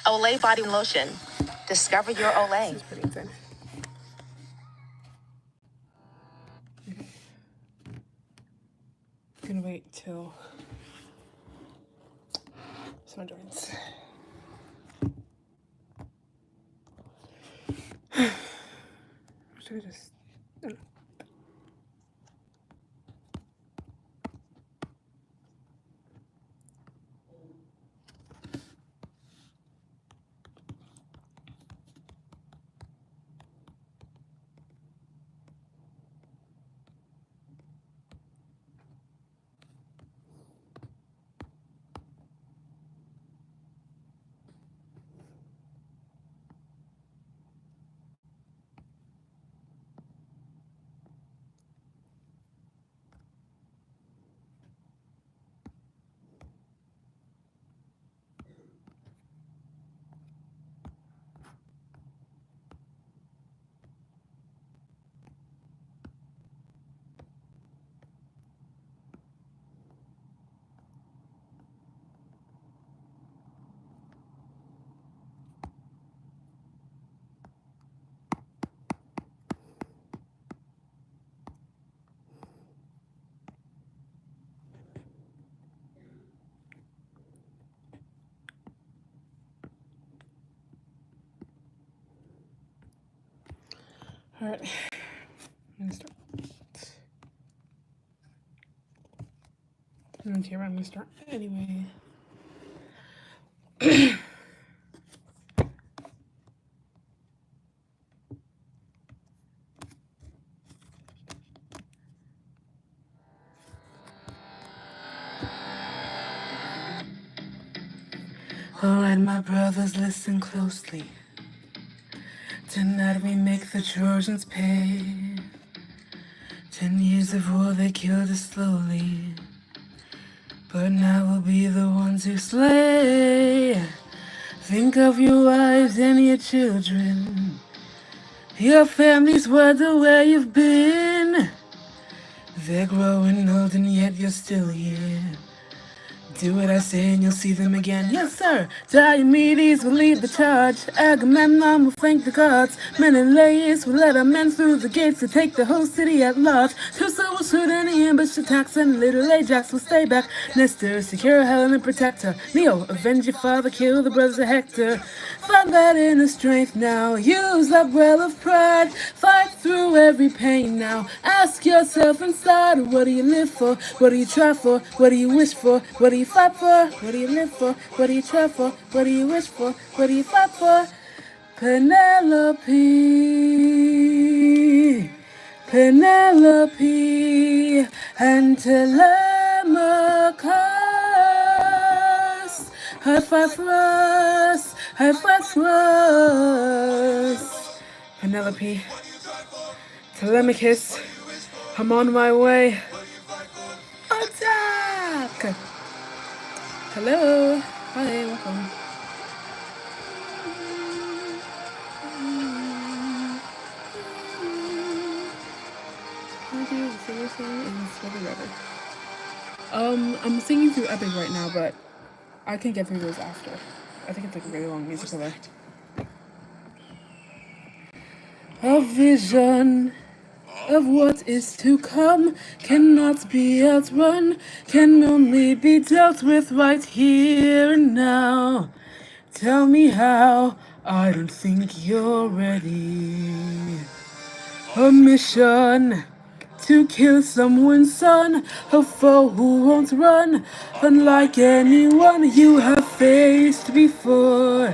Olay body lotion. Discover your Olay. This is pretty thin. I'm gonna wait till someone joins. Should I just? I don't know. All right, I'm gonna start. And here I'm gonna start anyway. All right, my brothers, listen closely. Tonight we make the Trojans pay. 10 years of war, they killed us slowly. But now we'll be the ones who slay. Think of your wives and your children. Your families wonder where you've been. They're growing old and yet you're still here. Do what I say and you'll see them again. Yes, sir. Diomedes will lead the charge. Agamemnon will flank the gods. Menelaus will let our men through the gates to take the whole city at large. Teucer will shoot any ambush attacks, and little Ajax will stay back. Nestor, secure Helen and protect her. Neo, avenge your father, kill the brothers of Hector. Find that inner strength now. Use that well of pride. Fight through every pain now. Ask yourself inside, what do you live for? What do you try for? What do you wish for? What do you fight for? What do you live for? What do you try for? What do you wish for? What do you fight for? Penelope, Penelope, and Telemachus. High five for us, high five for us. Penelope, Telemachus, I'm on my way. Attack! Hello, hi, welcome. I'm singing through Epic right now, but I can get through those after. I think it's like a really long music cover. A vision of what is to come cannot be outrun, can only be dealt with right here and now. Tell me how, I don't think you're ready. A mission to kill someone's son, a foe who won't run, unlike anyone you have faced before.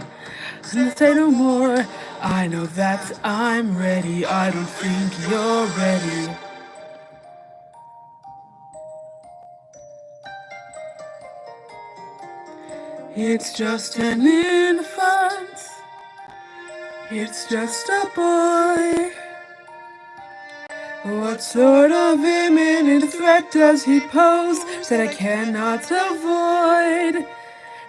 And say no more, I know that I'm ready, I don't think you're ready. It's just an infant, it's just a boy. What sort of imminent threat does he pose that I cannot avoid?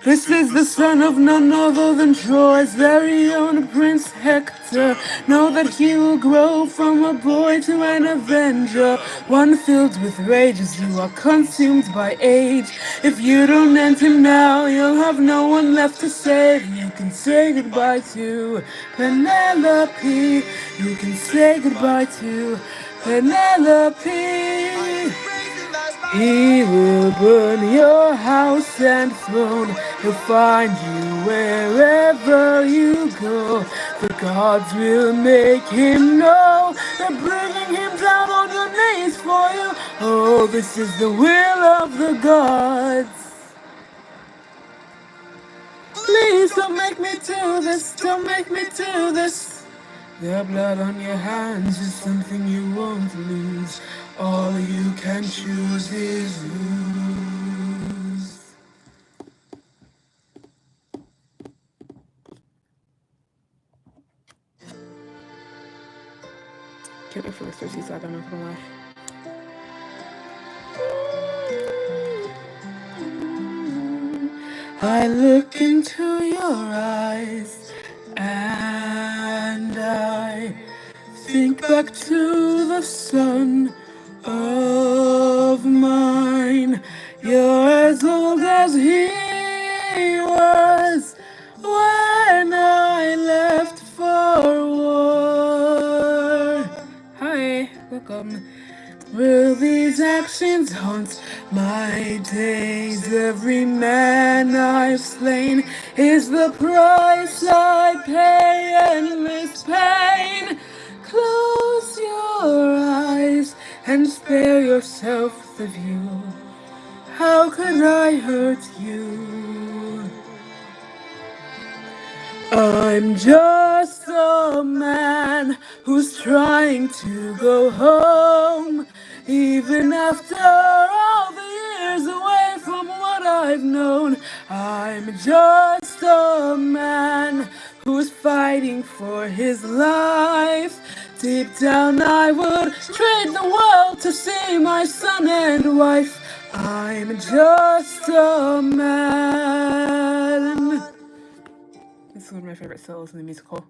This is the son of none other than Troy's very own Prince Hector. Know that he will grow from a boy to an avenger, one filled with rage as you are consumed by age. If you don't end him now, you'll have no one left to save. You can say goodbye to Penelope. You can say goodbye to Penelope. He will burn your house and throne. He'll find you wherever you go. The gods will make him know. They're bringing him down on your knees for you. Oh, this is the will of the gods. Please don't make me do this. Don't make me do this. The blood on your hands is something you won't lose. All you can choose is lose. Can't wait for the Circe saga, I'm not gonna lie. I look into your eyes and I think back to the son of mine. You're as old as he was when I left for war. Hi, welcome. Will these actions haunt my days? Every man I've slain is the price I pay. Endless pain. Close your eyes and spare yourself the view. How could I hurt you? I'm just a man who's trying to go home. Even after all the years away from what I've known, I'm just a man who's fighting for his life. Deep down I would trade the world to see my son and wife. I'm just a man. This is one of my favorite solos in the musical.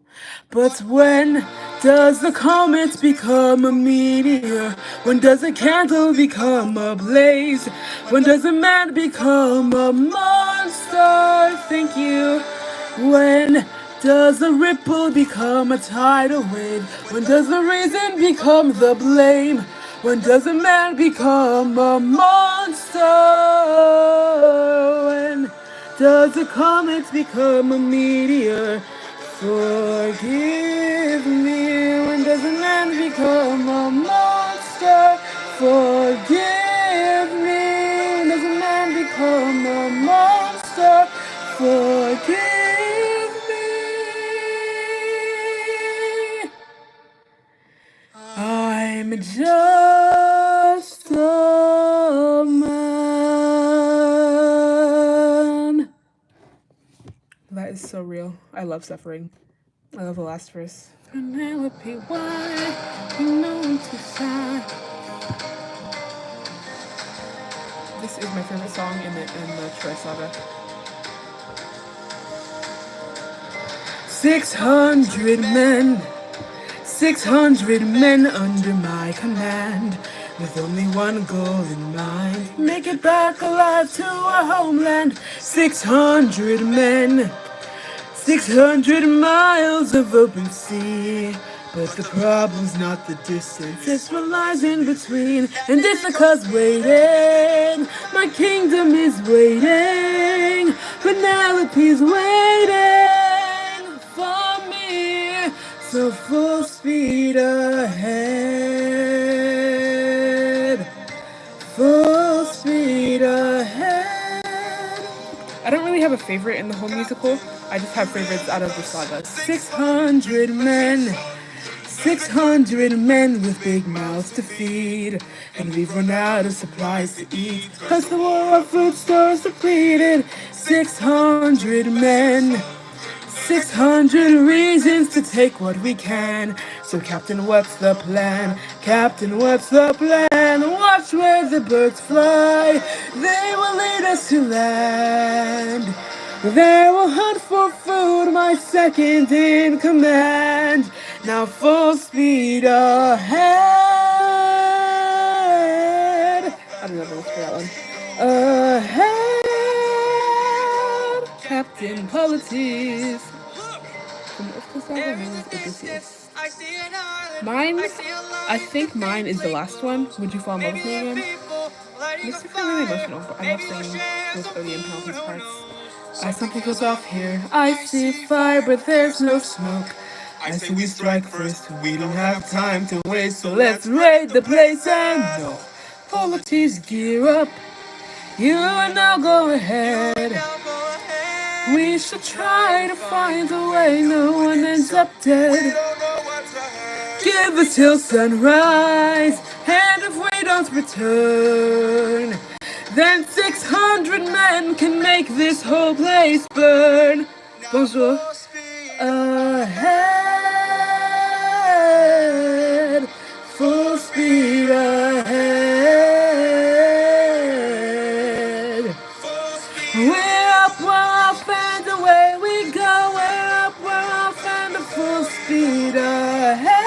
But when does the comet become a meteor? When does a candle become a blaze? When does a man become a monster? Thank you. When does a ripple become a tidal wave? When does the reason become the blame? When does a man become a monster? When does a comet become a meteor? Forgive me. When does a man become a monster? Forgive me. When does a man become a monster? Forgive me. I'm just a man. That is so real. I love suffering. I love the last verse. Penelope, why you know I'm too sad? This is my favorite song in the Troy saga. 600 men. 600 men under my command, with only one goal in mind: make it back alive to our homeland. 600 men, 600 miles of open sea. But the problem's not the distance, it's what lies in between. And Ithaca's waiting, my kingdom is waiting, Penelope's waiting for me. So full speed ahead, full speed ahead. I don't really have a favorite in the whole musical. I just have favorites out of the saga. 600 men, 600 men with big mouths to feed, and we've run out of supplies to eat, 'cause the war of food stores depleted. 600 men, 600 reasons to take what we can. So Captain, what's the plan? Captain, what's the plan? Watch where the birds fly. They will lead us to land. They will hunt for food, my second in command. Now full speed ahead. I don't know the words for that one. Ahead, Captain Politis. From Ithaca, Odysseus. Mine, I think mine is the last one. Would you fall in love with me again? Makes me feel really emotional, but I love singing those Odeon penalties parts. Something feels off here. I see fire, but there's no smoke. I see we strike first. We don't have time to waste, so let's raid the place and no. Polities, gear up. You and I'll go ahead. We should try to find a way no one ends up dead. Give us till sunrise, and if we don't return, then 600 men can make this whole place burn. Bonjour. Ahead, full speed ahead. We're up, we're off, and away we go. We're up, we're off, and full speed ahead.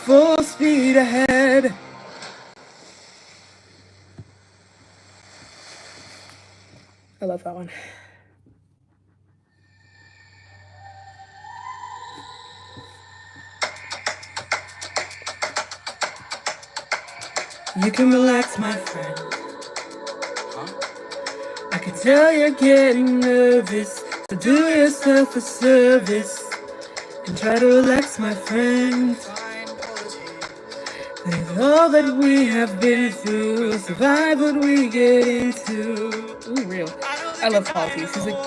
Full speed ahead. I love that one. You can relax, my friend. I can tell you're getting nervous, so do yourself a service and try to relax, my friend. With all that we have been through, survive what we get into. Ooh, real. I love Politis. He's like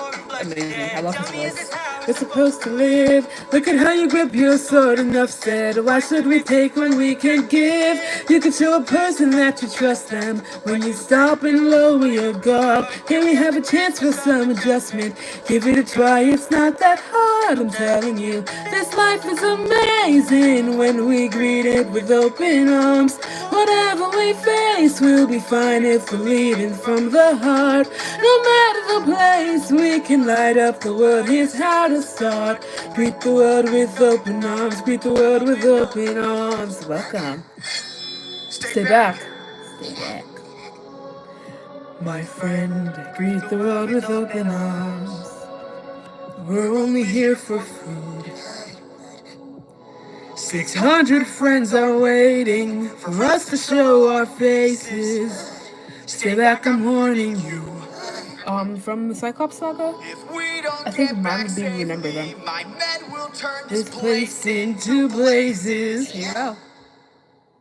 amazing. I love his voice. We're supposed to live. Look at how you grip your sword. Enough said. Why should we take when we can give? You can show a person that you trust them when you stop and lower your guard. Here we have a chance for some adjustment. Give it a try. It's not that hard. I'm telling you, this life is amazing when we greet it with open arms. Whatever we face, we'll be fine if we're leading from the heart. No matter the place, we can light up the world. Here's how to start. Greet the world with open arms. Greet the world with open arms. Welcome. Stay back. Stay back. My friend, greet the world with open arms. We're only here for food. 600 friends are waiting for us to show our faces. Stay back, I'm warning you. From the Cyclops saga? I think mine would be Remember Them. This place into blazes. Here you go.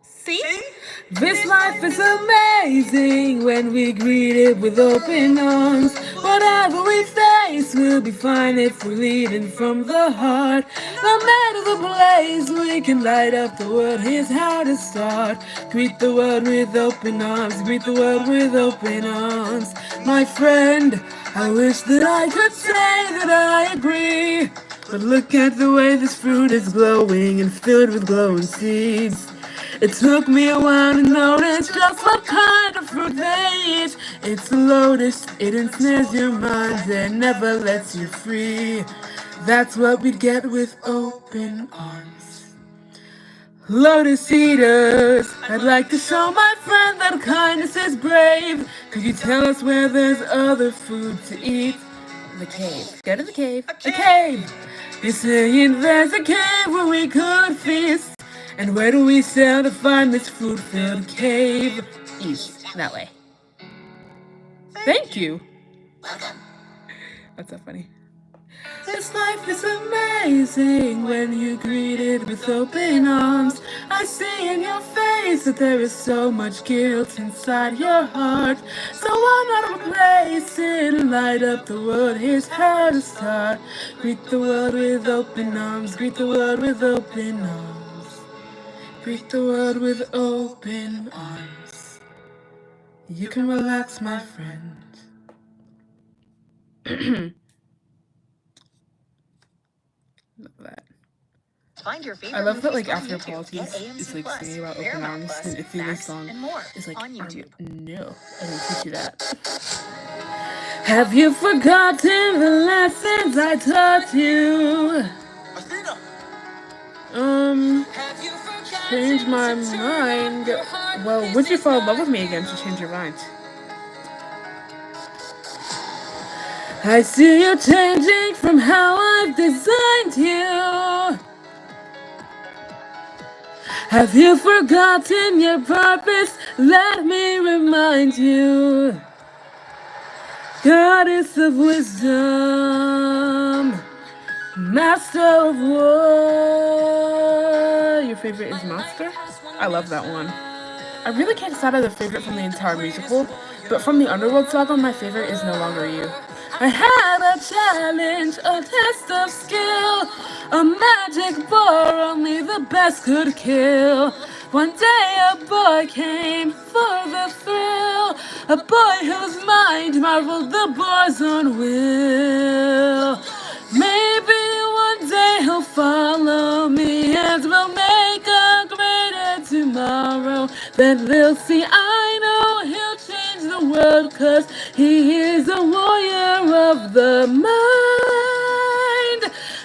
See? This life is amazing when we greet it with open arms. Whatever we face, we'll be fine if we're leading from the heart. No matter the place, we can light up the world. Here's how to start. Greet the world with open arms. Greet the world with open arms. My friend, I wish that I could say that I agree. But look at the way this fruit is glowing and filled with glowing seeds. It took me a while to notice just what kind of fruit they eat. It's a lotus, it ensnares your mind and never lets you free. That's what we'd get with open arms. Lotus eaters, I'd like to show my friend that kindness is brave. Could you tell us where there's other food to eat? The cave. Go to the cave. A cave! You're saying there's a cave where we could feast. And where do we sail to find this fruit-filled cave? East. That way. Thank you. That's so funny. This life is amazing when you greet it with open arms. I see in your face that there is so much guilt inside your heart. So why not replace it and light up the world? Here's how to start. Greet the world with open arms. Greet the world with open arms. Greet the world with open arms. You can relax, my friend. Find your I favorite love that, movies like, on after YouTube. Apologies, Get it's AMC like Plus, singing about open Paramount arms, Plus, and Athena's Max, song and more is like, on YouTube. no, I didn't teach you that. Have you forgotten the lessons I taught you? Change my mind. Well, would you fall in love with me again to change your mind? I see you changing from how I've designed you. Have you forgotten your purpose? Let me remind you. Goddess of wisdom, master of war. Your favorite is Master? I love that one. I really can't decide on the favorite from the entire musical, but from the Underworld saga, my favorite is No Longer You. I had a challenge, a test of skill, a magic bar only the best could kill. One day a boy came for the thrill, a boy whose mind marveled the boy's own will. Maybe one day he'll follow me and we'll make a greater tomorrow. Then they'll see I know he'll change the world, 'cause he is a warrior of the mind.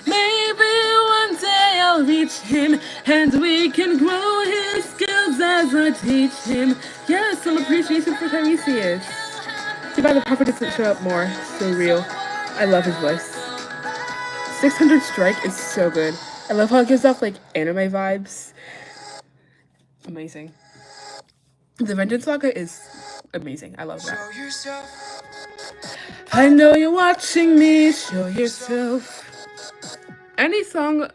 Maybe one day I'll reach him and we can grow his skills as I teach him. Yes, some appreciation for Tiresias. Too bad the prophet doesn't show up more. So real. I love his voice. 600 Strike is so good. I love how it gives off like anime vibes. Amazing. The Vengeance Saga is amazing. I love that. I know you're watching me. Show yourself. Any song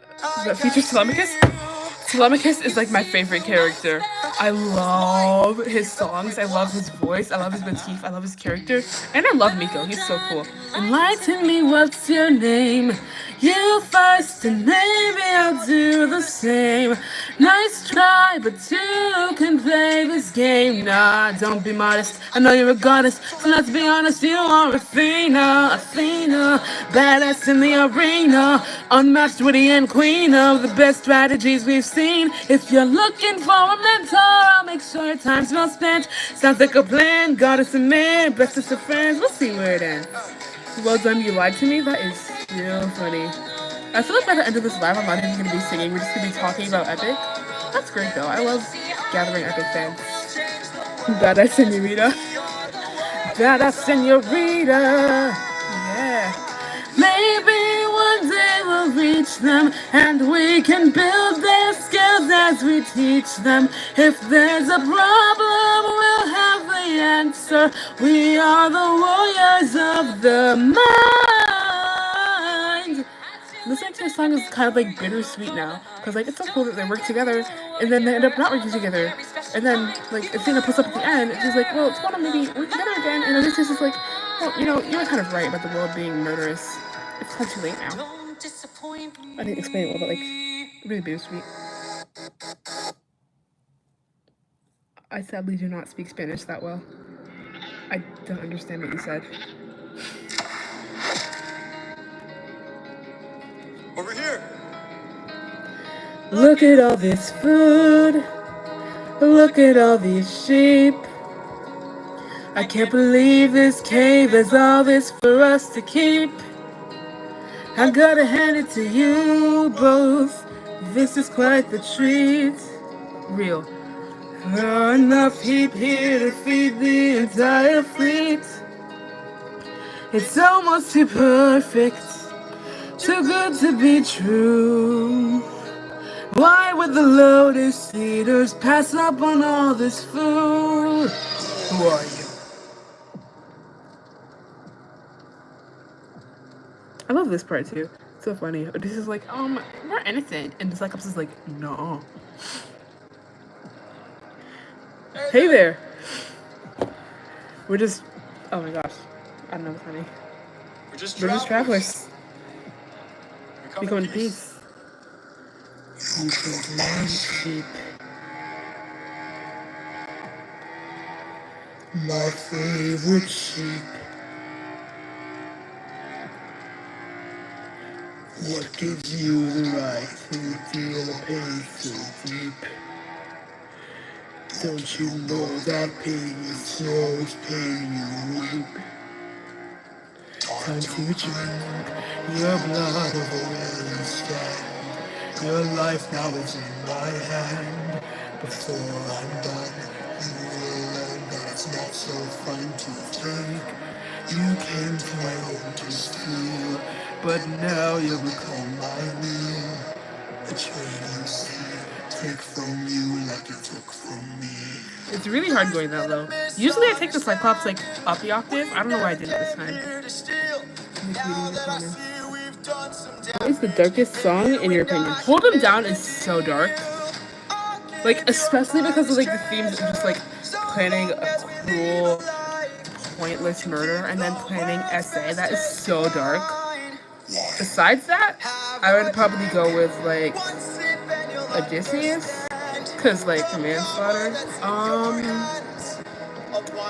that features Telemachus is like my favorite character. I love his songs. I love his voice. I love his motif. I love his character. And I love Miko. He's so cool. Enlighten me, what's your name? You first and maybe I'll do the same. Nice try, but two can play this game. Nah, don't be modest. I know you're a goddess, so let's be honest. You are Athena, badass in the arena, unmatched, witty, and queen of the best strategies we've seen. If you're looking for a mentor, I'll make sure your time's well spent. Sounds like a plan, goddess and man, bestest of friends. We'll see where it ends. Well done, you lied to me. That is so funny. I feel like by the end of this live, I'm not even gonna be singing. We're just gonna be talking about Epic. That's great though. I love gathering Epic fans. Badass senorita. Badass senorita. Yeah. Maybe one day we'll reach them and we can build their skills as we teach them. If there's a problem, we'll have the answer. We are the warriors of the mind. Listening to this song is kind of like bittersweet now, because like it's so cool that they work together and then they end up not working together, and then like Athena puts up at the end and she's like, well, it's gonna maybe work together again, and Odysseus is like, well, you know, you're kind of right about the world being murderous. It's kind of too late now. I didn't explain it well, but like really bittersweet. I sadly do not speak Spanish that well. I don't understand what you said. Over here. Look at all this food. Look at all these sheep. I can't believe this cave has all this for us to keep. I gotta hand it to you both. This is quite the treat. Real. Not enough heat here to feed the entire fleet. It's almost too perfect. Too good to be true. Why would the Lotus Eaters pass up on all this food? Who are you? I love this part too. It's so funny. Odysseus is like, we're innocent. And the Cyclops is like, no. Hey there. We're just, oh my gosh. I don't know what's funny. We're just travelers. We come in peace. You killed my sheep. My favorite sheep. What gives you the right to deal Don't you know that pain you snores, pain you weep? Time to drink your blood over where you stand. Your life now is in my hand. Before I'm done, you will learn that it's not so fun to take. You came to my home to steal, but now you'll become my meal. A train you see, take from you like it took from me. It's really hard going that low. Usually I take the cyclops like up the octave. I don't know why I did it this time. What is the darkest song in your opinion? Hold 'Em Down is so dark. Like, especially because of like the themes of just like planning a cruel, pointless murder and then planning SA. That is so dark. Besides that, I would probably go with like Odysseus, cause like the manslaughter.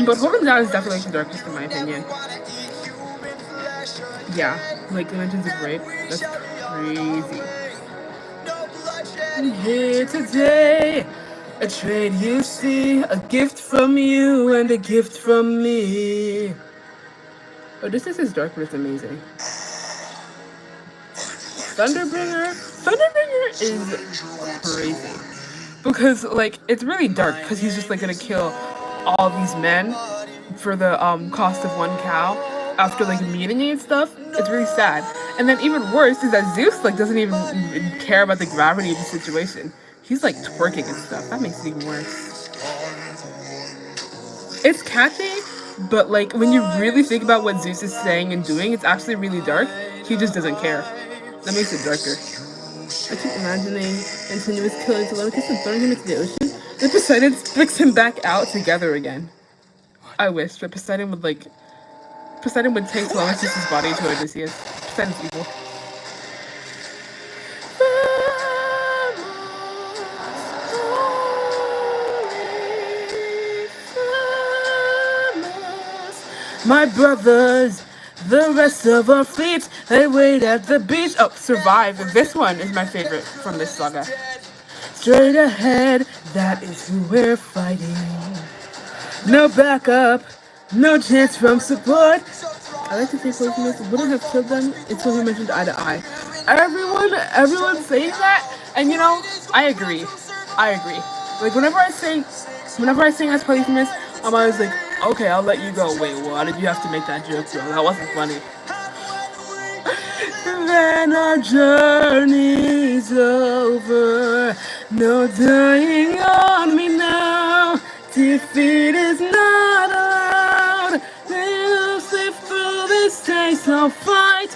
But Hold 'Em Down is definitely like the darkest in my opinion. Yeah, like Dimensions of Rape. That's crazy. I'm here today. A trade you see, a gift from you and a gift from me. Odysseus is dark, but it's amazing. Thunderbringer is crazy because like it's really dark because he's just like gonna kill all these men for the cost of one cow after like meeting and stuff. It's really sad. And then even worse is that Zeus like doesn't even care about the gravity of the situation. He's like twerking and stuff. That makes it even worse. It's catchy, but like when you really think about what Zeus is saying and doing, it's actually really dark. He just doesn't care. That makes it darker. I keep imagining Antinous killing Telemachus and throwing him into the ocean. Then Poseidon flicks him back out together again. I wish, but Poseidon would take Telemachus' body to Odysseus. Poseidon's evil. My brothers, the rest of our fleet, they wait at the beach. Oh, survive. This one is my favorite from this saga. Straight ahead, that is who we're fighting. No backup, no chance from support. I like to say Polyphemus wouldn't have killed them until he mentioned eye to eye. Everyone's saying that, and you know, I agree. Like whenever I sing as Polyphemus, I'm always like, okay, I'll let you go. Wait, why did you have to make that joke, bro? That wasn't funny. Then our journey's over. No dying on me now. Defeat is not allowed. We'll slip through this day, so fight.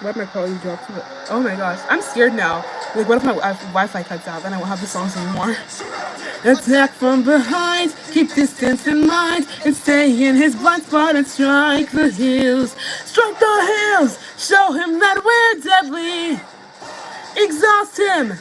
Why my quality dropped to it? Oh my gosh, I'm scared now. Like, what if my Wi-Fi cuts out? Then I won't have the songs anymore. Attack from behind, keep distance in mind, and stay in his blind spot and strike the heels. Strike the heels, show him that we're deadly. Exhaust him,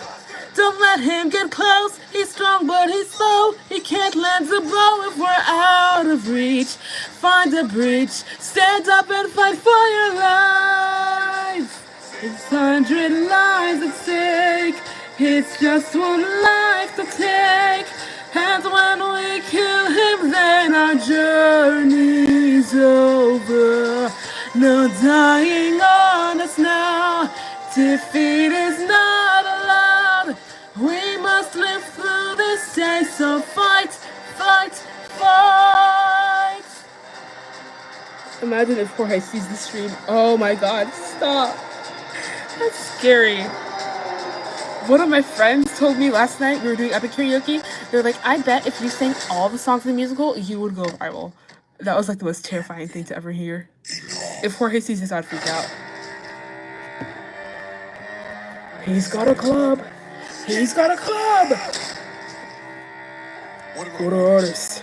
don't let him get close. He's strong but he's slow, he can't land a blow if we're out of reach. Find a breach, stand up and fight for your lives. It's 100 lives at stake, it's just one life to take. And when we kill him, then our journey's over. No dying on us now, defeat is not allowed. We must live through this day, so fight. Imagine if Jorge sees the stream. Oh my god, stop. That's scary. One of my friends told me last night, we were doing epic karaoke, they were like, I bet if you sang all the songs in the musical, you would go viral. That was like the most terrifying thing to ever hear. If Jorge sees this, I'd freak out. He's got a club. What orders?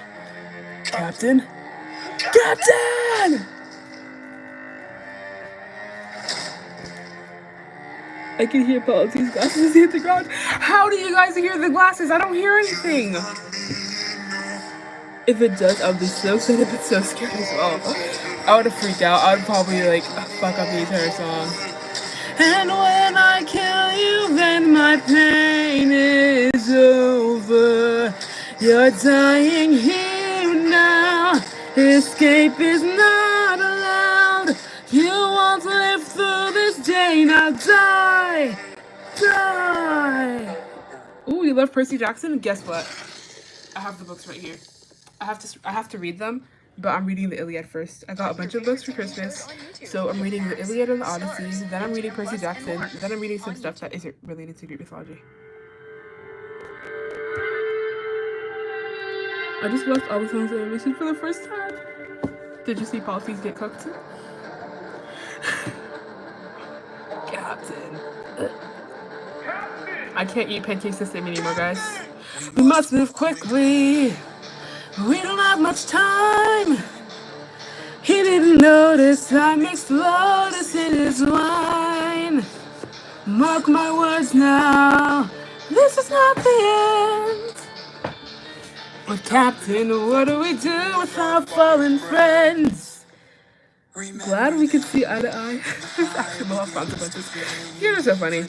Captain? I can hear Polity's glasses as he hit the ground. How do you guys hear the glasses? I don't hear anything. If it does, I'll be so excited but so scared as well. I would have freaked out. I would probably like fuck up the entire song. And when I kill you, then my pain is over. You're dying here now. Escape is not allowed. You won't live through this day. Now die. Die. Ooh, you love Percy Jackson? Guess what? I have the books right here. I have to read them, but I'm reading the Iliad first. I got a bunch of books for Christmas, so I'm reading the Iliad and the Odyssey, then I'm reading Percy Jackson, then I'm reading some stuff that isn't related to Greek mythology. I just watched all the songs of animation for the first time. Did you see Policies Get Cooked? Captain. I can't eat pancakes the same anymore, guys. We must move quickly. We don't have much time. He didn't notice I mixed lotus in his wine. Mark my words now, this is not the end. But Captain, what do we do with our fallen friends? Glad we could see eye to eye. There's actually no consequences. You're so funny.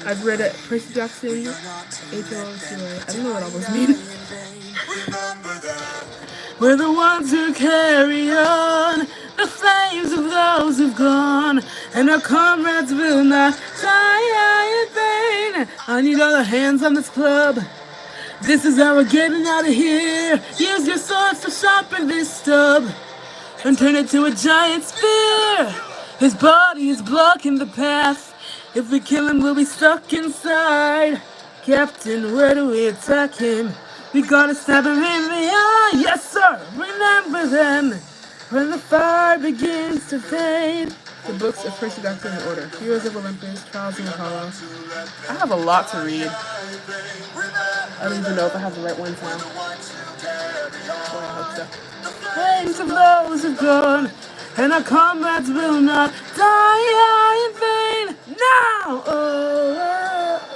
I've read it. Percy Jackson, Aeolus. I don't know what all those mean. We're the ones who carry on the flames of those who've gone, and our comrades will not die in vain. I need all the hands on this club. This is how we're getting out of here. Use your swords to sharpen this stub and turn it to a giant spear. His body is blocking the path. If we kill him, we'll be stuck inside. Captain, where do we attack him? We gotta stab him in the eye. Yes, sir. Remember them when the fire begins to fade. The books of Percy Jackson in order: Heroes of Olympus, Trials of Apollo. I have a lot to read. I don't even know if I have the right ones now. Well, I hope so. Flames of those who've gone, and our comrades will not die in vain. Now! Oh,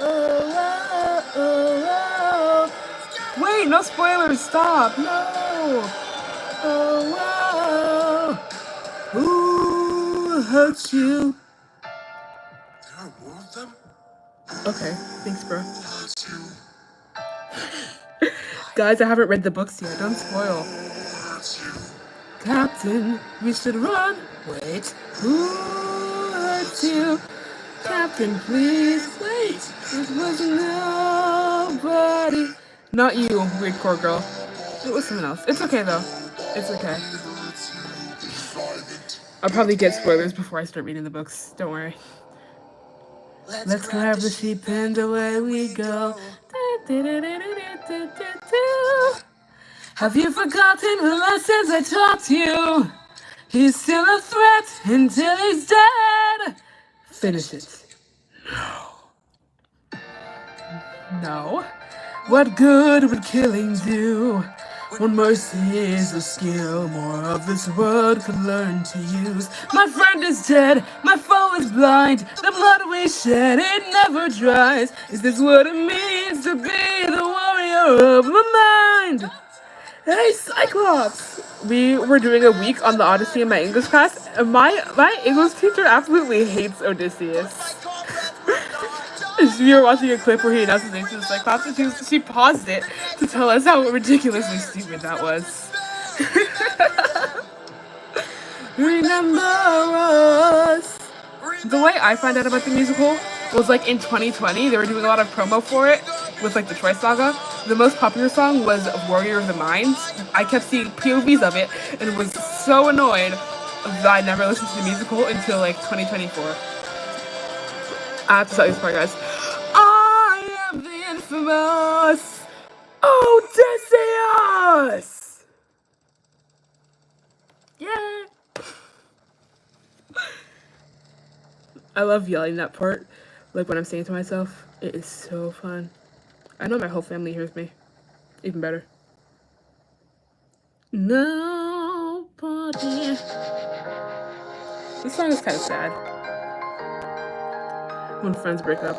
oh, oh, oh, oh. Wait, no spoilers. Stop. No. Oh, oh. Who hurt you? There are more of them? Okay, thanks, bro. Guys, I haven't read the books yet. Don't spoil. Captain, we should run. Wait, who hurt you? Captain, please wait. It was nobody. Not you, weird core girl. It was someone else. It's okay though. It's okay. I'll probably get spoilers before I start reading the books. Don't worry. Let's grab the sheep and away we go. Have you forgotten the lessons I taught you? He's still a threat until he's dead. Finish it. No. What good would killing do? When mercy is a skill more of this world could learn to use. My friend is dead, my foe is blind. The blood we shed, it never dries. Is this what it means to be the warrior of the mind? Hey, Cyclops! We were doing a week on the Odyssey in my English class, and my English teacher absolutely hates Odysseus. We were watching a clip where he announced his name to the Cyclops, and she paused it to tell us how ridiculously stupid that was. Remember us. The way I found out about the musical was like in 2020. They were doing a lot of promo for it with like the Troy Saga. The most popular song was Warrior of the Mines. I kept seeing POVs of it and was so annoyed that I never listened to the musical until like 2024. I have to tell you this part, guys. I am the infamous Odysseus! Yeah. I love yelling that part. Like when I'm saying to myself, it is so fun. I know my whole family hears me. Even better. Nobody. This song is kind of sad. When friends break up.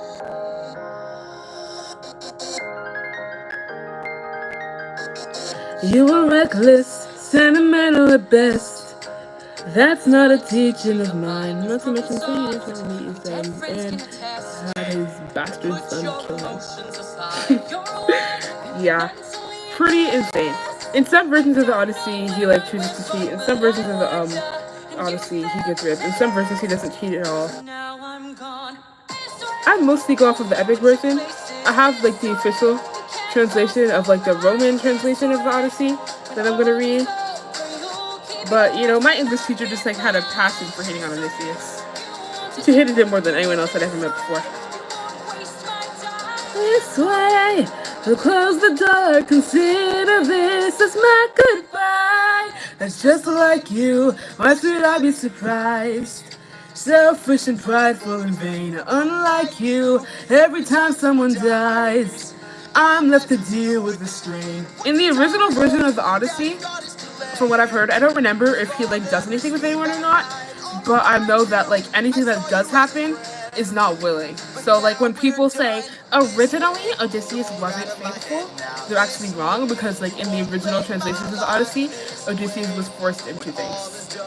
You were reckless, sentimental at best. That's not a teaching of mine. Not to mention saying it to me is and had his bastard son kill him. Yeah, pretty insane. In some versions of the Odyssey, he like chooses to cheat. In some versions of the Odyssey, he gets ripped. In some versions, he doesn't cheat at all. I mostly go off of the epic version. I have like the official translation of like the Roman translation of the Odyssey that I'm gonna read. But you know, my English teacher just like had a passion for hitting on Odysseus. She hated him more than anyone else I'd ever met before. This way, we'll close the door. Consider this as my goodbye. That's just like you. Why should I be surprised? Selfish and prideful and vain, unlike you. Every time someone dies, I'm left to deal with the strain. In the original version of the Odyssey, from what I've heard, I don't remember if he like does anything with anyone or not, but I know that like anything that does happen is not willing. So like when people say originally Odysseus wasn't faithful, they're actually wrong, because like in the original translations of the Odyssey, Odysseus was forced into things.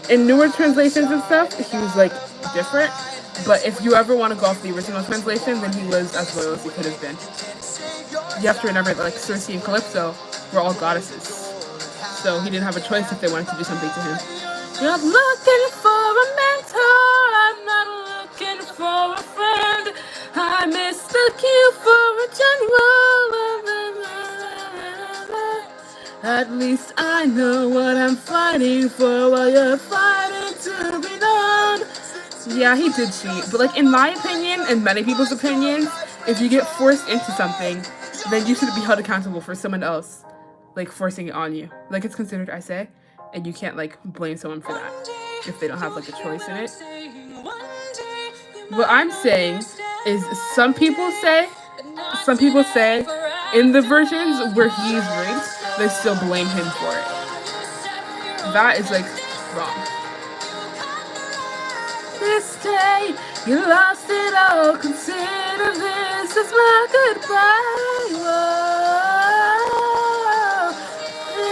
In newer translations and stuff, he was like different. But if you ever want to go off the original translation, then he was as loyal as he could have been. You have to remember that like Circe and Calypso were all goddesses, so he didn't have a choice if they wanted to do something to him. You're looking for a mentor, I'm not looking for a friend. I mistook you for a general. At least I know what I'm fighting for while you're fighting to be known. Yeah, he did cheat, but like in my opinion and many people's opinions, if you get forced into something, then you should be held accountable for someone else like forcing it on you. Like it's considered essay, and you can't like blame someone for that if they don't have like a choice in it. What I'm saying is some people say in the versions where he's raped, they still blame him for it. That is like wrong. This day you lost it all. Consider this as my goodbye. Whoa.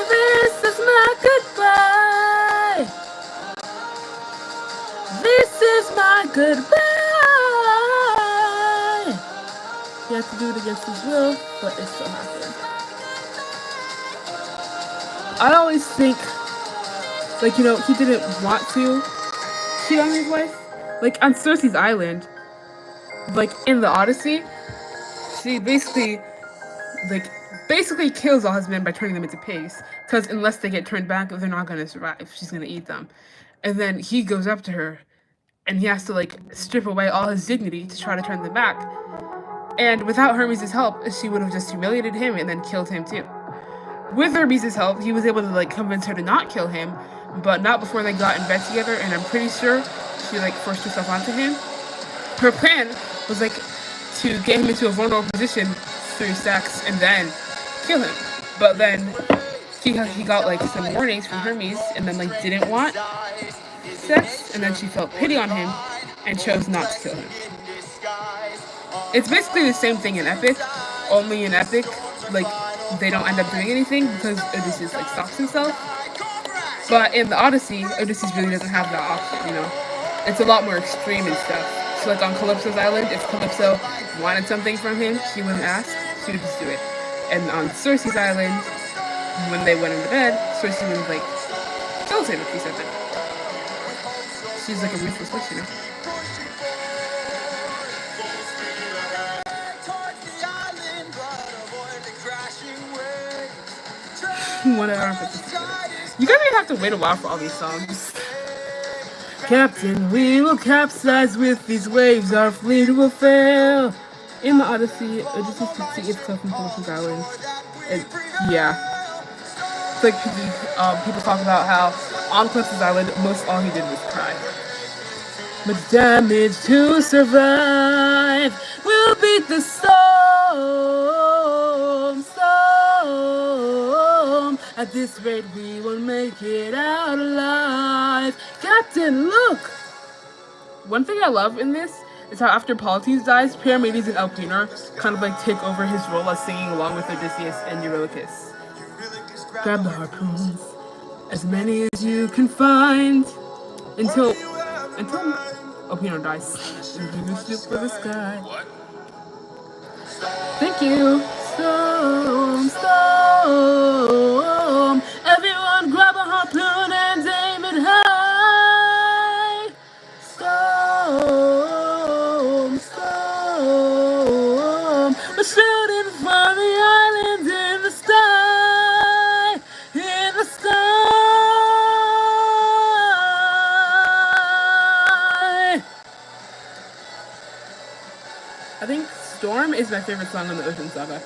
This is my goodbye. This is my goodbye. He had to do it against his will, but it still happened. I always think, like, you know, he didn't want to cheat on his wife. Like, on Circe's island, like, in the Odyssey, she basically kills all his men by turning them into pigs. Because unless they get turned back, they're not going to survive. She's going to eat them. And then he goes up to her, and he has to, like, strip away all his dignity to try to turn them back. And without Hermes' help, she would have just humiliated him and then killed him too. With Hermes' help, he was able to like convince her to not kill him, but not before they got in bed together, and I'm pretty sure she like forced herself onto him. Her plan was like to get him into a vulnerable position through sex and then kill him. But then he got like some warnings from Hermes and then like didn't want sex, and then she felt pity on him and chose not to kill him. It's basically the same thing in Epic, only in Epic, like, they don't end up doing anything because Odysseus, like, stops himself. But in the Odyssey, Odysseus really doesn't have that option, you know? It's a lot more extreme and stuff. So, like, on Calypso's island, if Calypso wanted something from him, she wouldn't ask, she would just do it. And on Circe's island, when they went into bed, Circe would have, like, killed him if he said that. She's like a ruthless witch, you know? You guys even have to wait a while for all these songs. Captain, we will capsize with these waves, our fleet will fail. In the Odyssey, Odysseus could see itself from Calypso's island. And yeah. It's like people talk about how on Calypso's island, most all he did was cry. Much damage to survive. We'll beat the storm. At this rate, we won't make it out alive. Captain, look! One thing I love in this is how after Polites dies, Pyramides and Elpenor kind of like take over his role as singing along with Odysseus and Eurylochus. Grab the harpoons, as many as you can find. until Opino dies. Shoot for the sky. What? Thank you. Storm, storm. Everyone grab a harpoon and aim it high. Storm, storm. We're shooting for the island in the sky. In the sky. I think Storm is my favorite song on the Ocean Saga.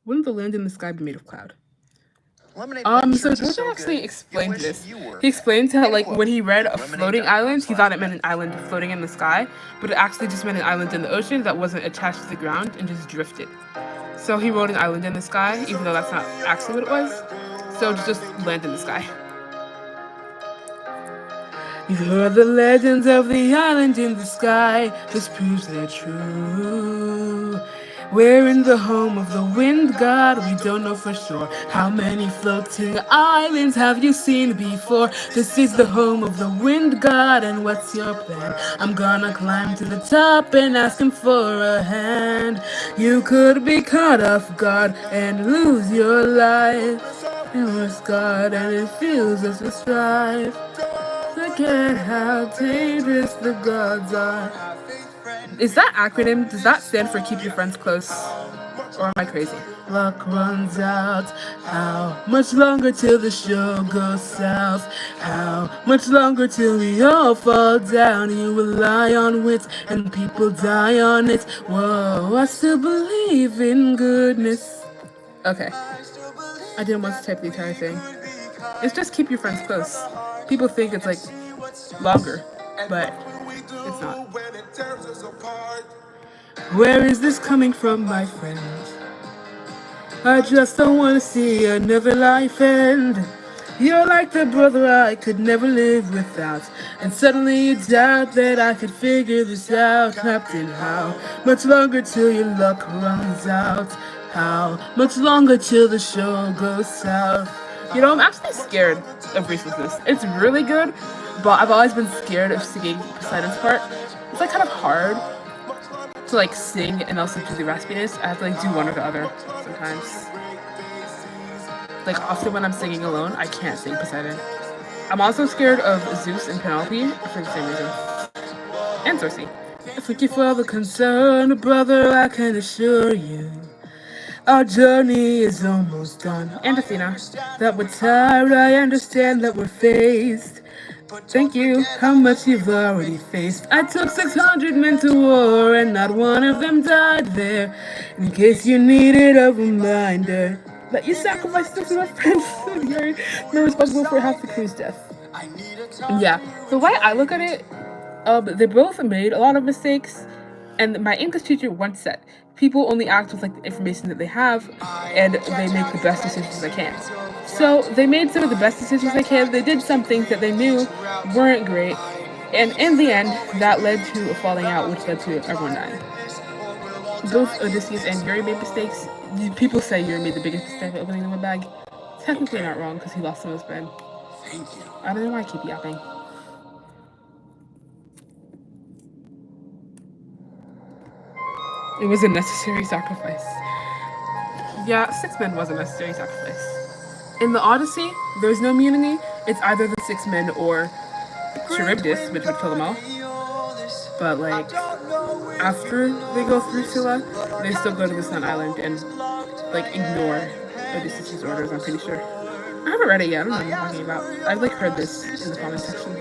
Wouldn't the land in the sky be made of cloud? So George actually explained this. He explained how, like, when he read a floating island, he thought it meant an island floating in the sky, but it actually just meant an island in the ocean that wasn't attached to the ground and just drifted. So he wrote an island in the sky, even though that's not actually what it was. So it's just land in the sky. You've heard the legends of the island in the sky, just proves they're true. We're in the home of the wind god, we don't know for sure. How many floating islands have you seen before? This is the home of the wind god, and what's your plan? I'm gonna climb to the top and ask him for a hand. You could be caught off guard and lose your life. And we're scarred and it feels as we strive. Forget how dangerous the gods are. Is that acronym? Does that stand for keep your friends close? Or am I crazy? Luck runs out. How much longer till the show goes south? How much longer till we all fall down? You rely on wit and people die on it. Whoa, I still believe in goodness. Okay. I didn't want to type the entire thing. It's just keep your friends close. People think it's like longer, but it's not. Where is this coming from, my friend? I just don't want to see another life end. You're like the brother I could never live without. And suddenly you doubt that I could figure this out. Captain, how much longer till your luck runs out? How much longer till the show goes south? You know, I'm actually scared of Ruthlessness. It's really good, but I've always been scared of singing Poseidon's part. It's like kind of hard to like sing and also do the raspiness. I have to like do one or the other sometimes. Like often when I'm singing alone, I can't sing Poseidon. I'm also scared of Zeus and Penelope for the same reason. And Circe. Thank you for the concern, brother, I can assure you. Our journey is almost done. And Athena. That we're tired, I understand that we're faced. Thank you, how much you've already faced. I took 600 men to war and not one of them died there. In case you needed a reminder that you sacrificed them to my friends. You're responsible for half the crew's death. Yeah, the way I look at it, they both made a lot of mistakes. And my English teacher once said, people only act with like the information that they have, and they make the best decisions they can. So they made some of the best decisions they can. They did some things that they knew weren't great, and in the end, that led to a falling out, which led to everyone dying. Both Odysseus and Yuri made mistakes. People say Yuri made the biggest mistake by opening them a bag. Technically not wrong, because he lost some of his bread. I don't know why I keep yapping. It was a necessary sacrifice. Yeah, 6 men was a necessary sacrifice. In the Odyssey, there's no immunity. It's either the 6 men or Charybdis, which would kill them all. But like, after they go through Scylla, they still go to the Sun Island and like ignore Odysseus' orders, I'm pretty sure. I haven't read it yet, I don't know what I'm talking about. I've like heard this in the comment sections.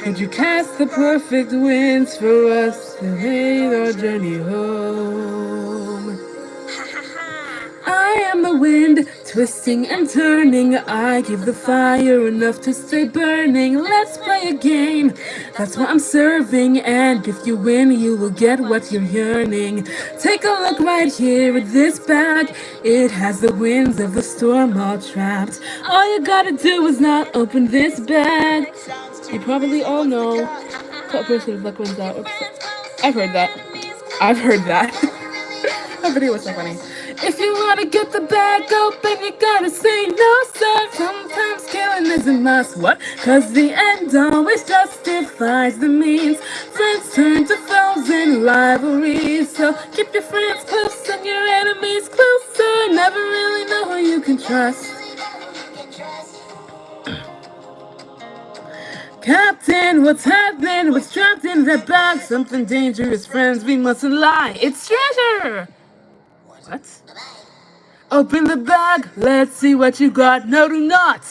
Could you cast the perfect winds for us to lead our journey home? I am the wind, twisting and turning. I give the fire enough to stay burning. Let's play a game, that's what I'm serving. And if you win, you will get what you're yearning. Take a look right here at this bag. It has the winds of the storm all trapped. All you gotta do is not open this bag. You probably all know. Cut person of luck runs out. Oops. I've heard that. That video was so funny. If you wanna get the bag open, you gotta say no, sir. Sometimes killing is a must. What? Cause the end always justifies the means. Friends turn to foes in rivalries. So keep your friends close and your enemies closer. Never really know who you can trust. Captain, what's happening? What's trapped in that bag? Something dangerous, friends. We mustn't lie. It's treasure! What? Open the bag, let's see what you got. No, do not.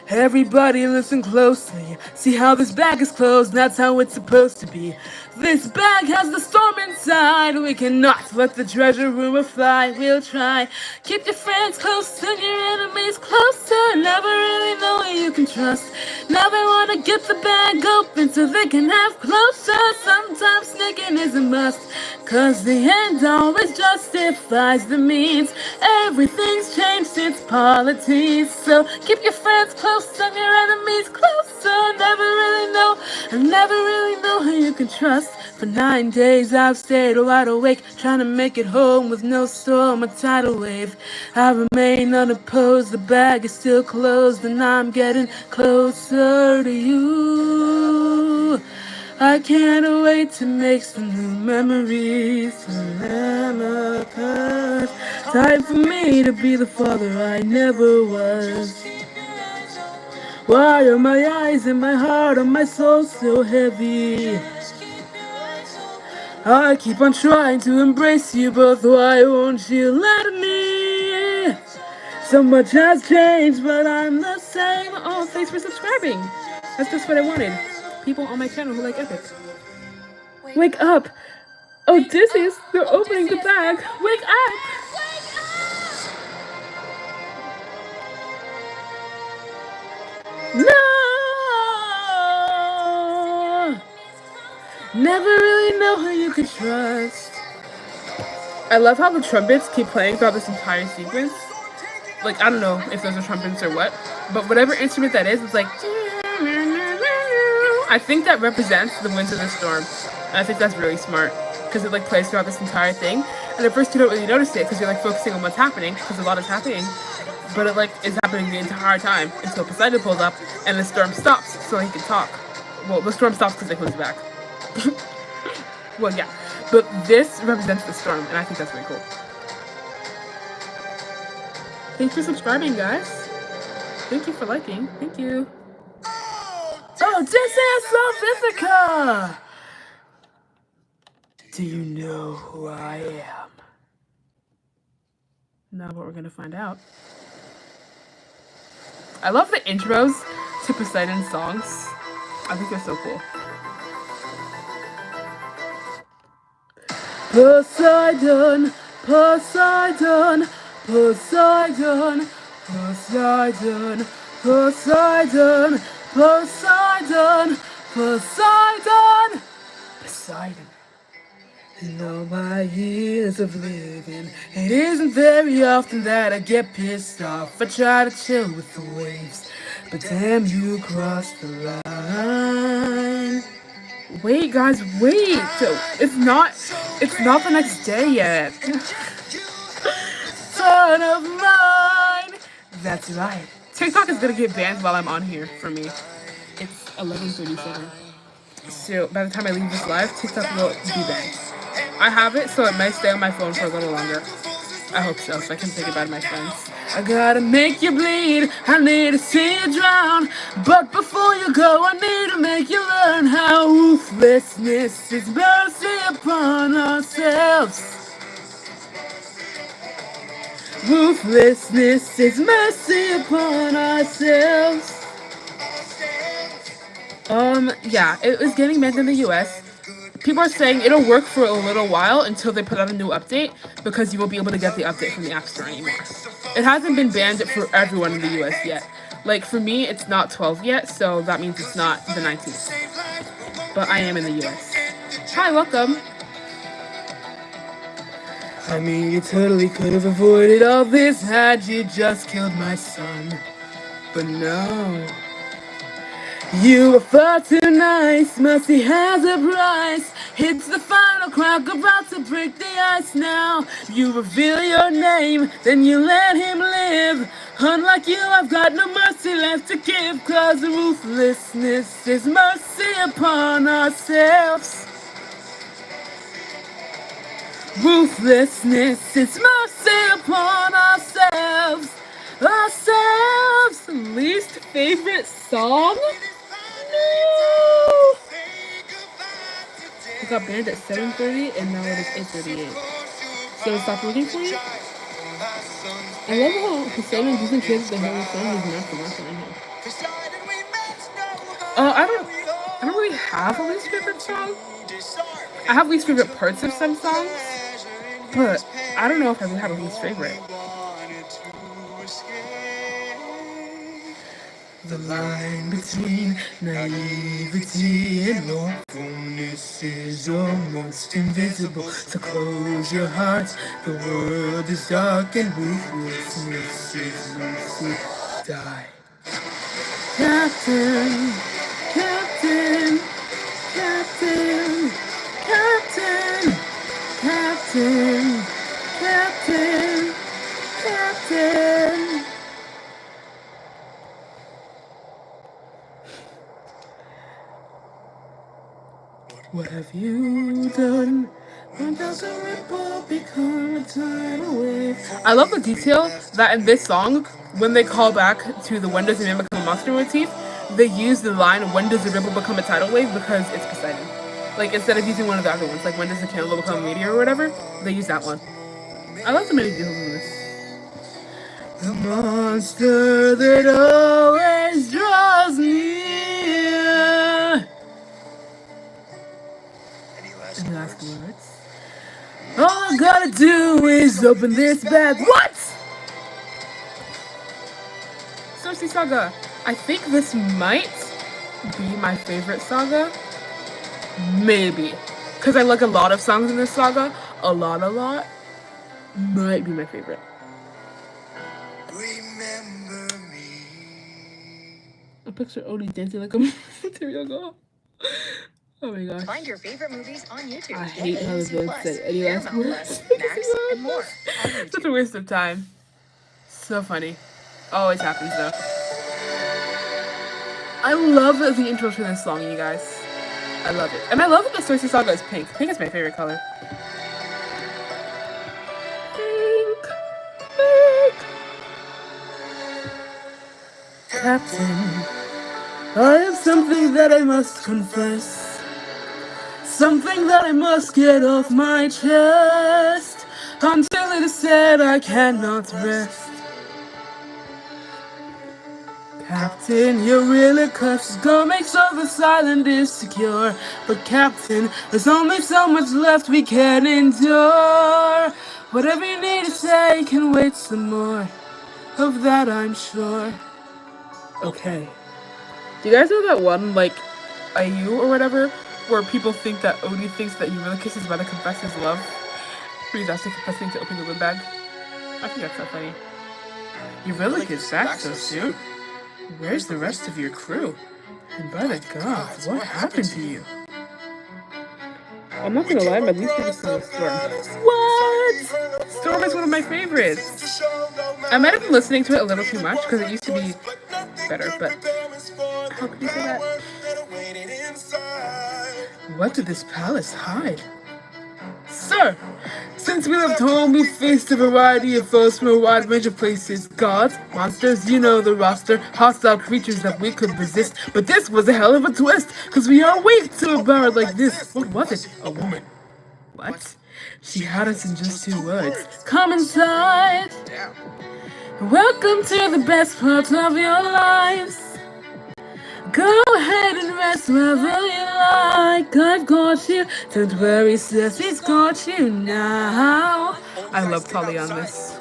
Everybody listen closely. See how this bag is closed, that's how it's supposed to be. This bag has the storm inside. We cannot let the treasure rumor fly. We'll try. Keep your friends close and your enemies closer. Never really know who you can trust. Never wanna get the bag open so they can have closer. Sometimes sneaking is a must. Cause the end always justifies the means. Everything's changed since polities. So keep your friends close and your enemies closer. Never really know who you can trust. For 9 days I've stayed wide awake, trying to make it home with no storm or tidal wave. I remain unopposed, the bag is still closed, and I'm getting closer to you. I can't wait to make some new memories. Time for me to be the father I never was. Why are my eyes and my heart and my soul so heavy? I keep on trying to embrace you both, why won't you let me? So much has changed, but I'm the same. Oh, thanks for subscribing. That's just what I wanted. People on my channel who like Epic. Wake up! Odysseus, they're opening the bag. Wake up! No! Never really know who you can trust. I love how the trumpets keep playing throughout this entire sequence. Like, I don't know if those are trumpets or what, but whatever instrument that is, it's like... I think that represents the winds of the storm. And I think that's really smart, because it like plays throughout this entire thing. And at first you don't really notice it, because you're like focusing on what's happening, because a lot is happening. But it like is happening the entire time until Poseidon pulls up and the storm stops so he can talk. Well, the storm stops because it comes back. Well, yeah. But this represents the storm, and I think that's really cool. Thanks for subscribing, guys. Thank you for liking. Thank you. Odysseus of Ithaca! Do you know who I am? Now what we're gonna find out. I love the intros to Poseidon's songs. I think they're so cool. Poseidon, Poseidon, Poseidon, Poseidon, Poseidon, Poseidon, Poseidon, Poseidon. In all my years of living, it isn't very often that I get pissed off. I try to chill with the waves, but damn, you crossed the line. Wait, guys, wait. It's not the next day yet. Son of mine. That's right. TikTok is gonna get banned while I'm on here for me. It's 11:37. So by the time I leave this live, TikTok will be banned. I have it, so it might stay on my phone for a little longer. I hope so I can say goodbye to my friends. I gotta make you bleed, I need to see you drown. But before you go, I need to make you learn how ruthlessness is mercy upon ourselves. Ruthlessness is mercy upon ourselves. Yeah, it was getting banned in the US. People are saying it'll work for a little while until they put out a new update, because you won't be able to get the update from the App Store anymore. It hasn't been banned for everyone in the US yet. Like, for me, it's not 12 yet, so that means it's not the 19th. But I am in the US. Hi, welcome. I mean, you totally could have avoided all this had you just killed my son. But no. You were far too nice, mercy has a price. It's the final crack about to break the ice now. You reveal your name, then you let him live. Unlike you, I've got no mercy left to give, 'cause ruthlessness is mercy upon ourselves. Ruthlessness is mercy upon ourselves. Ourselves. Least favorite song? No. It got banned at 7:30 and now it is 8:38. So stop looking for you? I love how Hussein doesn't care that the Harry song is not forgotten in here. I don't really have a least favorite song. I have least favorite parts of some songs, but I don't know if I really have a least favorite. The line between naivety and lawfulness is almost invisible. So close your heart, the world is dark and ruthlessness is loose. Die. Captain, Captain, Captain, Captain, Captain, Captain, Captain. What have you done? When does a ripple become a tidal wave? I love the detail that in this song, when they call back to the when does a man become a monster motif, they use the line when does a ripple become a tidal wave because it's Poseidon. Like instead of using one of the other ones, like when does a candle become a meteor or whatever, they use that one. I love the many details in this. The monster that always draws near. Any last words? All I gotta do is open this bag. What? Circe Saga. I think this might be my favorite saga. Maybe. Because I like a lot of songs in this saga. A lot. Might be my favorite. Remember me. I picture Odie dancing like a material girl. Oh my gosh. Find your favorite movies on YouTube. I hate how the village said any last words. Max, and more. Such a waste of time. So funny. Always happens though. I love the intro to this song, you guys. I love it. And I love that the Circe Saga is pink. Pink is my favorite color. Pink. Pink. Captain, I have something that I must confess. Something that I must get off my chest. Until it is said I cannot rest. Captain, your really cuffs gonna make sure the silent is secure. But Captain, there's only so much left we can endure. Whatever you need to say can wait some more. Of that I'm sure. Okay. Do you guys know that one, like, IU or whatever, where people think that Odie thinks that Eurylochus is about to confess his love? He's actually confessing to open the wind bag. I think that's so funny. Eurylochus back so soon? Where's the rest of your crew? And by the gods, what happened to you? I'm not gonna lie, my least favorite song is Storm. What? Storm is one of my favorites. I might have been listening to it a little too much because it used to be better, but how could you say that? What did this palace hide? Sir, since we left home, we faced a variety of foes from a wide range of places. Gods, monsters, you know the roster, hostile creatures that we could resist. But this was a hell of a twist, cause we are weak to a bird like this. What was it? A woman. What? She had us in just 2 words. Come inside. Welcome to the best part of your lives. Go ahead and rest wherever you like. I've got you. Don't worry, Circe's got you now. I love Polly on this.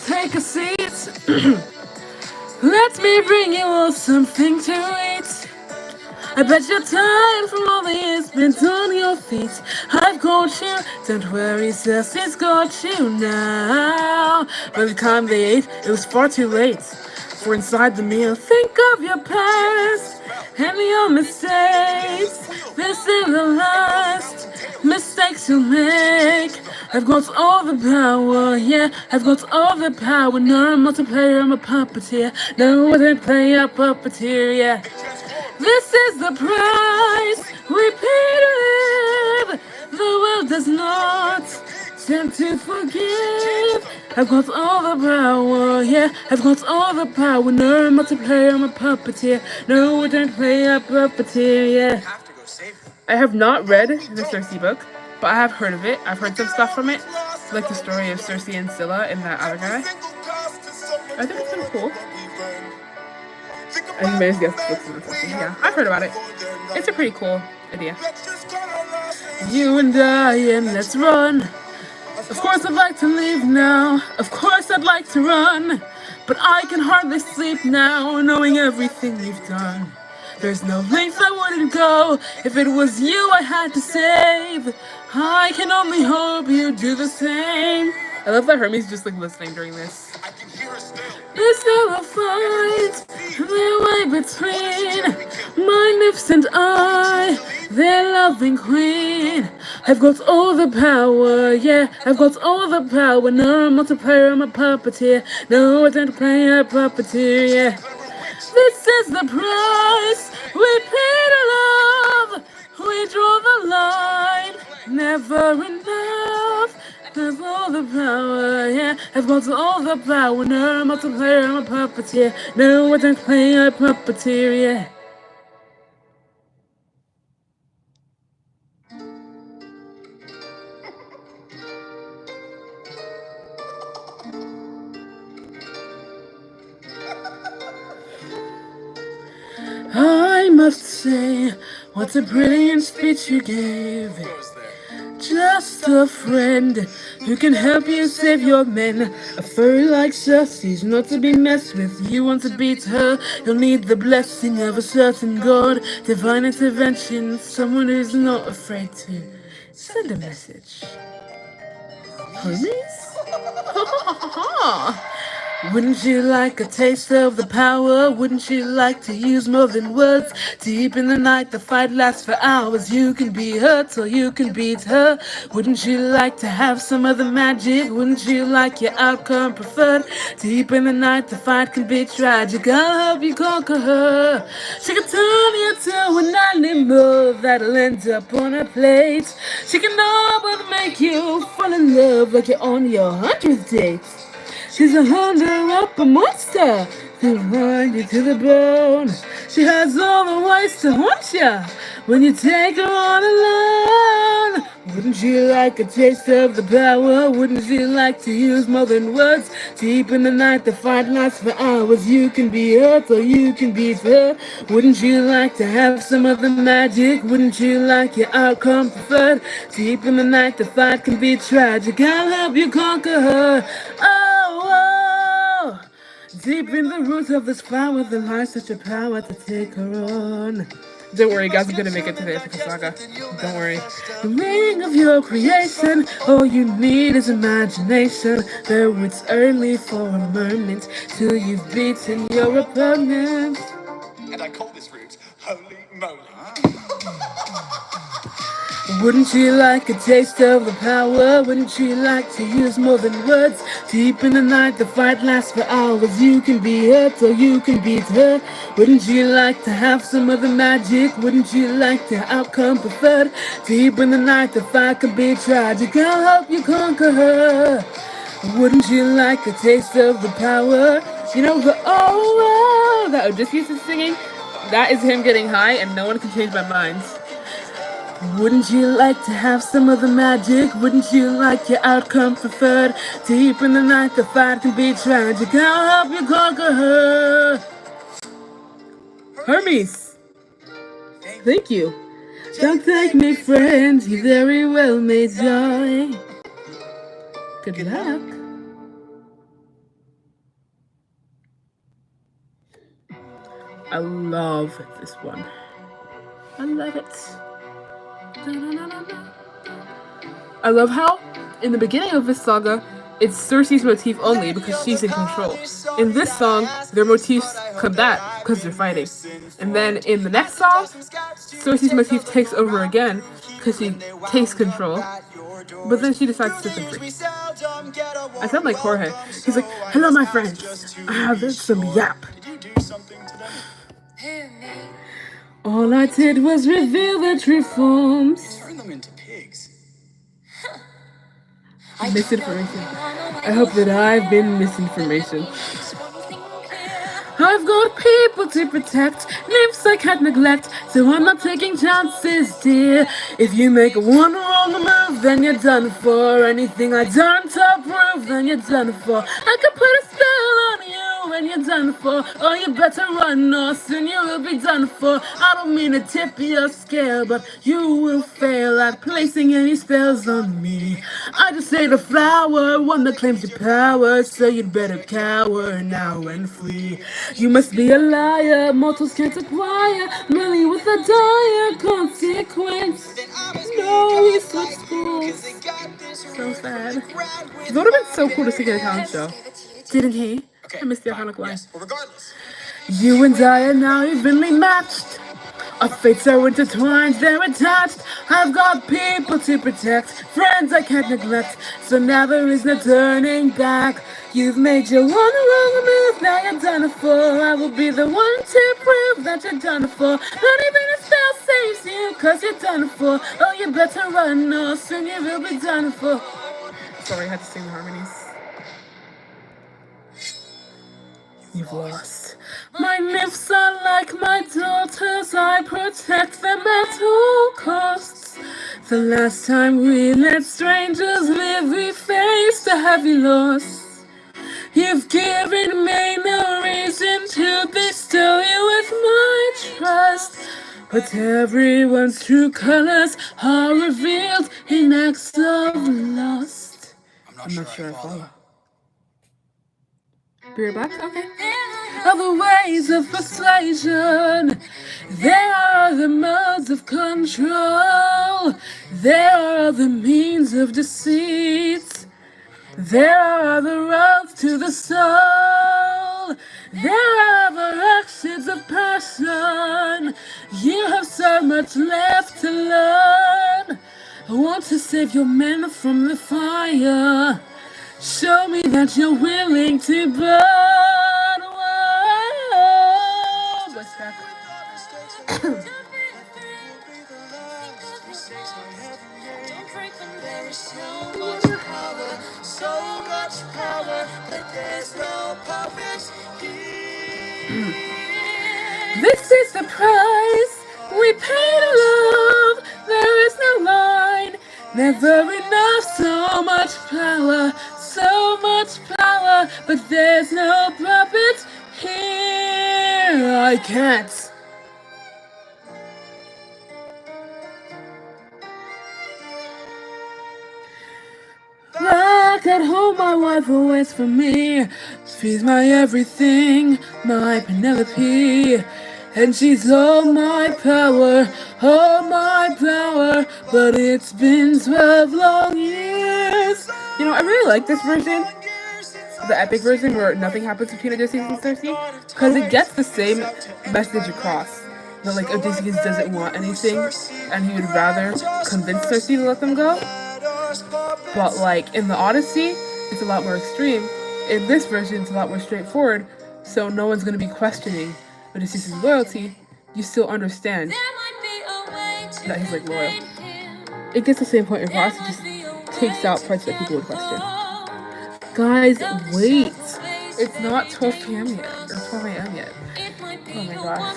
Take a seat. Let me bring you all something to eat. I bet you're tired from all the years spent on your feet. I've got you. Don't worry, Circe's got you now. By the time they ate, it was far too late. For inside the meal, think of your past and your mistakes. This is the last mistakes you'll make. I've got all the power, yeah, I've got all the power. No, I'm not a player, I'm a puppeteer. No, I don't play a puppeteer, yeah. This is the price we pay to live. The world does not tend to forgive. I've got all the power, yeah, I've got all the power. No, I'm not a player, I'm a puppeteer. No, I don't play a puppeteer, yeah. I have not read the Circe book, but I have heard of it. I've heard some stuff from it, like the story of Circe and Scylla and that other guy. I think it's kind of cool. I think maybe guess books and something. Yeah, I've heard about it. It's a pretty cool idea. You and I, and let's run. Of course I'd like to leave now. Of course I'd like to run. But I can hardly sleep now, knowing everything you've done. There's no length I wouldn't go if it was you I had to save. I can only hope you do the same. I love that Hermes just like listening during this. Is there a fight midway between my nymphs and I, their loving queen? I've got all the power, yeah, I've got all the power. No, I'm not a player, I'm a puppeteer. No, I don't play a puppeteer, yeah. This is the price we pay to love. We draw the line, never enough. I've all the power, yeah, I've got all the power. No, I'm not a player, I'm a puppeteer. No, I don't play a puppeteer, yeah. I must say, what a brilliant speech you gave. Just a friend who can help you save your men. A furry like Circe's not to be messed with. You want to beat her, you'll need the blessing of a certain god. Divine intervention, someone who's not afraid to send a message. Hermes? Wouldn't you like a taste of the power? Wouldn't you like to use more than words? Deep in the night, the fight lasts for hours. You can be hurt or you can beat her. Wouldn't you like to have some of the magic? Wouldn't you like your outcome preferred? Deep in the night, the fight can be tragic. I'll help you conquer her. She can turn you to an animal that'll end up on a plate. She can all but make you fall in love like you're on your 100th date. She's a hunter-up, a monster, who'll grind you to the bone. She has all the ways to haunt ya when you take her on alone. Wouldn't you like a taste of the power? Wouldn't you like to use more than words? Deep in the night, the fight lasts for hours. You can be hurt or you can beat her. Wouldn't you like to have some of the magic? Wouldn't you like your outcome preferred? Deep in the night, the fight can be tragic. I'll help you conquer her. Oh, deep in the roots of this flower, there lies such a power to take her on. Don't worry, guys, I'm gonna make it to the Ithaca saga. Don't worry. The ring of your creation, all you need is imagination. Though it's only for a moment till you've beaten your opponent. And I call this route Holy Moly. Wouldn't you like a taste of the power? Wouldn't you like to use more than words? Deep in the night, the fight lasts for hours. You can be hurt or you can beat her. Wouldn't you like to have some of the magic? Wouldn't you like the outcome preferred? Deep in the night, the fight can be tragic. I'll help you conquer her. Wouldn't you like a taste of the power? You know the oh that Odysseus is singing? That is him getting high and no one can change my mind. Wouldn't you like to have some of the magic? Wouldn't you like your outcome preferred? Deep in the night, the fight can be tragic. I'll help you conquer her. Hermes. Thank you. Don't thank me, friend. You very well may die. Good luck. I love this one. I love it. I love how, in the beginning of this saga, it's Circe's motif only because she's in control. In this song, their motifs come back because they're fighting. And then in the next song, Circe's motif takes over again because she takes control. But then she decides to set them free. I sound like Jorge. He's like, hello, my friends. I have some yap. All I did was reveal the true forms. Turn them into pigs. Misinformation. I hope that I've been misinformation. I've got people to protect, nymphs I can't neglect, so I'm not taking chances, dear. If you make one wrong move, then you're done for. Anything I don't approve, then you're done for. I could put a spell on you and you're done for. Oh, you better run or soon you will be done for. I don't mean to tip your scale, but you will fail at placing any spells on me. I just say the flower, one that claims your power, so you'd better cower now and flee. You must be a liar, mortals can't acquire, merely with a dire consequence. No, he switched schools. So sad. It would have been so cool to see a talent show. Didn't he? Okay, I missed the fine. iconic line. Yes. Well, regardless. You and I are now evenly matched. Our fates are intertwined, they're attached. I've got people to protect, friends I can't neglect. So now there is no turning back. You've made your one wrong move, now you're done for. I will be the one to prove that you're done for. Not even a spell saves you, cause you're done for. Oh, you better run, or soon you will be done for. Sorry, I had to sing the harmonies. You've lost. My nymphs are like my daughters, I protect them at all costs. The last time we let strangers live, we faced a heavy loss. You've given me no reason to bestow you with my trust. But everyone's true colors are revealed in acts of lust. I'm not sure I follow. Be right back? Okay. Other ways of persuasion. There are the modes of control. There are the means of deceit. There are the roads to the soul. There are the actions of passion. You have so much left to learn. I want to save your men from the fire. Show me that you're willing to burn. Whoa. What's that? So much power that there's no puppets here. This is the price we pay to love. There is no line, never enough. So much power, but there's no puppet here. I can't. Back at home, my wife waits for me. She's my everything, my Penelope. And she's all my power, but it's been 12 long years. You know, I really like this version, the epic version where nothing happens between Odysseus and Circe, because it gets the same message across. That like Odysseus doesn't want anything, and he would rather convince Circe to let them go. But like in the Odyssey, it's a lot more extreme. In this version, it's a lot more straightforward, so no one's going to be questioning Odysseus' loyalty. You still understand that he's like loyal. It gets the same point across, it just takes out parts that people would question. Guys, wait! It's not 12 p.m. yet, or 12 a.m. yet. Oh my gosh.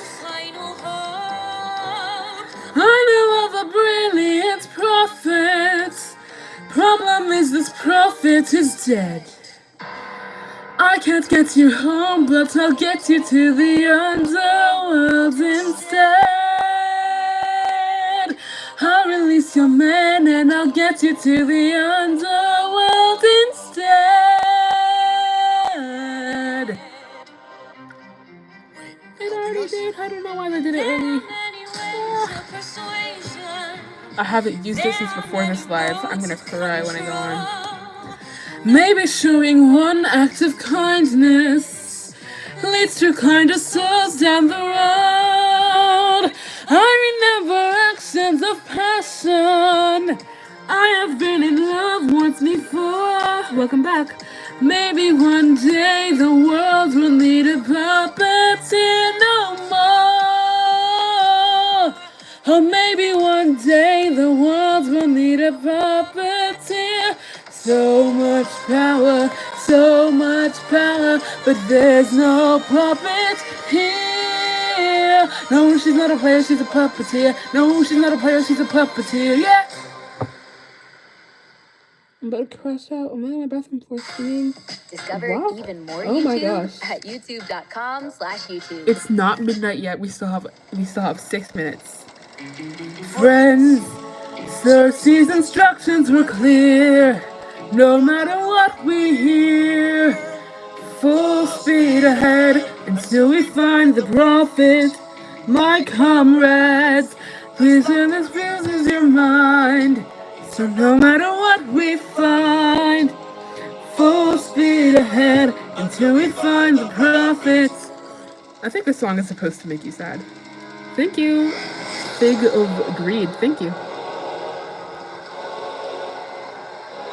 I know of a brilliant prophet. Problem is this prophet is dead. I can't get you home, but I'll get you to the underworld instead. I'll release your men and I'll get you to the underworld instead. It already did. I don't know why they did it early. I haven't used it since before this live. I'm gonna cry when I go on. Maybe showing one act of kindness leads to kinder souls down the road. I remember actions of passion. I have been in love once before. Welcome back. Maybe one day the world will need a puppeteer no more. Or maybe one day the world will need a puppeteer. So much power, but there's no puppet here. No, she's not a player, she's a puppeteer. No, she's not a player, she's a puppeteer. Yeah. I'm about to crash out. I'm on my bathroom floor screaming. Discover Wow. even more Oh my YouTube gosh. at youtube.com/YouTube. It's not midnight yet. We still have 6 minutes. Friends, Circe's instructions were clear. No matter what we hear, full speed ahead until we find the prophet. My comrades, please turn this fuses your mind. So no matter what we find, full speed ahead until we find the prophet. I think this song is supposed to make you sad. Thank you. Fig of Greed. Thank you.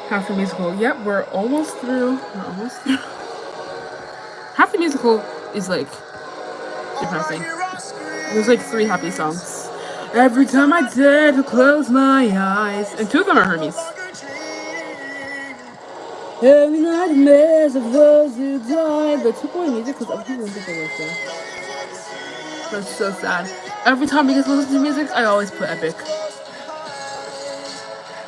Half the musical. Yep, we're almost through. Half the musical is like depressing. There's like 3 happy songs. Every time I dare to close my eyes, and 2 of them are Hermes. Every nightmares of those who died. They took away music because other people didn't think they were there. That's so sad. Every time we get to listen to music, I always put epic.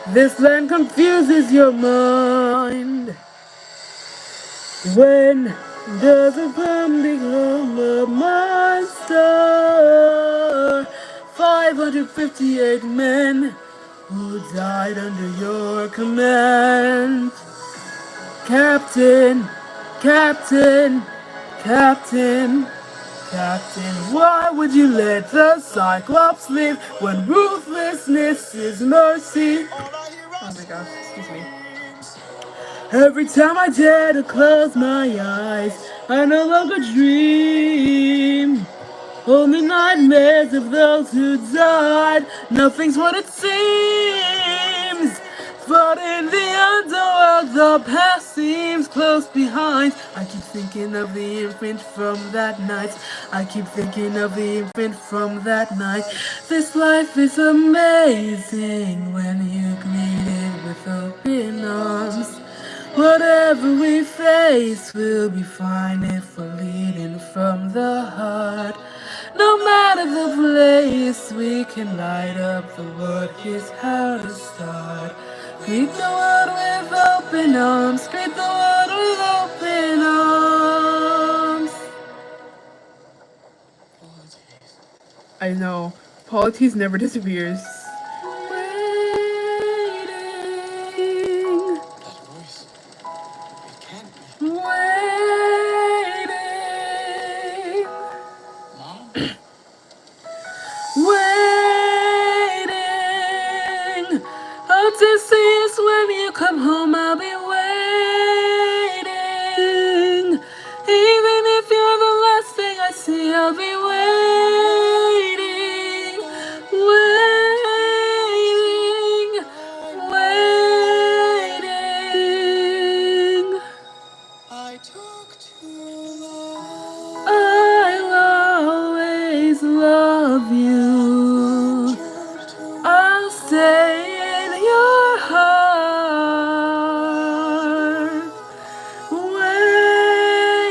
This land confuses your mind. When does a poem become a monster? 558 men who died under your command. Captain, Captain, Captain, Captain, why would you let the cyclops live when ruthlessness is mercy? Oh my gosh, excuse me. Every time I dare to close my eyes, I no longer dream. Only nightmares of those who died. Nothing's what it seems. But in the underworld, the past seems close behind. I keep thinking of the infant from that night. I keep thinking of the infant from that night. This life is amazing when you greet it with open arms. Whatever we face will be fine if we're leading from the heart. No matter the place, we can light up the world. Here's how to start. Greet the world with open arms. Greet the world with open arms. I know. Polities never disappears. Waiting. Waiting. Waiting. Odysseus, when you come home, I'll be waiting. Even if you're the last thing I see, I'll be waiting. Waiting. Waiting. I took too long. I'll always love you. I'll stay in your heart.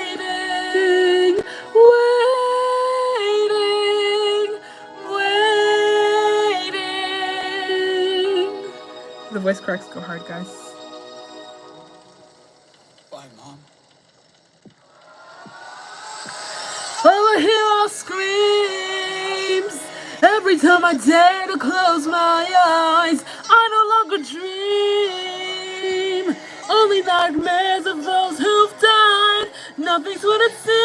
Waiting, waiting, waiting. The voice cracks go hard, guys. Bye, Mom. Oh, I hear all screams every time I dare to close my eyes. I no longer dream, only nightmares of those who've died. Nothing's what it seems,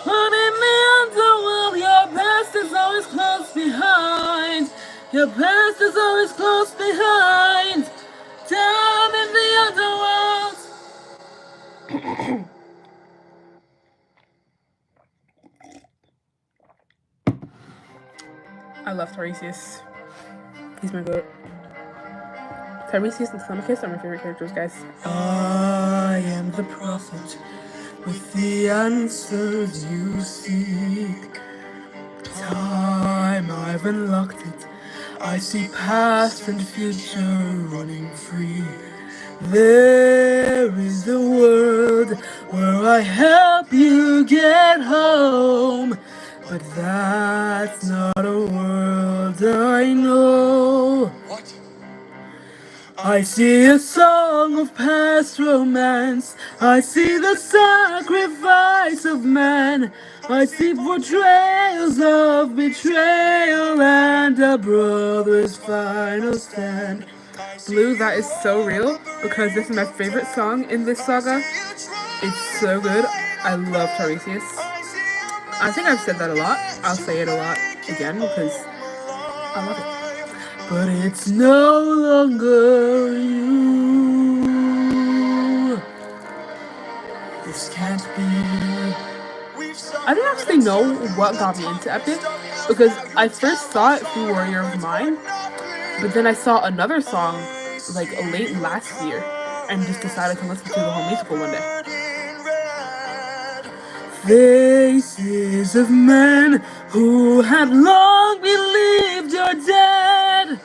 but in the underworld, your past is always close behind. Your past is always close behind. Down in the I love Tiresias. He's my goat. Tiresias and Telemachus are my favorite characters, guys. I am the prophet with the answers you seek. Time, I've unlocked it. I see past and future running free. There is a world where I help you get home, but that's not a world I know. What? I see a song of past romance. I see the sacrifice of man. I see portrayals of betrayal and a brother's final stand. Blue, that is so real because this is my favorite song in this saga. It's so good. I love Tiresias. I think I've said that a lot. I'll say it a lot again because I love it. But it's no longer you. This can't be. I don't actually know what got me into Epic because I first saw it through Warrior of Mine, but then I saw another song like late last year and just decided to listen to the whole musical one day. Faces of men who had long believed you're dead.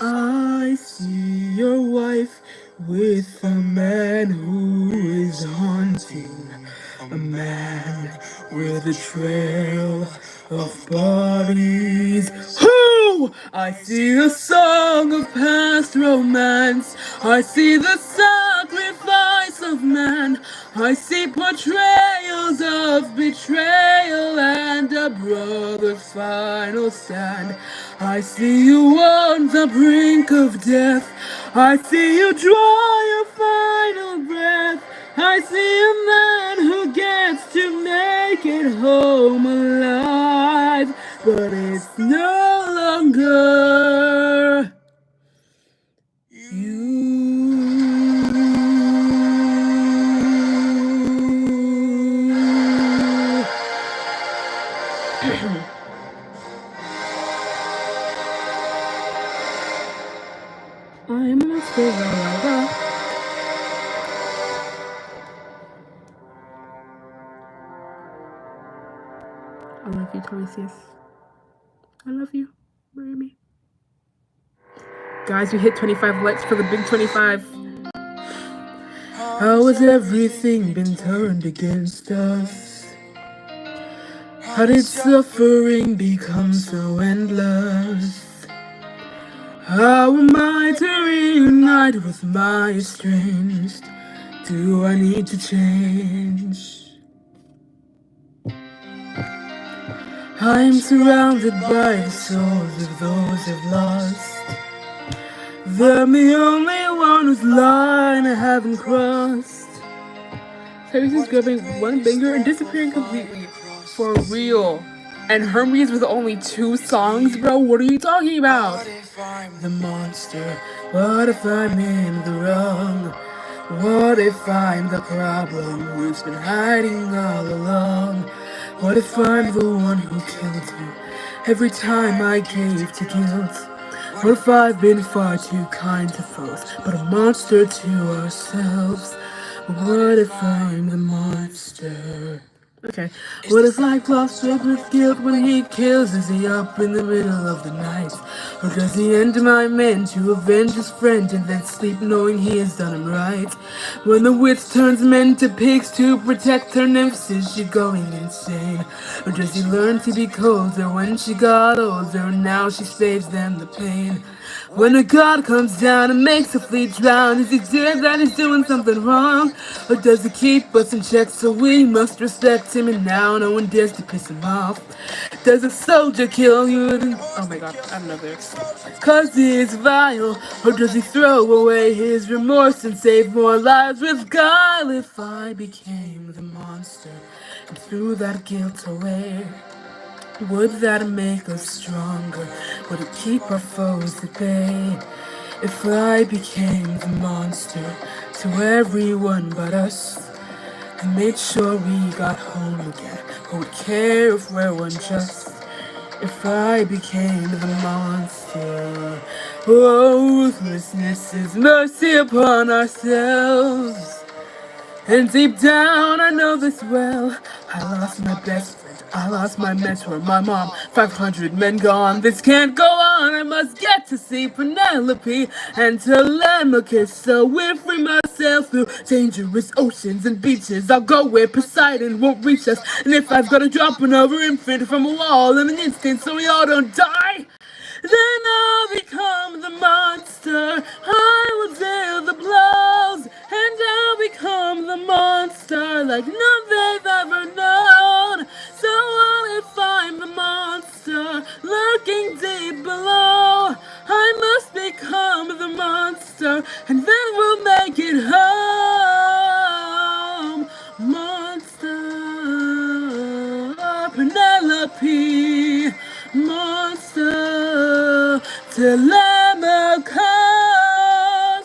I see your wife with a man who is haunting, a man with a trail of bodies. Who? I see a song of past romance. I see the sacrifice of man. I see portrayals of betrayal and a brother's final stand. I see you on the brink of death. I see you draw your final breath. I see a man who gets to make it home alive, but it's no longer you. I'm a survivor. I love you, Tiresias. I love you. Marry me. Guys, we hit 25 likes for the big 25. How has everything been turned against us? How did suffering become so endless? How am I to reunite with my estranged? Do I need to change? I'm surrounded by the souls of those I've lost. I'm the only one whose line I haven't crossed. Tiresias grabbing one finger and disappearing completely. For real. And Hermes with only 2 songs, bro? What are you talking about? What if I'm the monster? What if I'm in the wrong? What if I'm the problem who's been hiding all along? What if I'm the one who killed you every time I gave to guilt? What if I've been far too kind to foes, but a monster to ourselves? What if I'm the monster? Okay. What if cyclops filled with guilt when he kills? Is he up in the middle of the night? Or does he enter my men to avenge his friend and then sleep knowing he has done him right? When the witch turns men to pigs to protect her nymphs, is she going insane? Or does he learn to be colder when she got older and now she saves them the pain? When a god comes down and makes a fleet drown, is he dead that he's doing something wrong? Or does he keep us in check so we must respect him and now no one dares to piss him off? Does a soldier kill you? Oh my god, I don't know this. Cause he is vile. Or does he throw away his remorse and save more lives with guile? If I became the monster and threw that guilt away, would that make us stronger? Would it keep our foes at bay? If I became the monster to everyone but us and made sure we got home again, who would care if we're unjust? if I became the monster. Ruthlessness is mercy upon ourselves. And deep down, I know this well. I lost my best friend, I lost my mentor, my mom, 500 men gone. This can't go on, I must get to see Penelope and Telemachus. So we'll free myself through dangerous oceans and beaches. I'll go where Poseidon won't reach us. And if I've got to drop another infant from a wall in an instant so we all don't die, then I'll become the monster. I will deal the blows, and I'll become the monster like none they've ever known. So I'll find the monster lurking deep below. I must become the monster, and then we'll make it home. Monster, Penelope. Monster, Telemachus,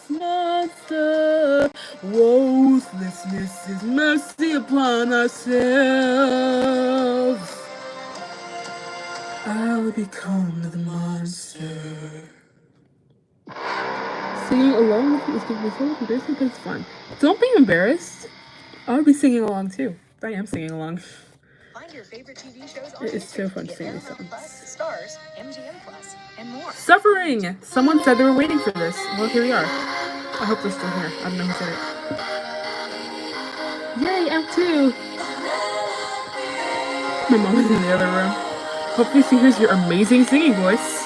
monster. Ruthlessness is mercy upon ourselves. I'll become the monster. Singing along with you is giving me so much embarrassment, but it's fun. Don't be embarrassed. I'll be singing along too. I am singing along. Find your favorite TV shows on It is so fun to sing these songs. Stars, MGM Plus, and more. Suffering! Someone said they were waiting for this. Well, here we are. I hope they're still here. I don't know who said it. Yay, Act 2! My mom is in the other room. Hopefully she hears your amazing singing voice.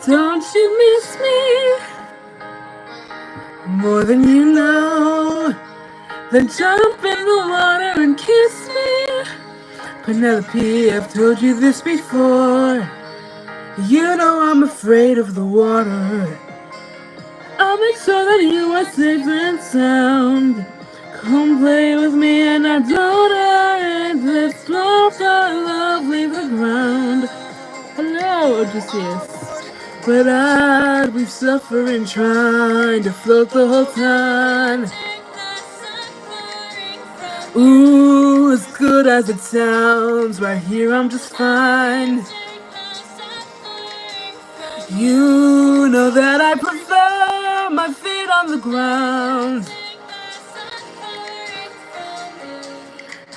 Don't you miss me more than you know? Then jump in the water and kiss me. Penelope, I've told you this before. You know I'm afraid of the water. I'll make sure that you are safe and sound. Come play with me and I don't and let's float our love, leave the ground. Hello, Odysseus. But I'd be suffering trying to float the whole time. Ooh, as good as it sounds, right here I'm just fine. You know that I prefer my feet on the ground.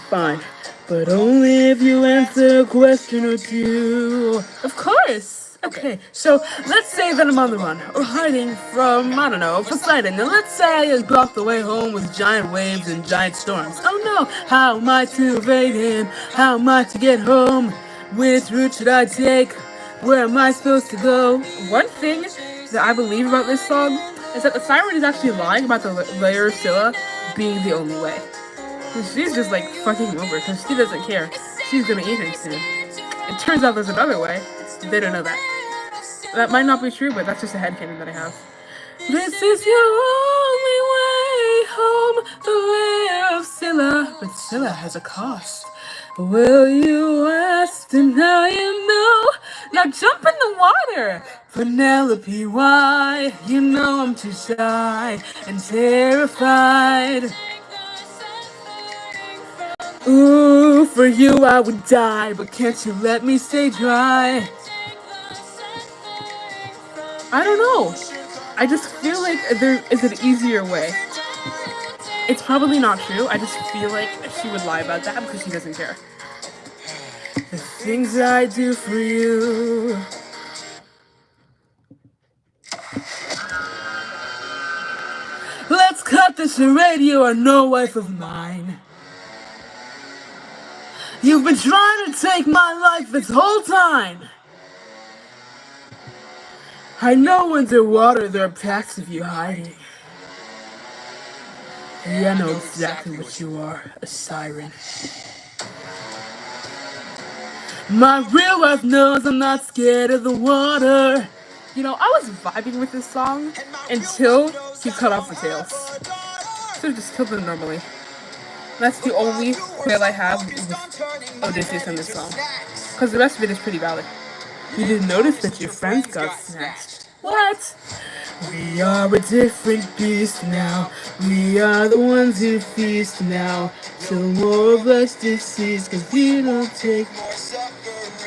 Fine, but only if you answer a question or two. Of course! Okay, so let's say that I'm on the run, or hiding from, I don't know, Poseidon. And let's say I blocked the way home with giant waves and giant storms. Oh no, how am I to evade him? How am I to get home? Which route should I take? Where am I supposed to go? One thing that I believe about this song is that the siren is actually lying about the layer of Scylla being the only way. She's just like fucking him over because she doesn't care. She's gonna eat him soon. It turns out there's another way. They don't know that. That might not be true, but that's just a headcanon that I have. This is your only way home, the lair of Scylla. But Scylla has a cost. Will you ask, and now you know. Now jump in the water. Penelope, why? You know I'm too shy and terrified. Ooh, for you I would die, but can't you let me stay dry? I don't know. I just feel like there is an easier way. It's probably not true. I just feel like she would lie about that because she doesn't care. The things I do for you. Let's cut this charade, you are no wife of mine. You've been trying to take my life this whole time. I know underwater there are packs of you hiding. Yeah, I know exactly what you are, a siren. My real life knows I'm not scared of the water. You know, I was vibing with this song until he cut off the tails. Should have just killed them normally. That's the only quail I have with Odysseus in this song. Because the rest of it is pretty valid. You didn't notice that your friends got snatched. What? We are a different beast now. We are the ones who feast now. Till more of us deceased, cause we don't take more suffering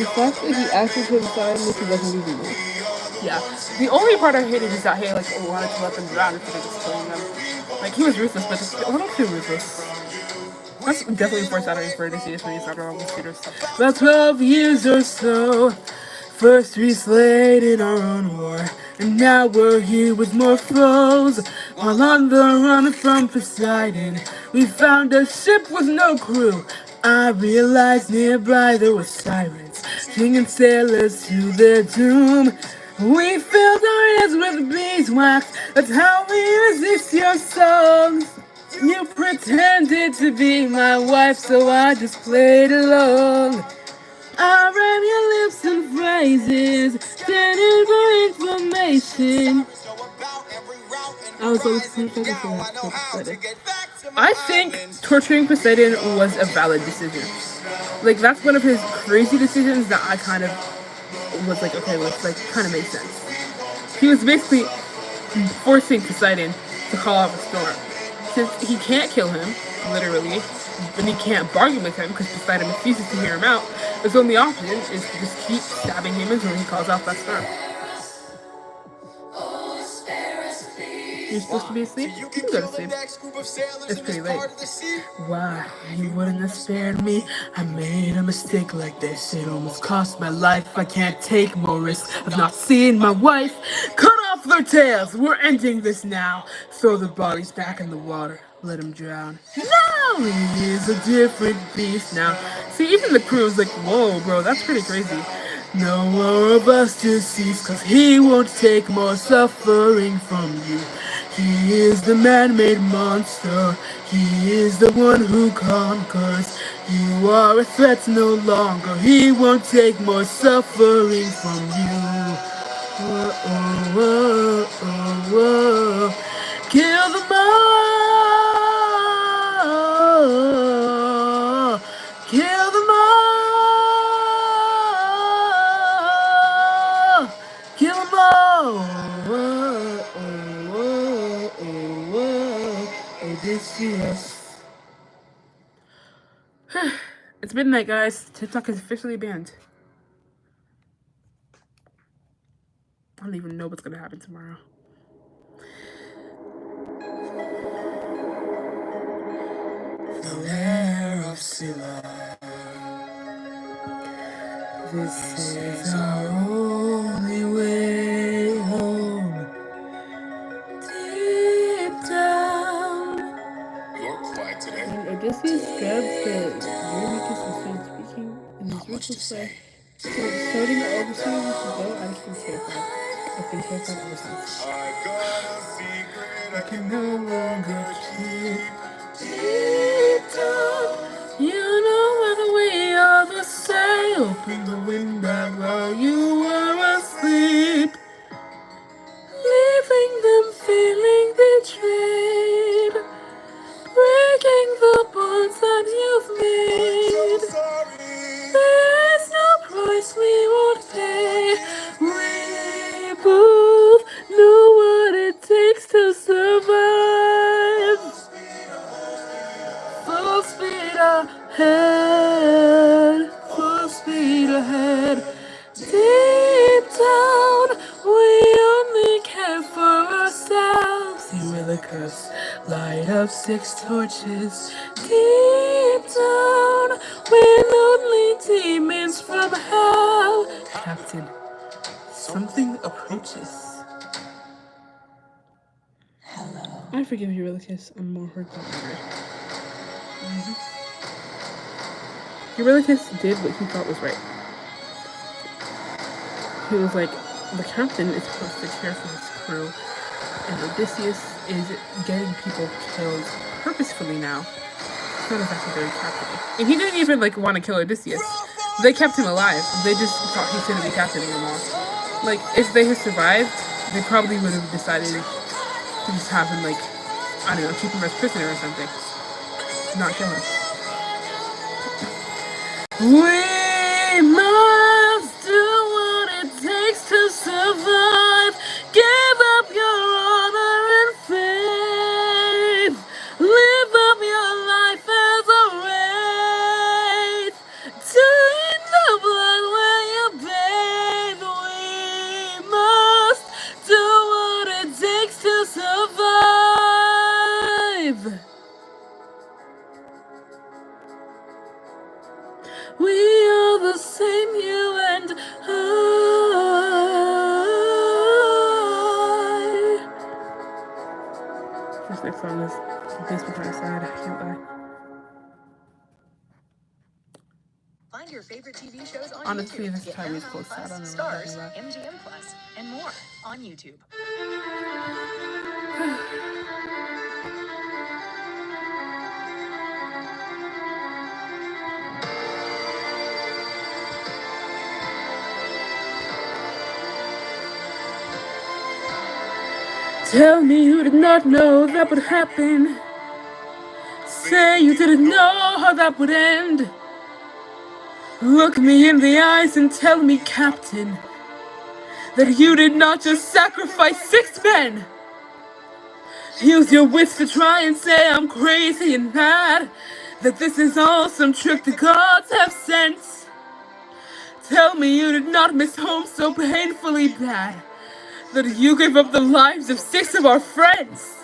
The fact that he acted to the side makes he doesn't even know. Yeah. The only part I hated is that he like wanted to let them drown instead of just killing them. Like he was ruthless, but just a little too ruthless. That's definitely foreshadowing for Odysseus when he's not around with Peter's. About 12 years or so, first we slayed in our own war, and now we're here with more foes. While on the run from Poseidon, we found a ship with no crew. I realized nearby there were sirens, singing sailors to their doom. We filled our ears with beeswax, that's how we resist your songs. You pretended to be my wife, so I just played along. I read your lips and phrases, standing for information. I was always confident for Poseidon. I think torturing Poseidon was a valid decision. Like, that's one of his crazy decisions that I kind of was like, okay, well, it's like, kind of makes sense. He was basically forcing Poseidon to call off a storm. Since he can't kill him, literally, and he can't bargain with him because Poseidon refuses to hear him out, his only option is to just keep stabbing him until he calls off that storm. You're supposed to be asleep? You can go to sleep. It's pretty late. Why? You wouldn't have spared me. I made a mistake like this. It almost cost my life. I can't take more risks. I've not seen my wife. Cut off their tails. We're ending this now. Throw the bodies back in the water. Let him drown. No! He is a different beast now. See, even the crew was like, whoa, bro, that's pretty crazy. No more of us to cease, cause he won't take more suffering from you. He is the man-made monster. He is the one who conquers. You are a threat no longer. He won't take more suffering from you. Whoa, whoa, whoa, whoa. Kill them all. Kill them all. Kill them all. Whoa, whoa, whoa. Odysseus. It's midnight, guys. TikTok is officially banned. I don't even know what's gonna happen tomorrow. The lair of Scylla. This is our only way home. Deep down. You're quiet today. When Odysseus grabs the Eurymachus and started speaking in his ruthless way, starting the overseas with the bow, I've been terrified. I've been terrified ever since. I've got a secret I can no longer keep. Deep down, you know where the way of the sail. Open the window while you were asleep, leaving them feeling betrayed, breaking the bonds that you've made. There's no price we won't pay. We both know what it takes to survive. Full speed ahead, full speed ahead. Deep down, we only care for ourselves. Aeolus, light up 6 torches. Deep down, we're lonely demons from hell. Captain, something approaches. I forgive you, Eurylochus. I'm more hurt than ever. Eurylochus did what he thought was right. He was like, the captain is supposed to care for his crew, and Odysseus is getting people killed purposefully now. It's not exactly very captain-y. And he didn't even like want to kill Odysseus. They kept him alive. They just thought he shouldn't be captain anymore. Like, if they had survived, they probably would have decided to just have him, like, I don't know, keep him as prisoner or something. Not kill him. We must do what it takes to survive. Give up your honor and faith. Live up your life as a wraith. Turn the blood when We are the same, you and I. This next song is makes me kind of sad. I can't lie. Find your favorite TV shows on Honestly, YouTube. this Get time is Paramount close. I don't know Plus, what I'm Stars, talking about. MGM Plus, and more on YouTube. Tell me you did not know that would happen. Say you didn't know how that would end. Look me in the eyes and tell me, Captain, that you did not just sacrifice 6 men. Use your wits to try and say I'm crazy and mad, that this is all some trick the gods have sent. Tell me you did not miss home so painfully bad, that you gave up the lives of 6 of our friends.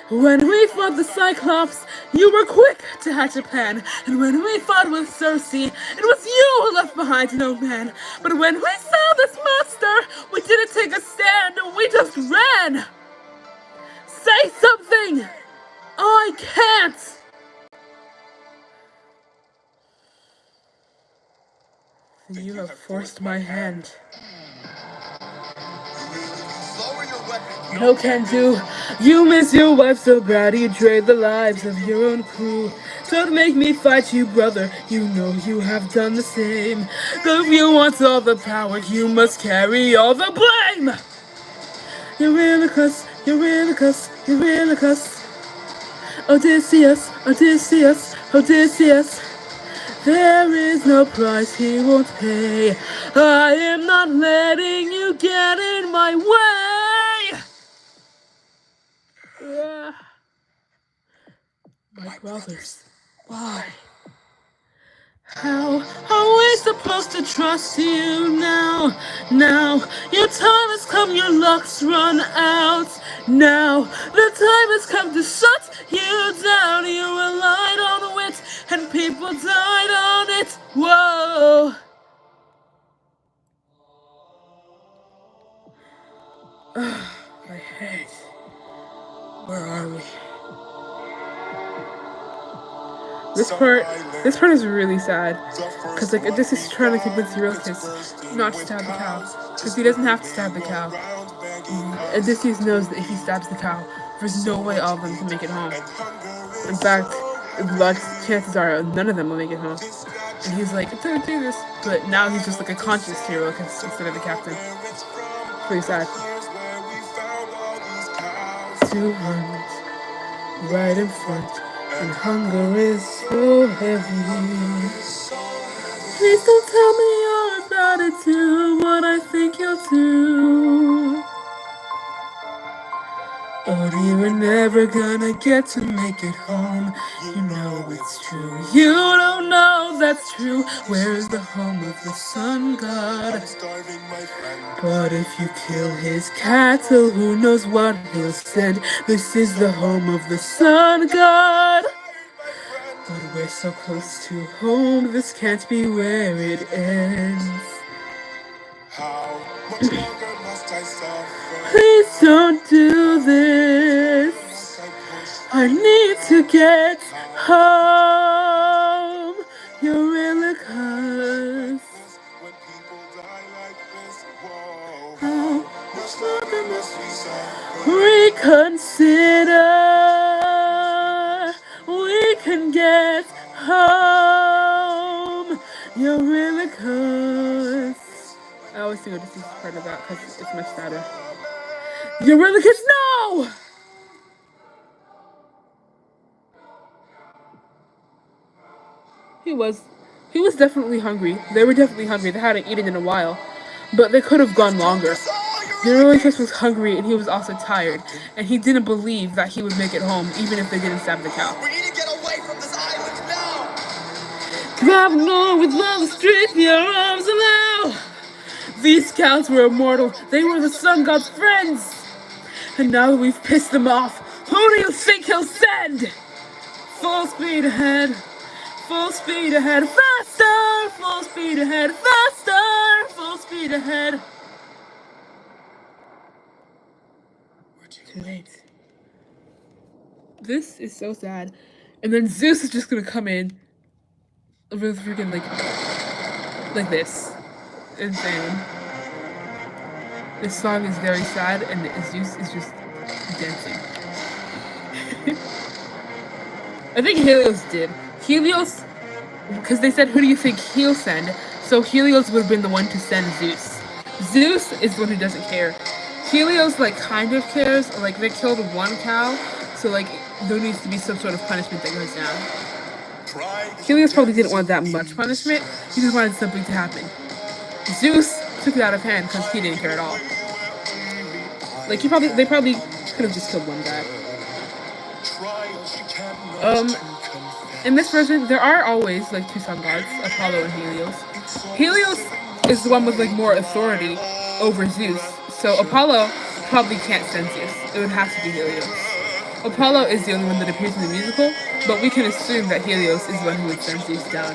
When we fought the Cyclops, you were quick to hatch a plan. And when we fought with Circe, it was you who left behind no man. But when we saw this monster, we didn't take a stand, we just ran. Say something! I can't! You have forced my hand. Lower your weapon. No can do. You miss your wife so bad you trade the lives of your own crew. Don't make me fight you, brother. You know you have done the same. Though if you want all the power, you must carry all the blame. Eurylochus, Eurylochus, Eurylochus. Odysseus, Odysseus, Odysseus. There is no price he won't pay. I am not letting you get in my way. My brothers, why? How are we supposed to trust you now? Now, your time has come, your luck's run out. Now, the time has come to shut you down. You relied on wit, and people died on it. Whoa! My head. Where are we? This part is really sad, because like Odysseus is trying to convince Eurylochus not to stab the cow, because he doesn't have to stab the cow. Odysseus knows that if he stabs the cow, there's no way all of them can make it home. In fact, chances are none of them will make it home. And he's like, don't do this, but now he's just like a conscious Eurylochus instead of the captain. It's pretty sad. 200 right in front. And hunger is so heavy. Please don't tell me you're about to do what I think you'll do. Or you were never gonna get to make it home. You know it's true. You don't know that's true. Where is the home of the sun god? But if you kill his cattle, who knows what he'll send. This is the home of the sun god. But we're so close to home, this can't be where it ends. How much longer must I suffer? Please don't do this. I need to get home. Eurylochus. When people die like this, whoa. How Much longer must we suffer? reconsider. We can get home. Eurylochus. I always think this is part of that because it's much sadder. Eurylochus, no! He was definitely hungry. They were definitely hungry. They hadn't eaten in a while. But they could have gone longer. Eurylochus was hungry and he was also tired. And he didn't believe that he would make it home even if they didn't stab the cow. We need to get away from this island now! Grabbing on with all the strength your arms allow. These scouts were immortal. They were the sun god's friends. And now that we've pissed them off, who do you think he'll send? Full speed ahead. Full speed ahead. Fast Faster, full speed ahead. Faster, full speed ahead. Too late. This is so sad. And then Zeus is just gonna come in with freaking like this. Insane. This song is very sad and Zeus is just dancing. I think Helios did. Helios, because they said, who do you think he'll send? So Helios would have been the one to send Zeus. Zeus is the one who doesn't care. Helios, like, kind of cares. Like, they killed one cow, so, like, there needs to be some sort of punishment that goes down. Helios probably didn't want that much punishment. He just wanted something to happen. Zeus took it out of hand because he didn't care at all. Like, they probably could have just killed one guy. In this version, there are always, like, two sun gods, Apollo and Helios. Helios is the one with, like, more authority over Zeus. So Apollo probably can't send Zeus. It would have to be Helios. Apollo is the only one that appears in the musical, but we can assume that Helios is the one who would send Zeus down.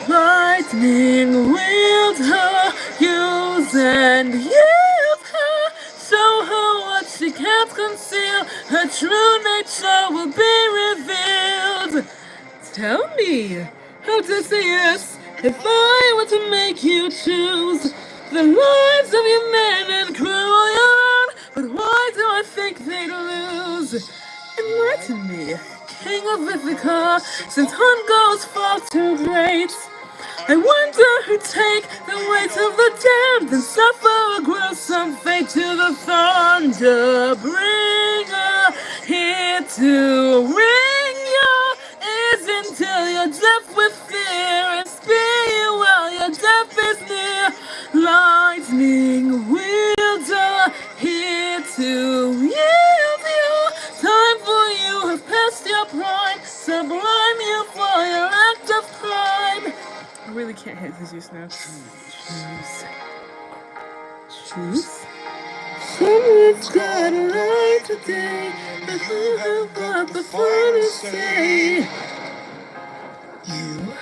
Lightning wield her, use and yield her, show her what she can't conceal, her true nature will be revealed. Tell me, how Odysseus, if I were to make you choose the lives of your men and crew or your own, but why do I think they'd lose? Enlighten me, King of Ithaca, since hunt goes far too great. I wonder who'd take the weight of the damned and suffer a gruesome fate to the thunder bringer, here to ring your ears until you're deaf with fear and spear you while your death is near. Lightning wielder, here to yield you. Time for you have passed your prime, sublime you for your act of crime. I really can't hit the Zeus now. Choose. Someone's gotta lie today, but who have got the final say? You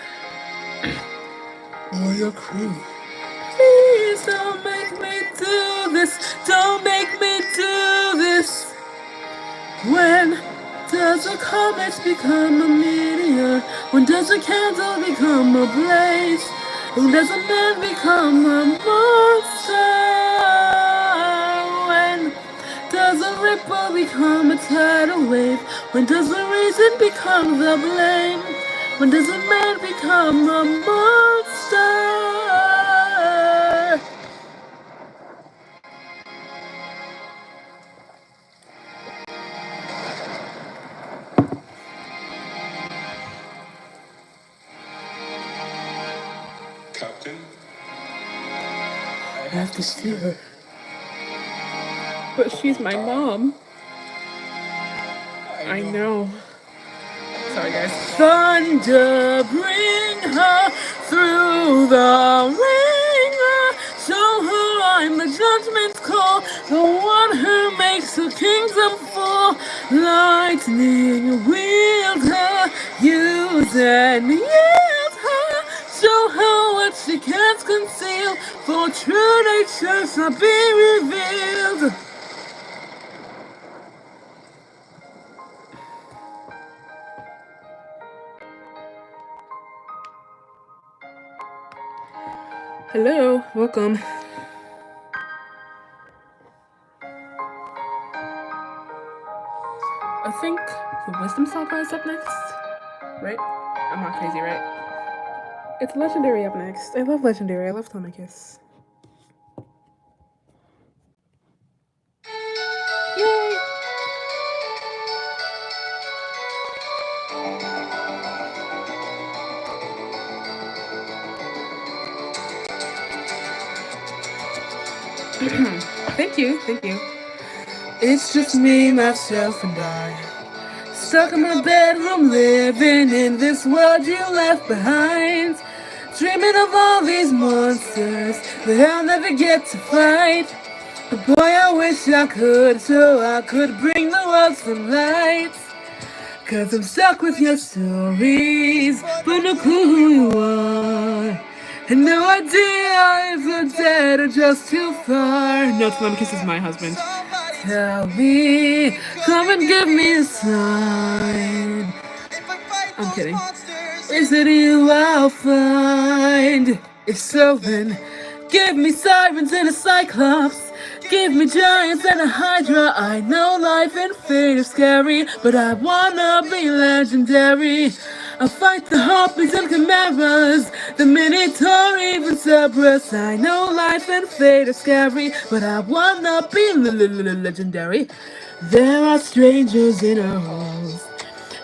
or your crew? Please don't make me do this. Don't make me do this. When does a comet become a meteor? When does a candle become a blaze? When does a man become a monster? When does a ripple become a tidal wave? When does the reason become the blame? When does a man become a monster? Captain? I have to see her. But she's my mom. I know. Sorry, guys. Thunder, bring her through the ringer. Show her I'm the judgment call, the one who makes her kingdom fall. Lightning, wield her, use and yield her. Show her what she can't conceal, for true nature shall be revealed. Hello, welcome. I think the Wisdom Saga is up next, right? I'm not crazy, right? It's Legendary up next. I love Legendary. I love Telemachus. Yay! Thank you. It's just me, myself, and I. Stuck in my bedroom, living in this world you left behind. Dreaming of all these monsters that I'll never get to fight. But boy, I wish I could, so I could bring the world some light. 'Cause I'm stuck with your stories, but no clue who you are. And no idea if you're dead or just too far. No, Telemachus is my husband. Tell me, come and give me a sign. I'm kidding. Is it you I'll find? If so, then give me sirens and a cyclops. Give me giants and a hydra. I know life and fate are scary, but I wanna be legendary. I'll fight the harpies and chimeras, the minotaur, even Cerberus. I know life and fate are scary, but I wanna be legendary. There are strangers in our halls,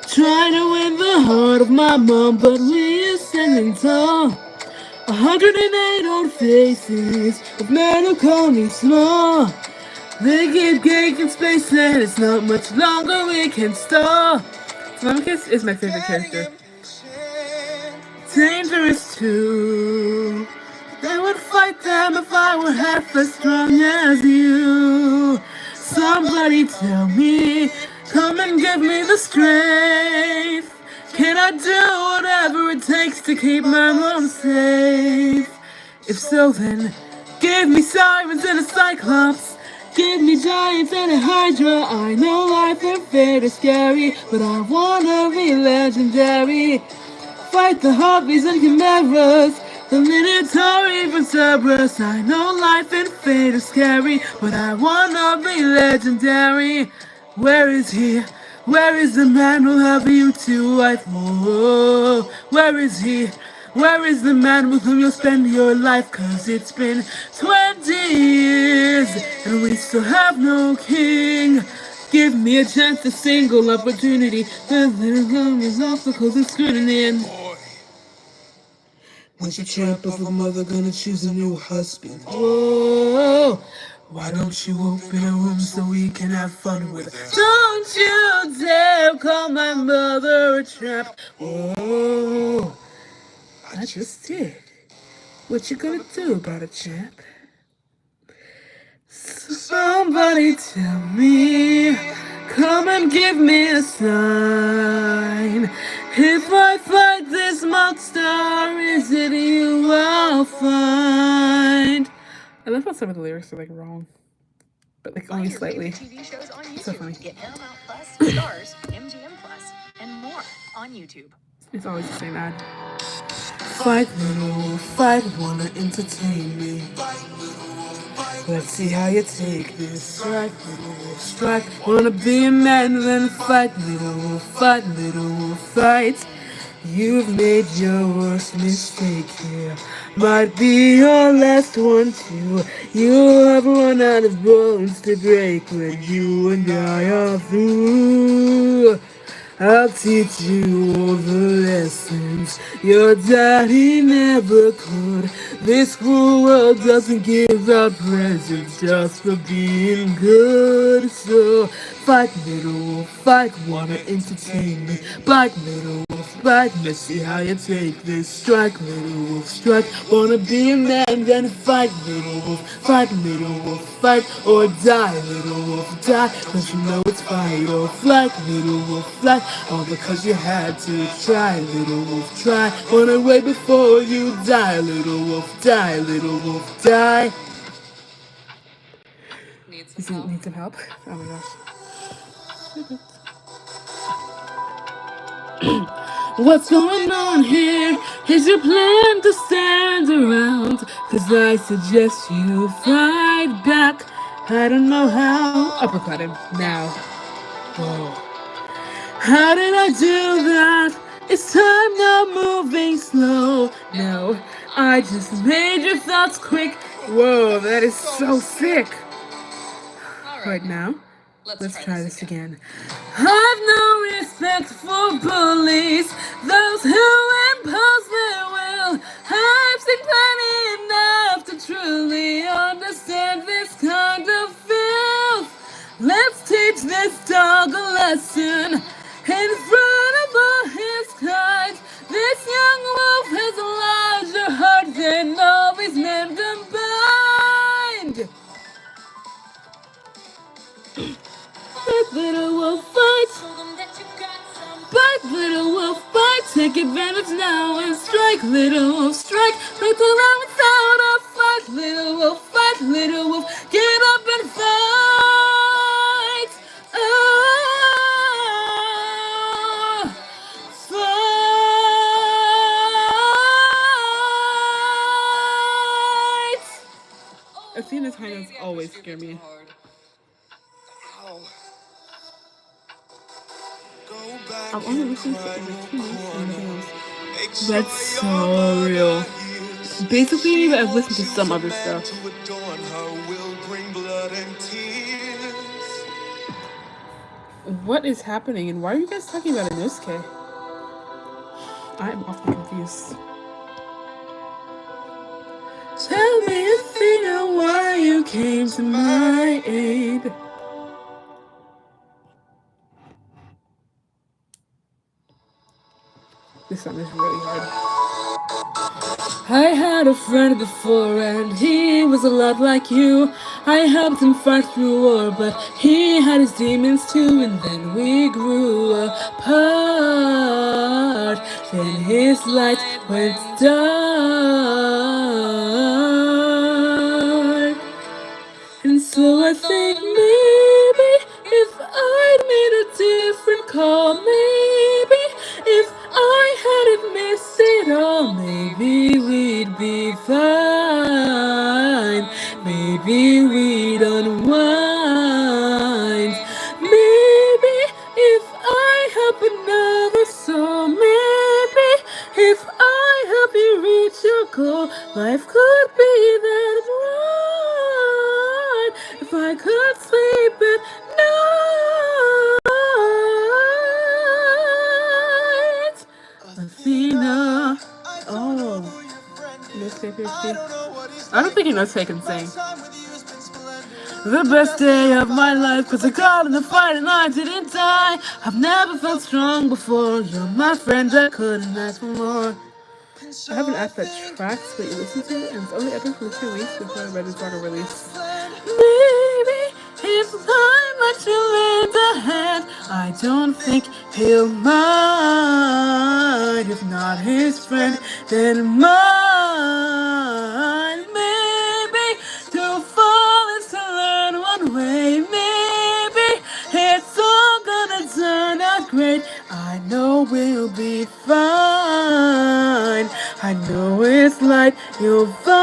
trying to win the heart of my mom, but we are standing tall. 108 old faces of men who call me small. They keep taking space and it's not much longer we can stall. Telemachus is my favorite character. Dangerous too. They would fight them if I were half as strong as you. Somebody tell me, come and give me the strength. Can I do whatever it takes to keep my mom safe? If so, then give me sirens and a cyclops. Give me giants and a hydra. I know life and fate is scary, but I wanna be legendary. Fight the harpies and chimeras, the minotaur, even Cerberus. I know life and fate is scary, but I wanna be legendary. Where is he? Where is the man who'll have you to wife? Whoa, where is he? Where is the man with whom you'll spend your life? 'Cause it's been 20 years and we still have no king. Give me a chance, a single opportunity. The little is obstacles and scrutiny. And when's your champ of a mother gonna choose a new husband? Whoa, why don't you open a room so we can have fun with her? Don't you dare call my mother a tramp. Whoa, I just did. What you gonna do about it, champ? Somebody tell me, come and give me a sign. If I fight this monster, is it you I'll find? I love how some of the lyrics are like wrong, but like only slightly. TV shows on YouTube. So funny. Get Paramount Plus, Stars, MGM Plus, and more on YouTube. It's always the same ad. Fight, little fight, wanna entertain me. Let's see how you take this. Strike, little strike. Wanna be a man, then fight, little fight, little fight. You've made your worst mistake here. Might be your last one too. You'll have run out of bones to break when you and I are through. I'll teach you all the lessons your daddy never could. This cruel world doesn't give out presents just for being good. So fight, little wolf, fight, wanna entertain me. Bite, little wolf, bite, let's see how you take this. Strike, little wolf, strike, wanna be a man, then fight, little wolf, fight, little wolf, fight, or die, little wolf, die. Cause you know it's fight or flight, little wolf, flight. All because you had to try, little wolf, try. Run away before you die, little wolf, die, little wolf, die. Need some help? Oh my gosh. What's going on here? Is your plan to stand around? 'Cause I suggest you fight back. I don't know how. Uppercut him now. Whoa. How did I do that? It's time now, moving slow. No, I just made your thoughts quick. Whoa, that is so sick. Right now, let's try this again. I've no respect for bullies, those who impose their will. I've seen plenty enough to truly understand this kind of filth. Let's teach this dog a lesson in front of all his kind. This young wolf has a larger heart than all these men combined. Fight, little wolf, fight. take advantage now and strike, little wolf, strike. Make the land without a fight, little wolf, fight, little wolf. Get up and fight. Oh, fight. Athena's high notes always scare me. I'm only listening to over 2 minutes and nothing else. That's so real. Basically, I've listened to some other stuff. What is happening, and why are you guys talking about Inosuke? I'm often confused. Tell me if you know why you came to my aid. This song is really hard. I had a friend before and he was a lot like you. I helped him fight through war, but he had his demons too. And then we grew apart. Then his light went dark. And so I think maybe if I'd made a different call, maybe if I hadn't missed it all, maybe we'd be fine. Maybe we'd unwind. Maybe if I help another soul, maybe if I help you reach your goal, life could be that bright. If I could sleep at night. Athena. Oh. Inosuke PhD. I don't think Inosuke can sing. The best day of my life, cause I got in the fight and I didn't die. I've never felt strong before. You're my friend, I couldn't ask for more. I haven't asked that tracks that you listen to, and it's only ever for 2 weeks before I read this song release. Maybe if I let you lend a hand, I don't think he'll mind. If not his friend, then mine. Maybe to fall is to learn one way. Maybe it's all gonna turn out great. I know we'll be fine. I know it's light, you'll find.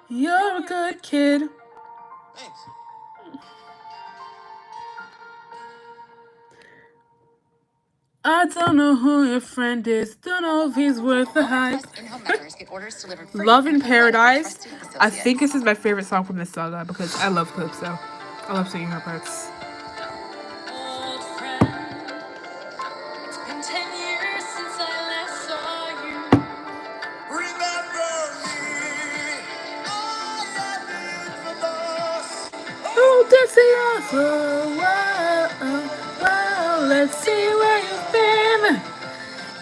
You're a good kid. Thanks. I don't know who your friend is. Don't know if he's worth the hype. Love in Paradise. I think this is my favorite song from this saga because I love Calypso. I love singing her parts. Dixie also, whoa, let's see where you've been.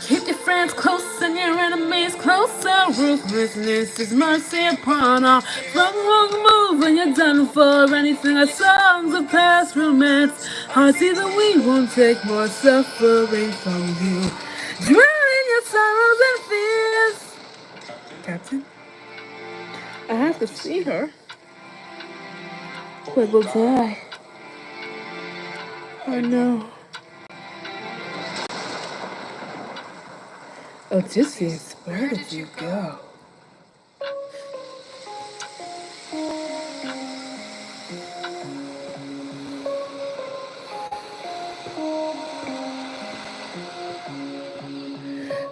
Keep your friends close and your enemies closer. Ruthlessness is mercy upon all. Wrong move when you're done for anything. Our songs of past romance. I see that we won't take more suffering from you. Drown in your sorrows and fears. Captain, I have to see her. But we'll die. Oh no. Odysseus, where did you go?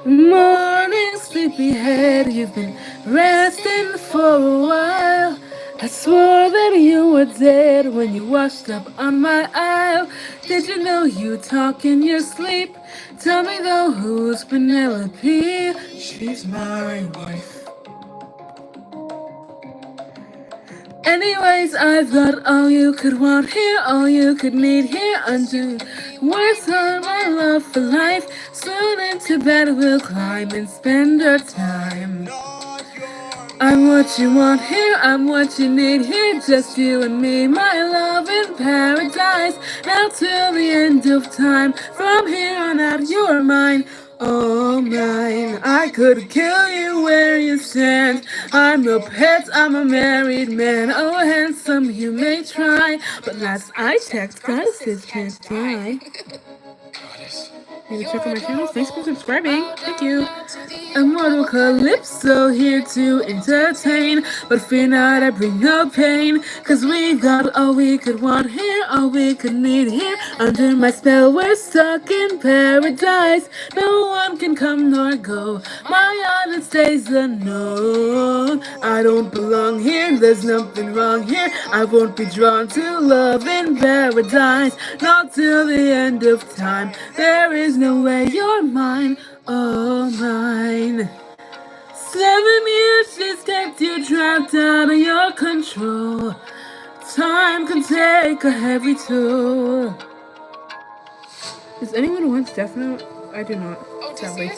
Morning, sleepyhead, you've been resting for a while. I swore that you were dead when you washed up on my aisle. Did you know you talk in your sleep? Tell me though, who's Penelope? She's my wife. Anyways, I've got all you could want here, all you could need here, undo. Worth all my love for life. Soon into bed we'll climb and spend our time. I'm what you want here, I'm what you need here, just you and me, my love in paradise. Now till the end of time, from here on out you're mine, oh mine. I could kill you where you stand. I'm no pet, I'm a married man. Oh handsome, you may try, but last I checked, goddesses can't die. You can check out my channel. Thanks for subscribing. Thank you. Immortal Calypso here to entertain, but fear not, I bring no pain, cause we got all we could want here, all we could need here. Under my spell we're stuck in paradise. No one can come nor go. My island stays unknown. I don't belong here, there's nothing wrong here. I won't be drawn to love in paradise, not till the end of time. There is no way you're mine, oh mine. 7 years she's kept you trapped out of your control. Time can take a heavy toll. Does anyone want Death Note? I do not, sadly.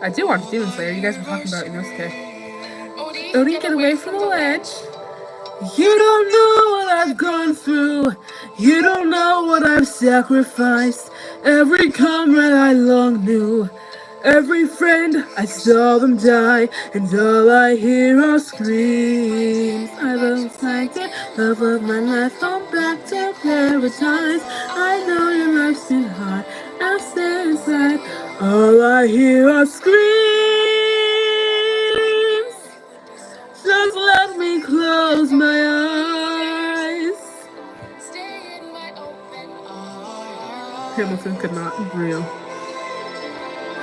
I do watch Demon Slayer. You guys were talking about Inosuke. Odie, get away from the ledge. You don't know what I've gone through. You don't know what I've sacrificed. Every comrade I long knew. Every friend, I saw them die, and all I hear are screams. I don't like it, love of my life, come back to paradise. I know your life's been hard, now stay inside. All I hear are screams. Just let me close my eyes. Hamilton could not, real.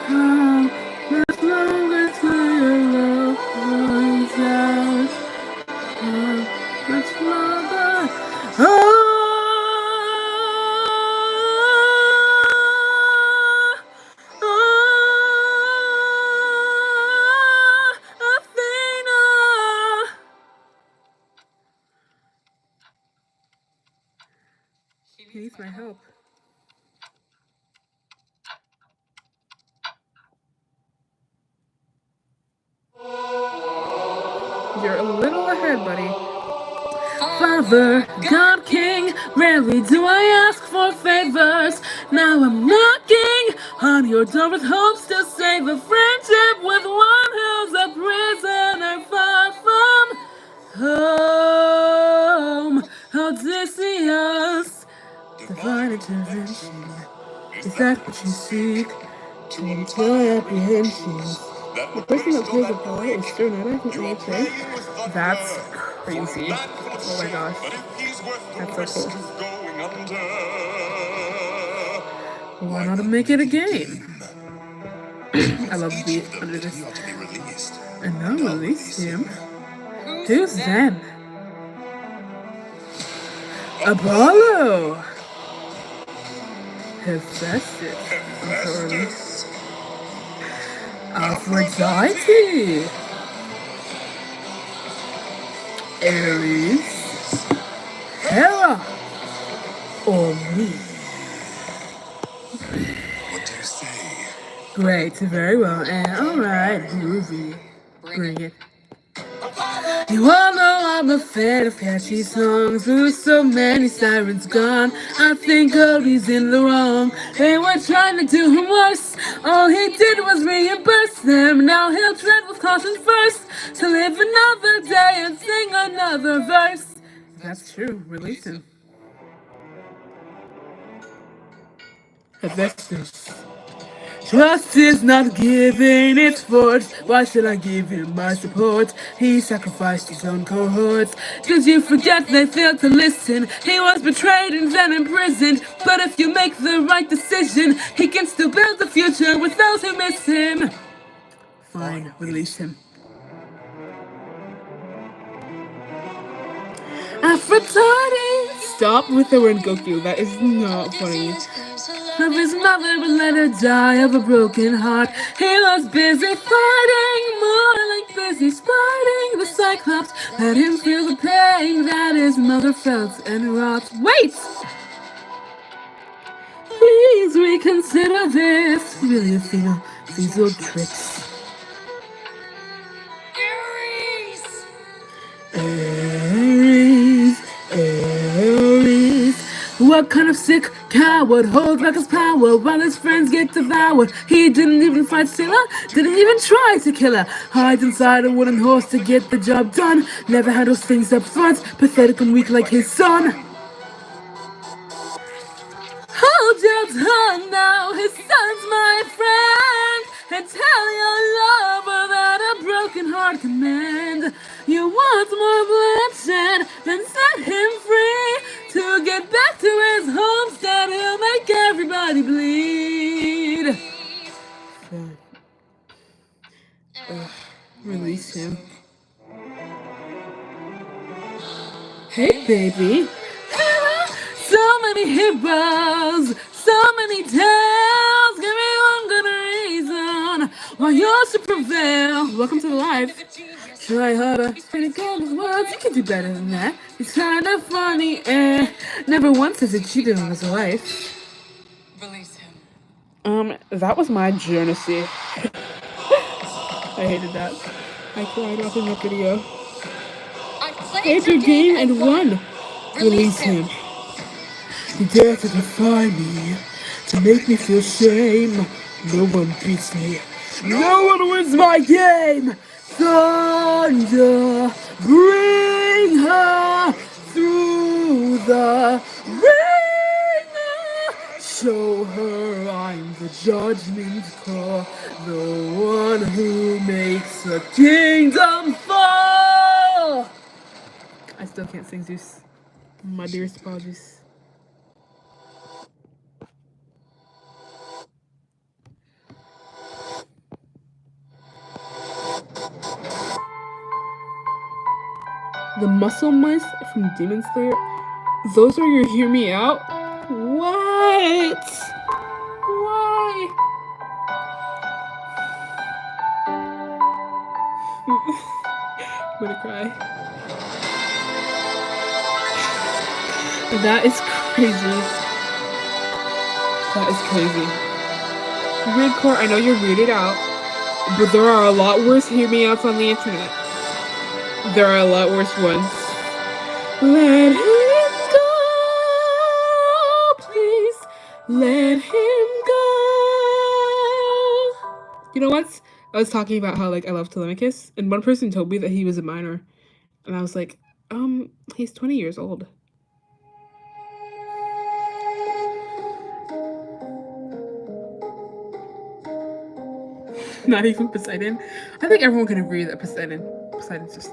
How much longer till your love runs out? How much longer? Athena! He needs my help. You're a little ahead, buddy. Father, God, King, rarely do I ask for favors. Now I'm knocking on your door with hopes to save a friendship with one who's a prisoner far from home. Odysseus, divine intervention. Is that what you seek? To ensure apprehensions. The person that plays the part is Sternetta from AHA. That's crazy. Oh my gosh. That's so cool. Why not make it a game? I love the beat under this. And now release him. Who's then? Apollo! Hephaestus. Aphrodite. Ares. Hera. Or me. What do you say? Great, very well, and alright, groovy. Bring it. You all know I'm a fan of catchy songs. With so many sirens gone, I think Odie's in the wrong. They were trying to do him worse. All he did was reimburse them. Now he'll tread with caution first, to live another day and sing another verse. If that's true, release him. Hephaestus. Trust is not given, it's forged. Why should I give him my support? He sacrificed his own cohorts. Did you forget they failed to listen? He was betrayed and then imprisoned. But if you make the right decision, he can still build a future with those who miss him. Fine, release him. Aphrodite! Stop with the word Goku, that is not funny. Of his mother, but let her die of a broken heart. He was busy fighting, more like busy spiting the cyclops. Let him feel the pain that his mother felt and wrought. Wait! Please reconsider this. Really, Athena, these old tricks. Aeolus. What kind of sick coward holds back his power while his friends get devoured? He didn't even fight Scylla, didn't even try to kill her. Hides inside a wooden horse to get the job done. Never handles things up front, pathetic and weak like his son. Hold your tongue now, his son's my friend, and tell your lover that a broken heart can mend. You want more bloodshed, then set him free. To get back to his homestead, he'll make everybody bleed. Release him. Hey, baby. So many heroes, so many tales. Give me one good reason why yours should prevail. Welcome to the life. Try harder, pretty good as words. You can do better than that. It's kind of funny, never once has he cheated on his wife. Release him. That was my journey. I hated that. I cried watching that video. I Played your game and won. Release him. You dare to defy me, to make me feel shame. No one beats me. No one wins my game. Thunder, bring her through the ringer. Show her I'm the judgment call, the one who makes the kingdom fall. I still can't sing Zeus. My dearest apologies. The muscle mice from Demon Slayer, those are your hear me out? What? Why? I'm gonna cry. That is crazy. That is crazy. Redcore, I know you're weirded out, but there are a lot worse hear me outs on the internet. There are a lot worse ones. Let him go, please. Let him go. You know what? I was talking about how I love Telemachus, and one person told me that he was a minor, and I was like, he's 20 years old. Not even Poseidon. I think everyone can agree that Poseidon's just.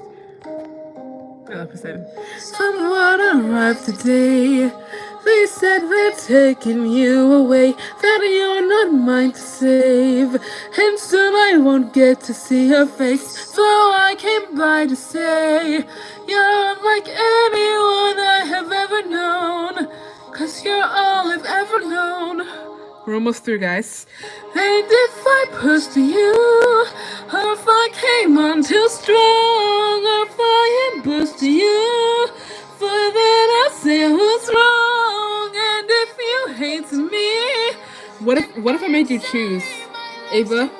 I love Poseidon. Someone arrived today. They said they're taking you away, that you're not mine to save, and soon I won't get to see your face. So I came by to say you're unlike anyone I have ever known, 'cause you're all I've ever known. We're almost through, guys. And if I pushed you, or if I came on too strong, or if I ambushed you, for then I'll say I was wrong. And if you hate me, what if I made you choose, Ava?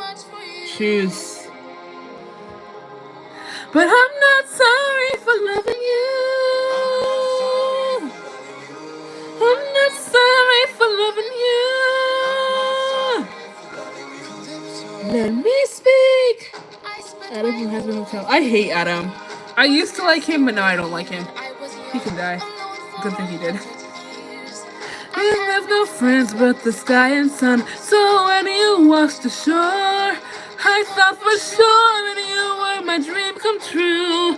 Choose. But I'm not sorry for loving you. I'm not sorry for loving you. Let me speak. Adam from Husband Hotel. I hate Adam. I used to like him, but now I don't like him. He can die. Good thing he did. You have no friends but the sky and sun. So when you washed ashore, I thought for sure that you were my dream come true.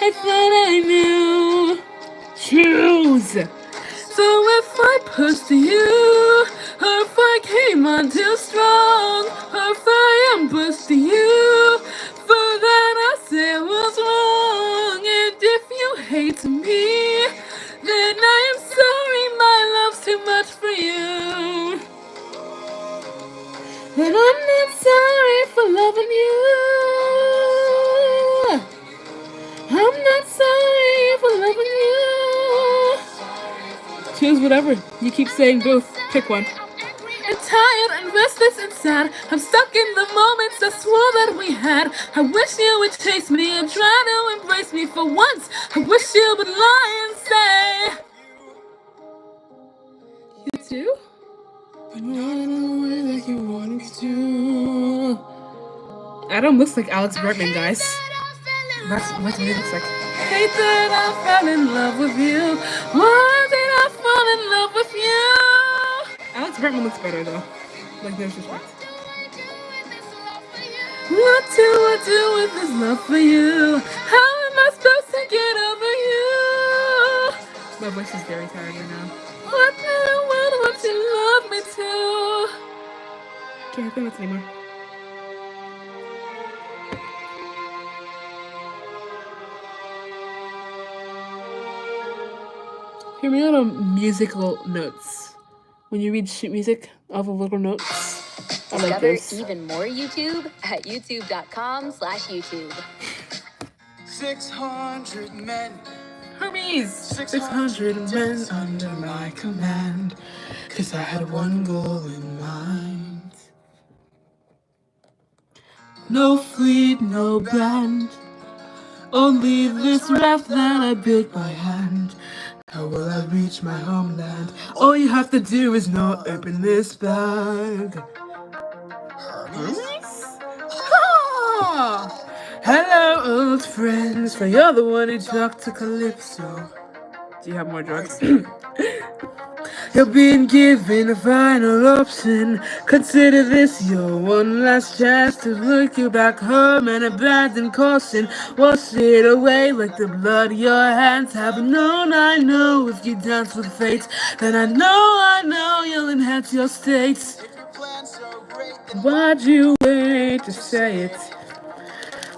I thought I knew. Choose. So if I pushed you, or if I came on too strong, or if I ambushed you, for that I say I was wrong. And if you hate me, then I am sorry my love's too much for you. And I'm not sorry for loving you. I'm not sorry for loving you. Choose whatever. You keep saying both. Pick one. I'm tired and restless and sad. I'm stuck in the moments I swore that we had. I wish you would chase me and try to embrace me for once. I wish you would lie and say Adam looks like Alex Bergman, guys. That's what he looks like. Hate that I fell in love with you. Why did I fall in love with you? Alex Bergman looks better though. Like no disrespect. What do I do with this love for you? How am I supposed to get over you? My voice is very tired right now. What do I want? What you love me to? Can't hear this anymore. Hear me out on musical notes. When you read sheet music off of little notes. Discover even more YouTube at youtube.com/YouTube. 600 men. Hermes! 600 men under my command. 'Cause I had one goal in mind. No fleet, no band. Only this raft that I built by hand. How will I reach my homeland? All you have to do is not open this bag. Hermes? Ah! Hello, old friends, for you're the one who talked to Calypso. Do you have more drugs? You're being given a final option. Consider this your one last chance to look you back home and abandon caution. Wash it away like the blood your hands have known. I know if you dance with fate, then I know you'll enhance your states. Why'd you wait to say it?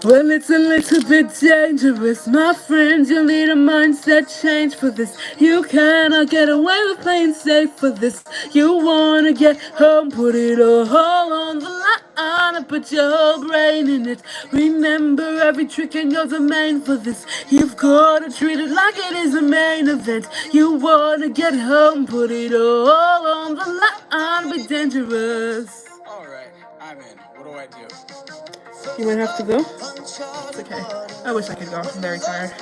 Well, it's a little bit dangerous, my friends. You'll need a mindset change for this. You cannot get away with playing safe for this. You wanna get home, put it all on the line and put your whole brain in it. Remember every trick in your domain for this. You've gotta treat it like it is a main event. You wanna get home, put it all on the line, be dangerous. Alright, I'm in. What do I do? You might have to go. It's okay. I wish I could go. I'm very tired.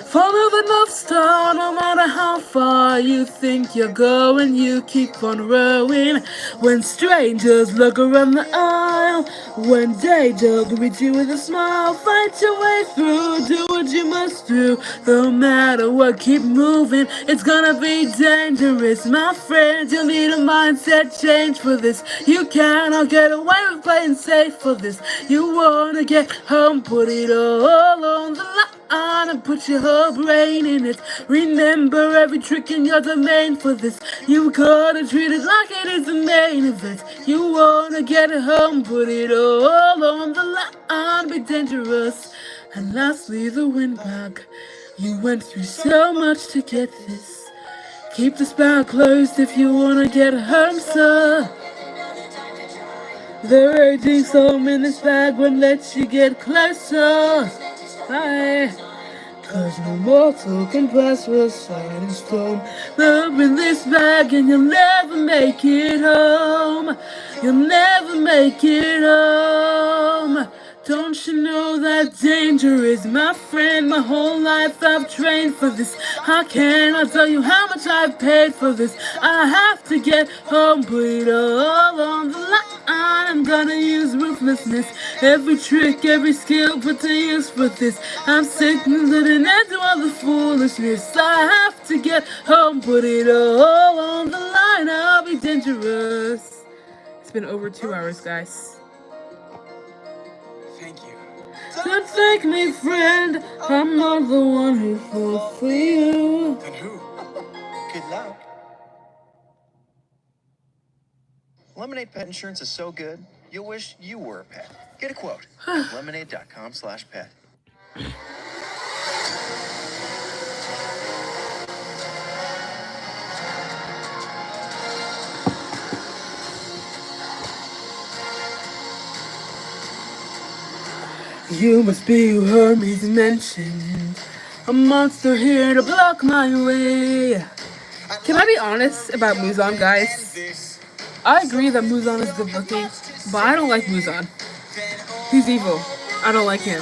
Follow the North Star, no matter how far you think you're going, you keep on rowing. When strangers look around the aisle, when they don't greet you with a smile, fight your way through, do what you must do. No matter what, keep moving. It's gonna be dangerous, my friends. You'll need a mindset change for this. You cannot get away with playing safe for this. You wanna get home, put it all on the line and put your whole brain in it. Remember every trick in your domain for this. You gotta treat it like it is the main event. You wanna get home, put it all on the line, be dangerous. And lastly, the windbag. You went through so much to get this. Keep the spout closed if you wanna get home, sir. The raging storm in this bag won't let you get closer. Bye. 'Cause no mortal can pass the silent storm. Love in this bag and you'll never make it home. You'll never make it home. Don't you know that danger is my friend? My whole life I've trained for this. I cannot tell you how much I've paid for this. I have to get home, put it all on the line. I'm gonna use ruthlessness. Every trick, every skill put to use for this. I'm sick of living into all the foolishness. I have to get home, put it all on the line. I'll be dangerous. It's been over 2 hours, guys. Thank you. Don't thank me, friend. I'm not the one who fought for you. And who? Good luck. Lemonade Pet Insurance is so good, you'll wish you were a pet. Get a quote at lemonade.com/pet. You must be who Hermes mentioned. A monster here to block my way. Can I be honest about Muzan, guys? I agree that Muzan is good looking, but I don't like Muzan. He's evil. I don't like him.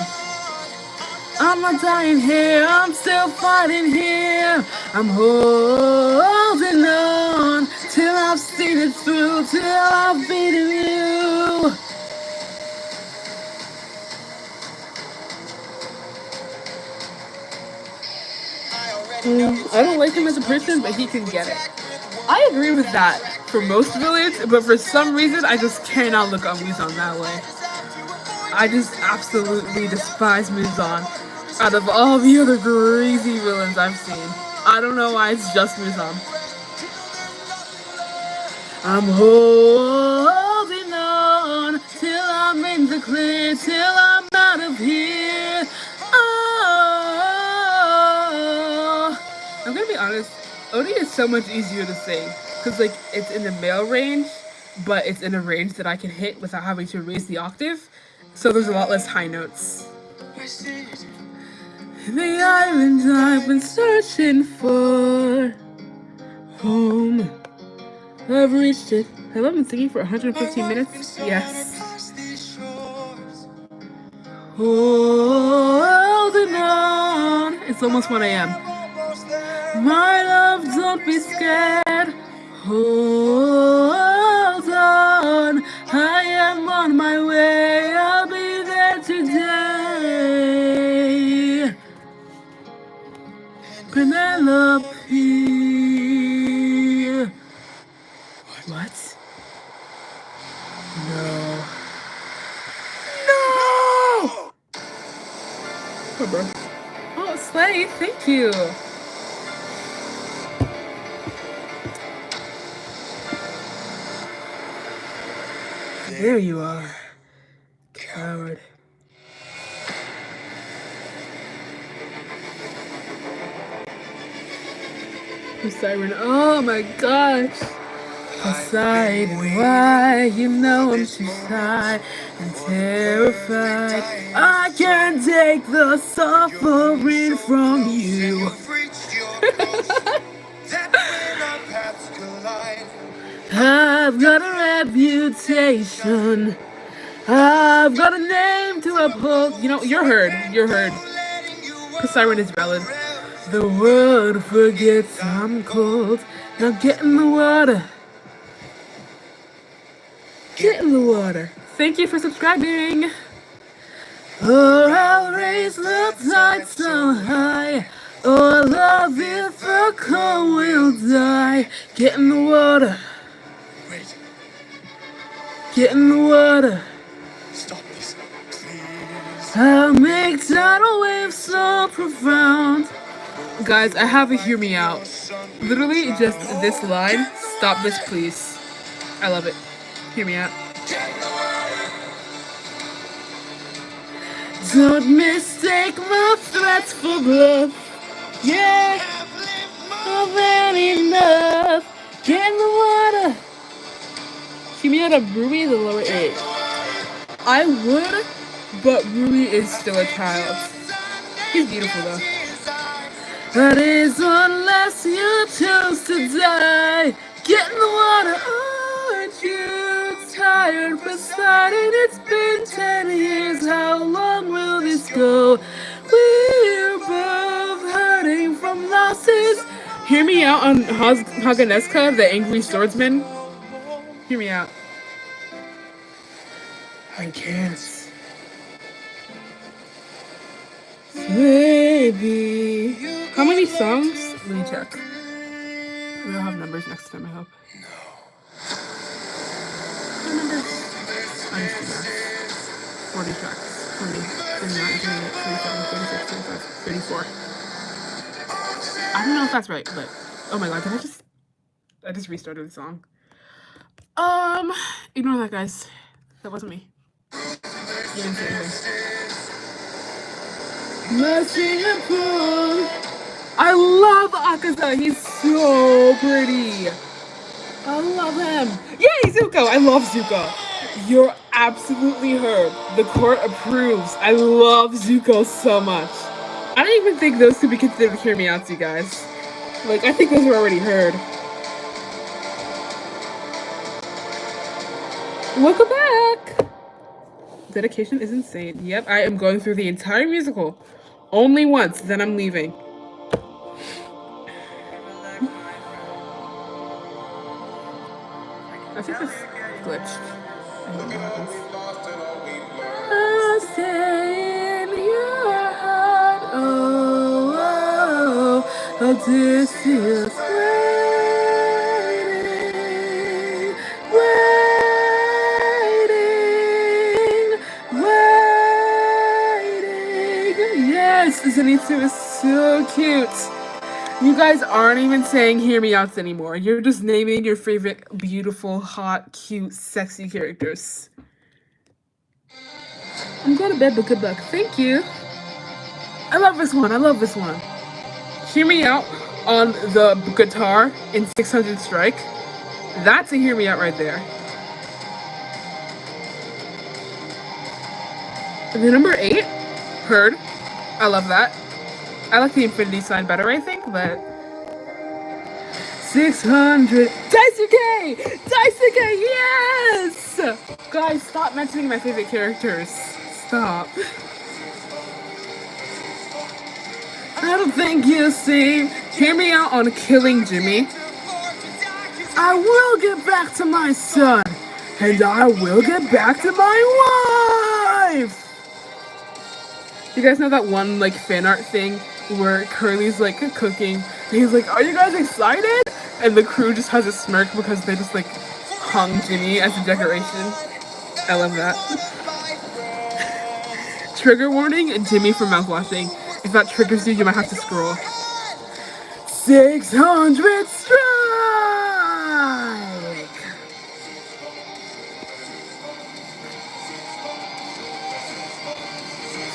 I'm not dying here, I'm still fighting here. I'm holding on till I've seen it through, till I've beaten you. I don't like him as a person, but he can get it. I agree with that for most villains, but for some reason, I just cannot look on Muzan that way. I just absolutely despise Muzan out of all the other crazy villains I've seen. I don't know why it's just Muzan. I'm holding on till I'm in the clear, till I'm out of here. Oh, I'm gonna be honest, Odie is so much easier to sing because like it's in the male range, but it's in a range that I can hit without having to raise the octave, so there's a lot less high notes. The island I've been searching for, home. I've reached it. Have I been singing for 115 minutes? Yes. Holding on. It's almost 1 a.m. My love, don't be scared. Hold on. I am on my way. I'll be there today. Penelope. What? No. No! Oh, bro. Oh, Slay, thank you. There you are. Coward. Siren, oh my gosh. Poseidon, why? You know I'm too shy and terrified. I can't take the suffering from you. I've got a reputation. I've got a name to uphold. You know, you're heard. You're heard. Poseidon is valid. The world forgets I'm cold. Now get in the water. Get in the water. Thank you for subscribing. Or I'll raise the tide so high. Or love Ithaca will die. Get in the water. Wait, Get in the water. stop this, please. I'll make tidal waves so profound. Guys, I have a hear me out. Literally just this line. Stop this, please. I love it. Hear me out. Don't mistake my threats for bluff. Yeah, I've had enough. Get in the water. Hear me out of Ruby, the lower 8. I would, but Ruby is still a child. He's beautiful though. That is unless you choose to die. Get in the water, aren't you tired? Poseidon, it's been 10 years. How long will this go? We're both hurting from losses. Hear me out on Haganeska, the angry swordsman. Hear me out. I can't. Baby. How many songs? Let me check. We'll have numbers next time, I hope. No numbers. I just do that. 40 tracks. 20, 29, 28, 37, 36, 35, 34. I don't know if that's right, but oh my god, I just restarted the song. Ignore that, guys. That wasn't me. You didn't say anything. I love Akaza. He's so pretty. I love him. Yay, Zuko. I love Zuko. You're absolutely heard. The court approves. I love Zuko so much. I don't even think those could be considered hear me outs, you guys. Like, I think those were already heard. Welcome back. Dedication is insane. Yep, I am going through the entire musical. Only once, then I'm leaving. I think this glitched. I don't know what happens. I'll stay in your heart. Oh, oh, oh. I'll Odysseus waiting, waiting. Yes, Zenitsu is so cute. You guys aren't even saying hear me outs anymore. You're just naming your favorite beautiful, hot, cute, sexy characters. I'm going to bed, but good luck. Thank you. I love this one. I love this one. Hear me out on the guitar in 600 Strike. That's a hear me out right there. The number 8, heard. I love that. I like the infinity sign better, I think, but 600 Daisuke! Daisuke, yes! Guys, stop mentioning my favorite characters. Stop. I don't think you see. Hear me out on killing Jimmy. I will get back to my son, and I will get back to my wife. You guys know that one like fan art thing where Curly's like cooking, and he's like, "Are you guys excited?" And the crew just has a smirk because they just like hung Jimmy as a decoration. I love that. Trigger warning, Jimmy for mouthwashing. If that triggers you, you might have to scroll. 600 strike!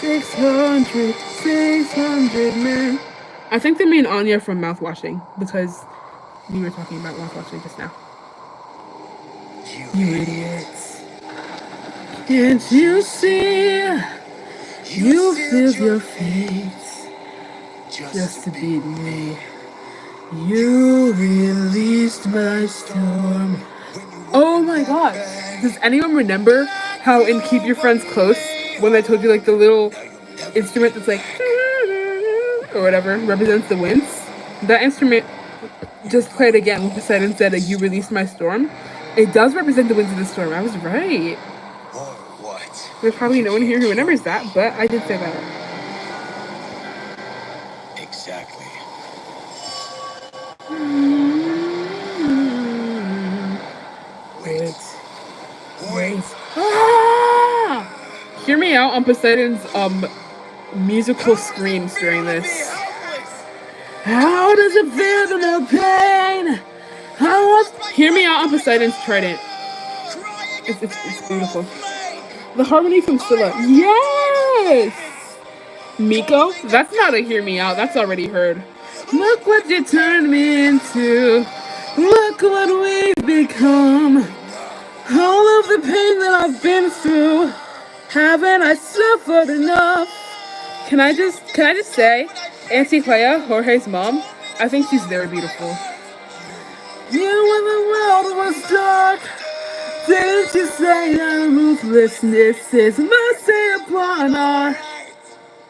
Six hundred, man. I think they mean Anya from mouthwashing because we were talking about mouthwashing just now. You idiots. Can't you see? You filled your fate just to beat me. You released my storm. Oh my god. Does anyone remember how in Keep Your Friends Close, when I told you like the little instrument that's like or whatever represents the winds? That instrument just played again when Poseidon said you released my storm. It does represent the winds of the storm. I was right. Or what? There's probably no one here who remembers that, but I did say that. Exactly. Wait. Ah! Hear me out on Poseidon's musical screams during this. How does it feel to know pain? Hear me out on Poseidon's trident. It's beautiful. The harmony from Scylla. Yes! Miko? That's not a hear me out. That's already heard. Look what you turned me into. Look what we've become. All of the pain that I've been through. Haven't I suffered enough? Can I just say, Auntie Clea, Jorge's mom, I think she's very beautiful. You when the world was dark, didn't you say that ruthlessness is mercy upon our...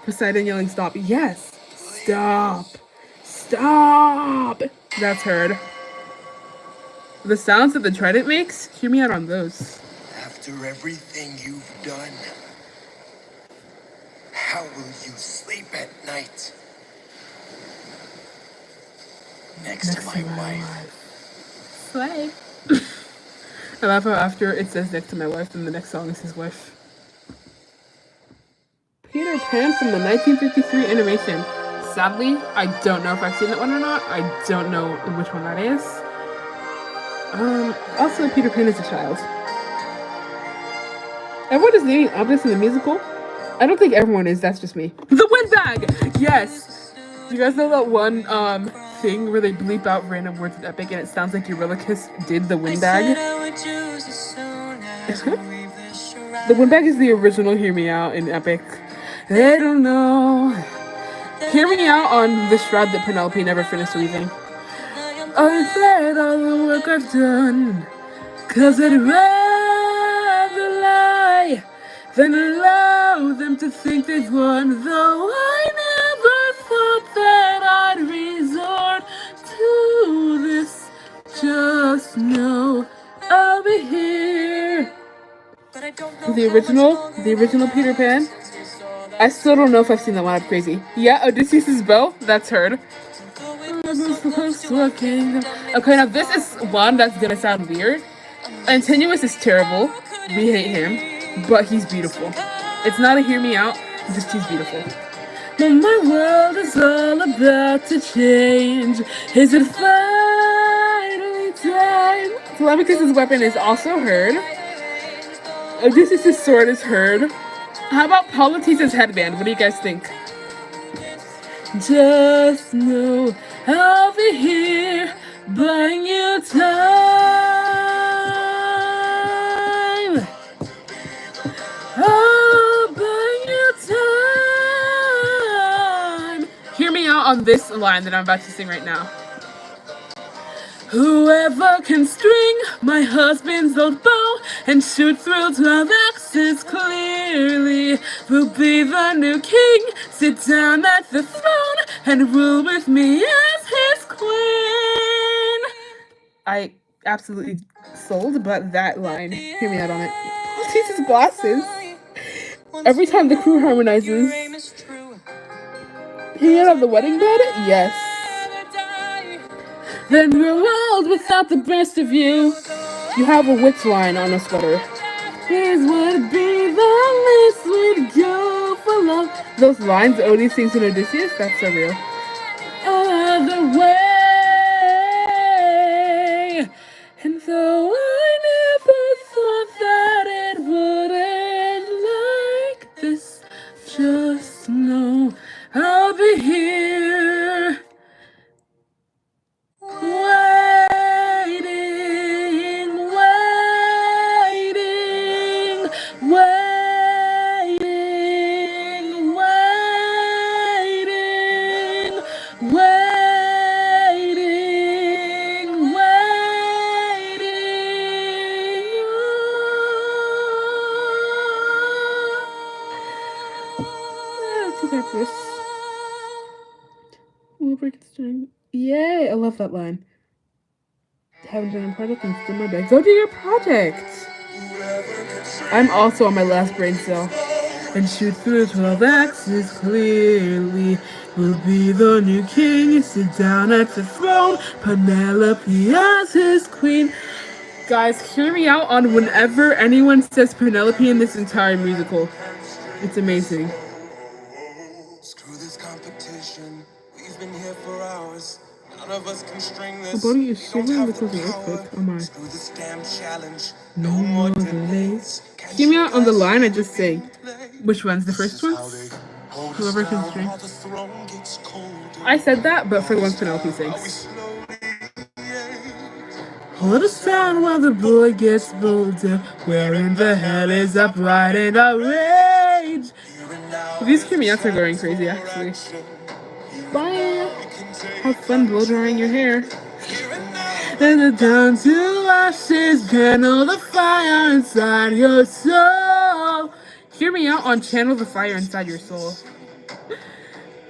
Poseidon yelling stop. Yes. Stop. Stop. That's heard. The sounds that the trident makes, hear me out on those. After everything you've done, how will you sleep at night? Next to my wife. Slay. I love how after it says next to my wife, then the next song is his wife. Peter Pan from the 1953 animation. Sadly, I don't know if I've seen that one or not. I don't know which one that is. Also, Peter Pan is a child. Everyone is naming objects in the musical. I don't think everyone is. That's just me. The windbag. Yes. Do you guys know that one thing where they bleep out random words in Epic and it sounds like Eurylochus did the windbag? The windbag is the original Hear Me Out in Epic. They don't know. Hear Me Out on the shroud that Penelope never finished weaving. I said all the work I've done, 'cause I'd rather lie than allow them to think they've won. Though I never thought that I'd resort to this. Just know I'll be here. The original Peter Pan. I still don't know if I've seen that one. I'm crazy. Yeah, Odysseus' bow. That's heard. Okay, now this is one that's gonna sound weird. Antinuous is terrible. We hate him, but he's beautiful. It's not a hear me out, just he's beautiful. But my world is all about to change. Is it finally time? Telemachus' weapon is also heard. Odysseus' sword is heard. How about Polites' headband? What do you guys think? Just know I'll be here buying you time. Oh, buying you time. Hear me out on this line that I'm about to sing right now. Whoever can string my husband's old bow and shoot through 12 axes clearly will be the new king. Sit down at the throne and rule with me as his queen. I absolutely sold, but that line, hear me out on it. Polites' glasses. Every time the crew harmonizes. Hear me out on the wedding bed? Yes. Then we're old without the best of you. You have a witch line on a sweater. This would be the least we'd go for love. Those lines Odie sings in Odysseus, that's so real. Other way. And though I never thought that it would end like this, just know I'll be here. Waiting, waiting, waiting, waiting, waiting, waiting. Let's get this. We'll break it string. Yay! I love that line. Haven't done a project and still my bag. Go do your project! I'm also on my last brain cell. And shoot through 12 axes clearly. Will be the new king and sit down at the throne. Penelope as his queen. Guys, hear me out on whenever anyone says Penelope in this entire musical. It's amazing. Screw this competition. We've been here for hours. None of us can string this. My body is We don't shivering have because the of earthwake. power. Oh my. Screw this damn challenge. No more delays. Hear me out on the line I just sang. Which one's the first one? Whoever can string. I said that, but for the ones Penelope sings. Hold us down while the boy gets bolder. Where in the hell is upright and outrage? These Kimiats are going crazy, actually. Bye! Have fun blow drying your hair. And the down to ashes, channel the fire inside your soul. Hear me out on channel the fire inside your soul.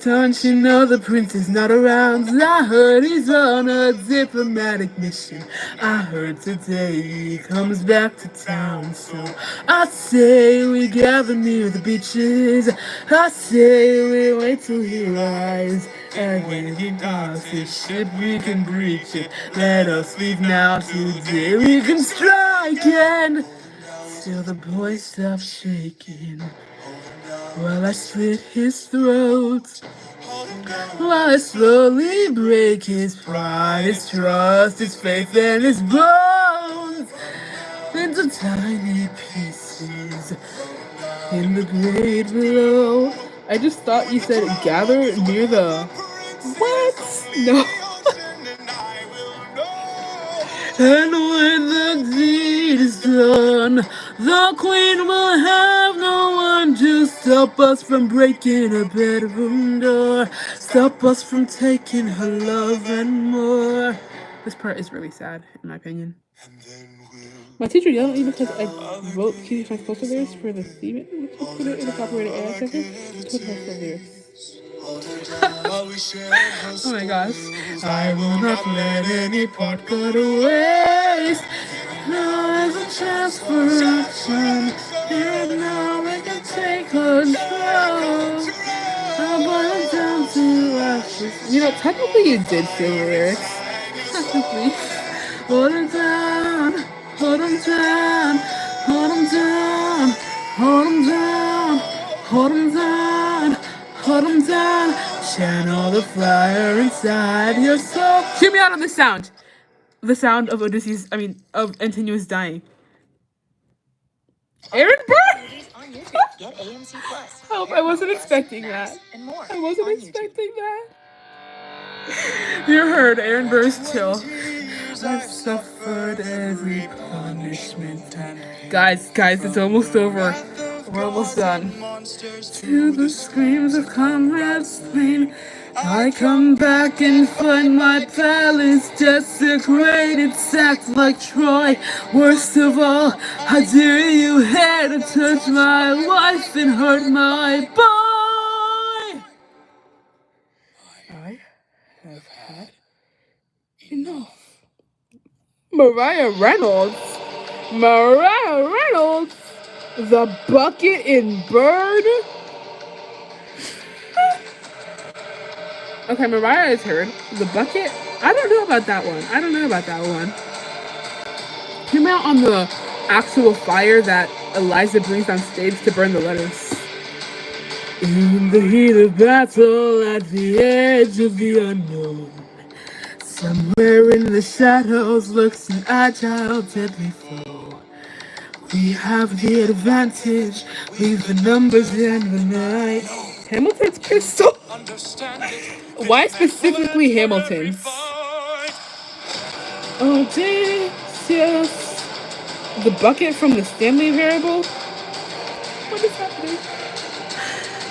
Don't you know the prince is not around? I heard he's on a diplomatic mission. I heard today he comes back to town. So I say we gather near the beaches. I say we wait till he arrives. And when he docks his ship, we can breach it. Let us leave now, today we can strike. And still the boy stops shaking while I slit his throat. While I slowly break his pride, his trust, his faith, and his bones into tiny pieces in the grade below. I just thought you said gather near the... What? No. And when the deed is done, the queen will have no one to stop us from breaking her bedroom door, stop us from taking her love and more. This part is really sad, in my opinion. My teacher yelled at me because I wrote Cutie Fans Poster lyrics for the theme, which was put it in the copyrighted AI section to put her lyrics. Oh my gosh. I will not let any part go to waste. Now there's a chance for action. And now we can take control. I'll burn it down to action. You know, technically you did steal the lyrics. Technically. Hold him down, hold him down, hold him down, hold him down, hold him down, hold him down. Channel the fire inside your soul. Hear me out on the sound. The sound of of Antinous dying. Aaron Burr! Movies on YouTube. Get AMC Plus. Help, I wasn't expecting Snacks, that. and more I wasn't on YouTube. expecting that. You heard Aaron Burr's chill. I've suffered every punishment. Guys, it's almost over. We're almost done. To the screams of comrades slain, I come back and find my palace desecrated, sacked like Troy. Worst of all, how dare you dare to touch my wife and hurt my boy? I have had enough. Mariah Reynolds, the bucket in Bird. Okay, Mariah is heard. The bucket? I don't know about that one. Came out on the actual fire that Eliza brings on stage to burn the letters. In the heat of battle, at the edge of the unknown, somewhere in the shadows lurks an agile, deadly foe. We have the advantage, we've the numbers and the night. Hamilton's pistol? Why specifically Hamilton's? Odysseus. The bucket from the Stanley variable? What is happening?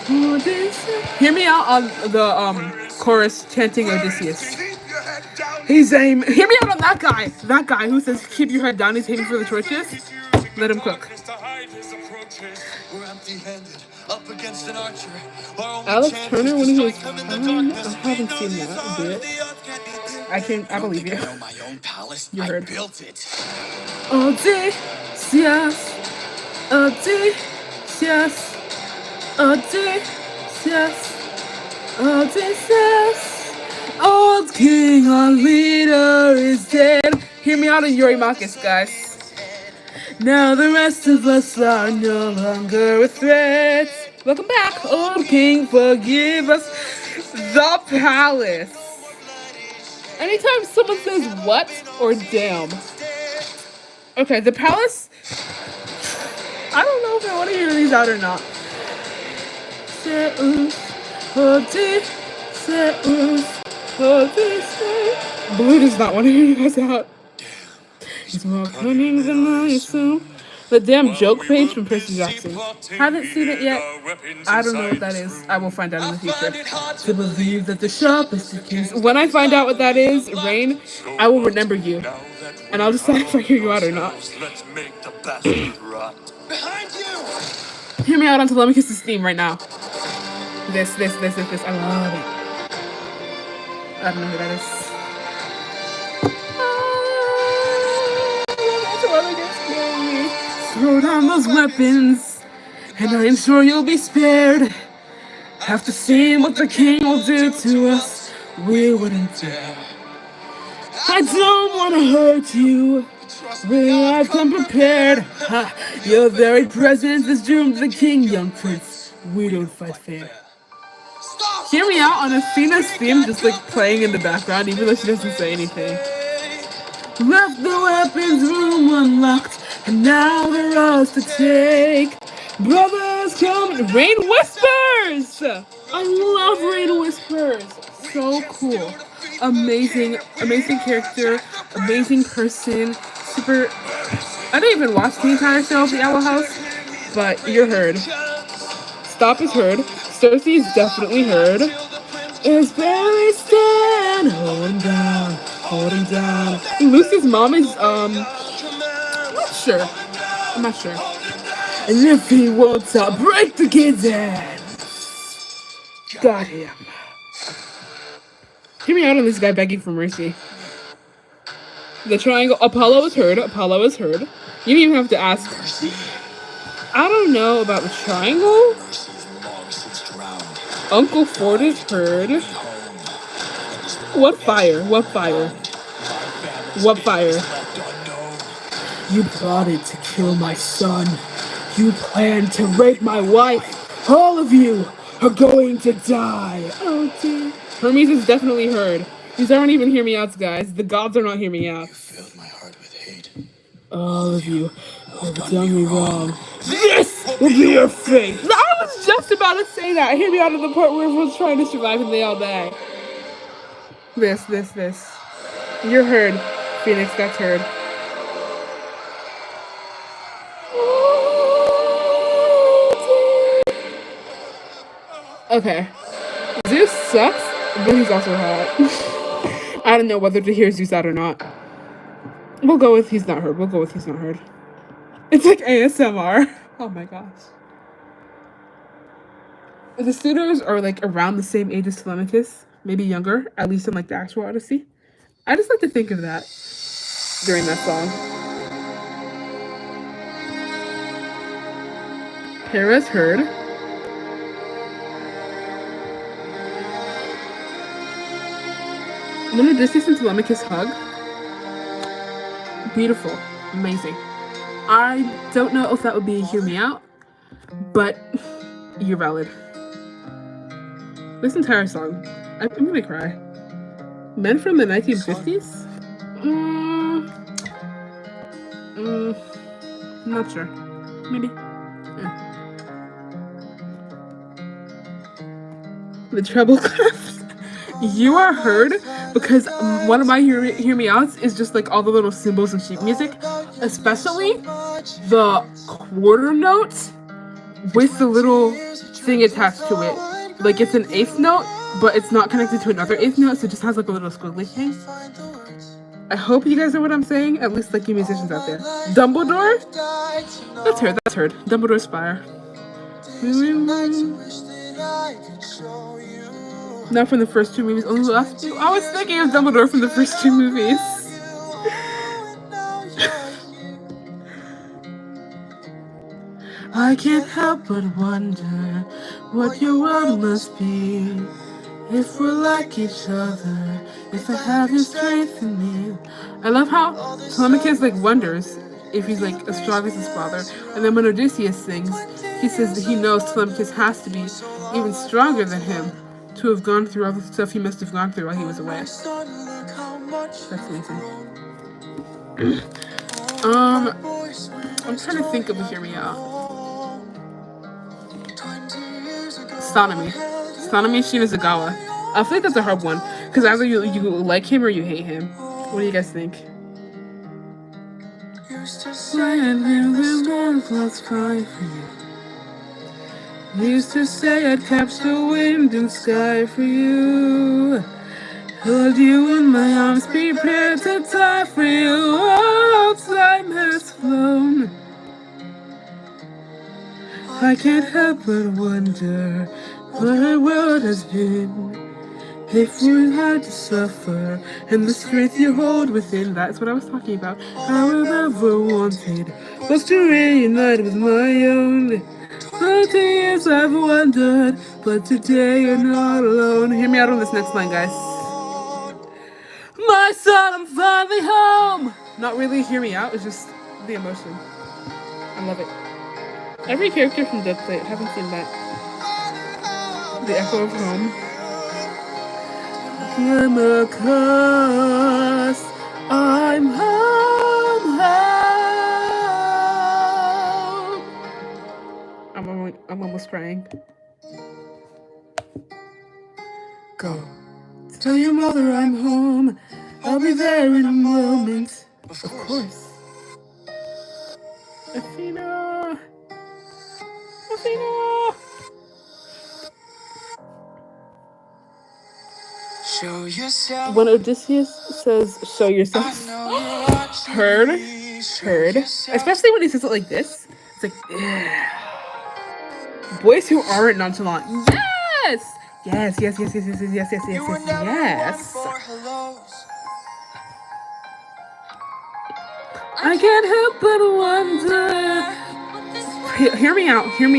Odysseus. Hear me out on the chorus chanting Odysseus. He's aiming. Hear me out on that guy. That guy who says keep your head down. He's aiming for the torches. Let him cook. Alex Turner when he was fine. I haven't seen that. Do it. I believe you. You heard. Odysseus. Odysseus. Odysseus. Odysseus. Old king, our leader is dead. Hear me out on Eurymachus, guys. Now the rest of us are no longer a threat. Welcome back, old king, forgive us. The palace. Anytime someone says what or damn. Okay, the palace. I don't know if I want to hear these out or not. Blue does not want to hear you guys out. He's more cunning than I assume. The damn joke page from Percy Jackson. Haven't seen it yet. I don't know what that is. I will find out in the future. To believe that the sharpest accused. When I find out what that is, Rain, I will remember you. And I'll decide if I hear you out or not. Hear me out on Telemachus' theme right now. This. I love it. I don't know who that is. Throw down those weapons, and I'm sure you'll be spared. After seeing what the king will do to us, we wouldn't dare. I don't want to hurt you. I've come prepared. Ha, your very presence is doomed the king, young prince. We don't fight fair. Hear me out on Athena's theme just like playing in the background, even though she doesn't say anything. Left the weapons room unlocked, and now they're ours to take. Brothers come. Rain Whispers! I love Rain Whispers. So cool. Amazing character, amazing person, super. I didn't even watch the entire show of the Owl House, but you're heard. Stop is heard. Circe is definitely heard. Is barely stand. Hold him down. Hold him down. Lucy's mom is I'm not sure. And if he won't stop, break the kid's head. Got him. Hear me out on this guy begging for mercy. The triangle. Apollo is heard. You don't even have to ask. I don't know about the triangle. Uncle Ford is heard. What fire? What fire? What fire? You plotted to kill my son. You planned to rape my wife. All of you are going to die. Oh dear. Hermes is definitely heard. These aren't even hear me outs, guys. The gods are not hear me out. You filled my heart with hate. All of you have done me wrong. This will be your fate. I was just about to say that. Hear me out of the part where everyone's trying to survive and they all die. This. You're heard, Phoenix. That's heard. Okay. Zeus sucks, but he's also hot. I don't know whether to hear Zeus out or not. We'll go with he's not heard. It's like ASMR. Oh my gosh. The suitors are like around the same age as Telemachus, maybe younger, at least in like the actual Odyssey. I just like to think of that during that song. Hera's heard. When Odysseus and Telemachus hug, beautiful, amazing. I don't know if that would be a hear me out, but you're valid. This entire song, I'm gonna cry. Men from the 1950s? Not sure. Maybe. The treble clef. You are heard because one of my hear me outs is just like all the little symbols and sheet music, especially the quarter note with the little thing attached to it. Like it's an eighth note, but it's not connected to another eighth note, so it just has like a little squiggly thing. I hope you guys know what I'm saying, at least like you musicians out there. Dumbledore? That's heard. Dumbledore's Spire. Not from the first two movies, only the last two. I was thinking of Dumbledore from the first two movies. I can't help but wonder what your world must be. If we're like each other, if I have your strength in me. I love how Telemachus like wonders if he's like as strong as his father. And then when Odysseus sings, he says that he knows Telemachus has to be even stronger than him to have gone through all the stuff he must have gone through while he was away. That's amazing. I'm trying to think of a hear me out. Sonomy Shinozagawa. I feel like that's a hard one because either you like him or you hate him. What do you guys think? Used to say I'd catch the wind and sky for you. Hold you in my arms, prepared to die for you. All time has flown. I can't help but wonder what our world has been. If we had to suffer, and the strength you hold within. That's what I was talking about. All I've ever wanted was to reunite with my own. 20 years I've wondered, but today you're not alone. Hear me out on this next line, guys. My son, I'm finally home. Not really hear me out, it's just the emotion. I love it. Every character from Dead Plate, haven't seen that. The echo of home. I'm a curse. I'm home. I'm almost crying. Go. Tell your mother I'm home. I'll be there in a moment. Of course. Athena. Show yourself. When Odysseus says, show yourself, heard, especially when he says it like this, it's like, ugh. Boys who aren't nonchalant, yes! Yes. I can't help but wonder. Hear me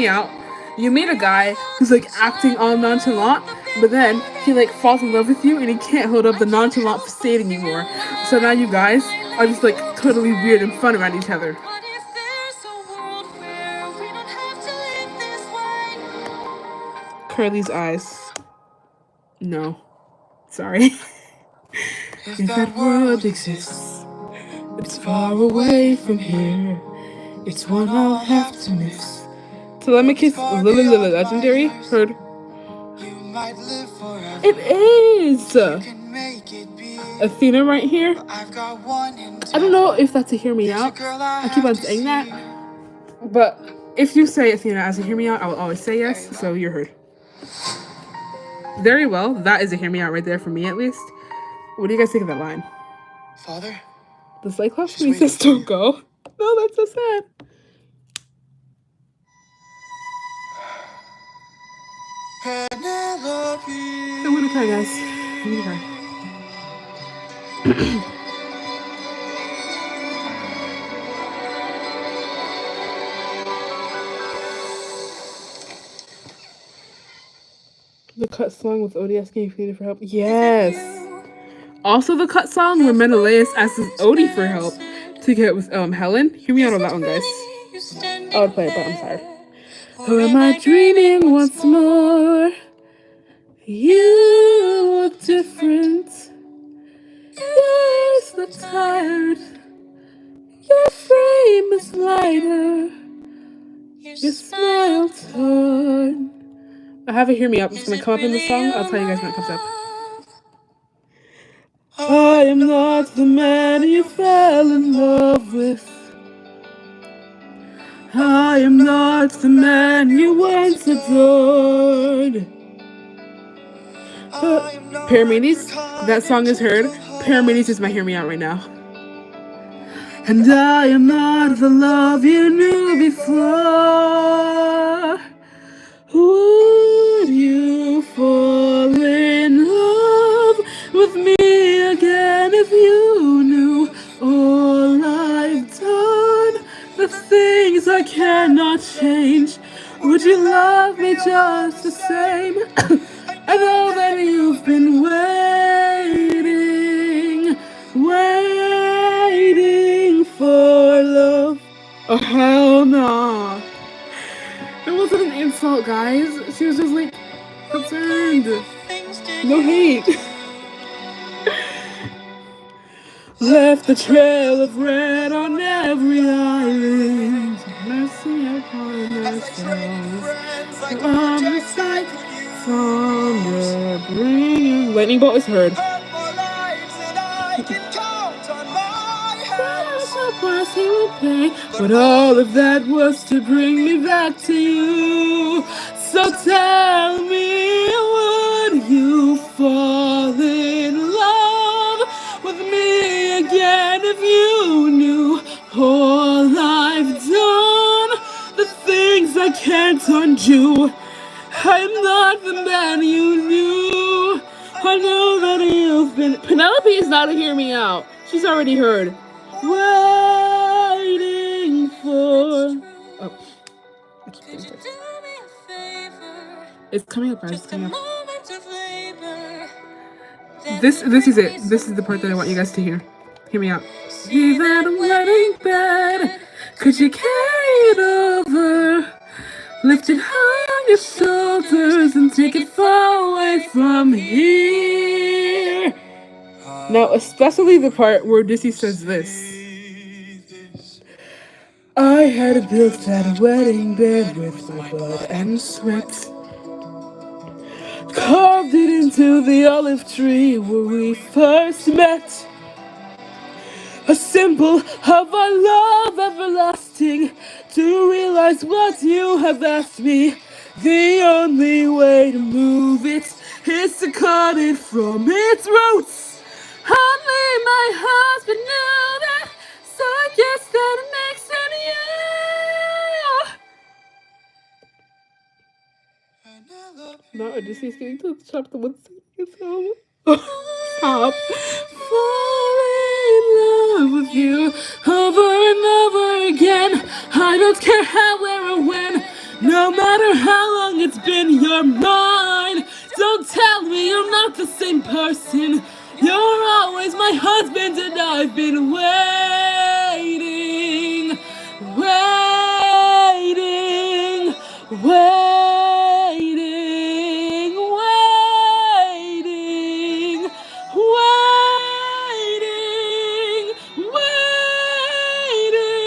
out. You meet a guy who's like acting all nonchalant, But then he like falls in love with you and he can't hold up the nonchalant facade anymore. So now you guys are just like totally weird and fun around each other. What if there's a world where we don't have to live this way? Curly's eyes. No. Sorry. If that world exists, it's far away from here. It's one I'll have to miss. Telemachus legendary? Heard. You might live forever. It is! You can make it be. Athena right here. I've got one in I don't know if that's a hear me out. I keep on saying that. But if you say Athena as a hear me out, I will always say yes, so you're heard. Very well. That is a hear me out right there for me at least. What do you guys think of that line? Father? The Cyclops makes us don't go. No, that's so sad. Penelope. I'm gonna cry, guys. I'm gonna cry. The cut song with Odie asking if you need for help. Yes. Also the cut song where Menelaus asks Odie for help to get with Helen. Hear me out on that one, guys. I would play it, but I'm sorry. Or am I dreaming once more? You look different. Your eyes look tired. Your frame is lighter. Your smile torn. I have a hear me out. It's gonna come up in the song. I'll tell you guys when it comes up. I am not the man you fell in love with. I am not the man you once adored. Paramedes, that song is heard. Paramedes is my hear me out right now. And I am not the love you knew before. Would you fall in love with me again if you knew all I've done? The things I cannot change. Would you love me just the same? I know that you've been waiting for love. Oh, hell no. It wasn't an insult, guys. She was just like concerned. No hate. Left the trail of red on every island. Mercy upon ourselves. On the sight from the bringing. Lightning bolt is heard. Price he will pay, but all of that was to bring me back to you. So tell me, would you fall in love with me again if you knew all I've done? The things I can't undo. I'm not the man you knew. I know that you've been. Penelope is not a hear me out. She's already heard. Waiting for. Oh. It's coming up, guys. It's coming up. This is it. This is the part that I want you guys to hear. Hear me out. Leave that wedding bed. Could you carry it over? Lift it high on your shoulders and take it far away from here. Now, especially the part where Dizzy says this. I had built that wedding bed with my blood and sweat. Carved it into the olive tree where we first met. A symbol of our love everlasting. To realize what you have asked me. The only way to move it is to cut it from its roots. Only my husband knew that, so I guess that it makes it you. No, Odysseus getting to chapter 1 so stop. Fall in love with you over and over again. I don't care how, where, or when. No matter how long it's been, you're mine. Don't Don't tell me you're not the same person. You're always my husband, and I've been waiting, waiting, waiting, waiting, waiting, waiting,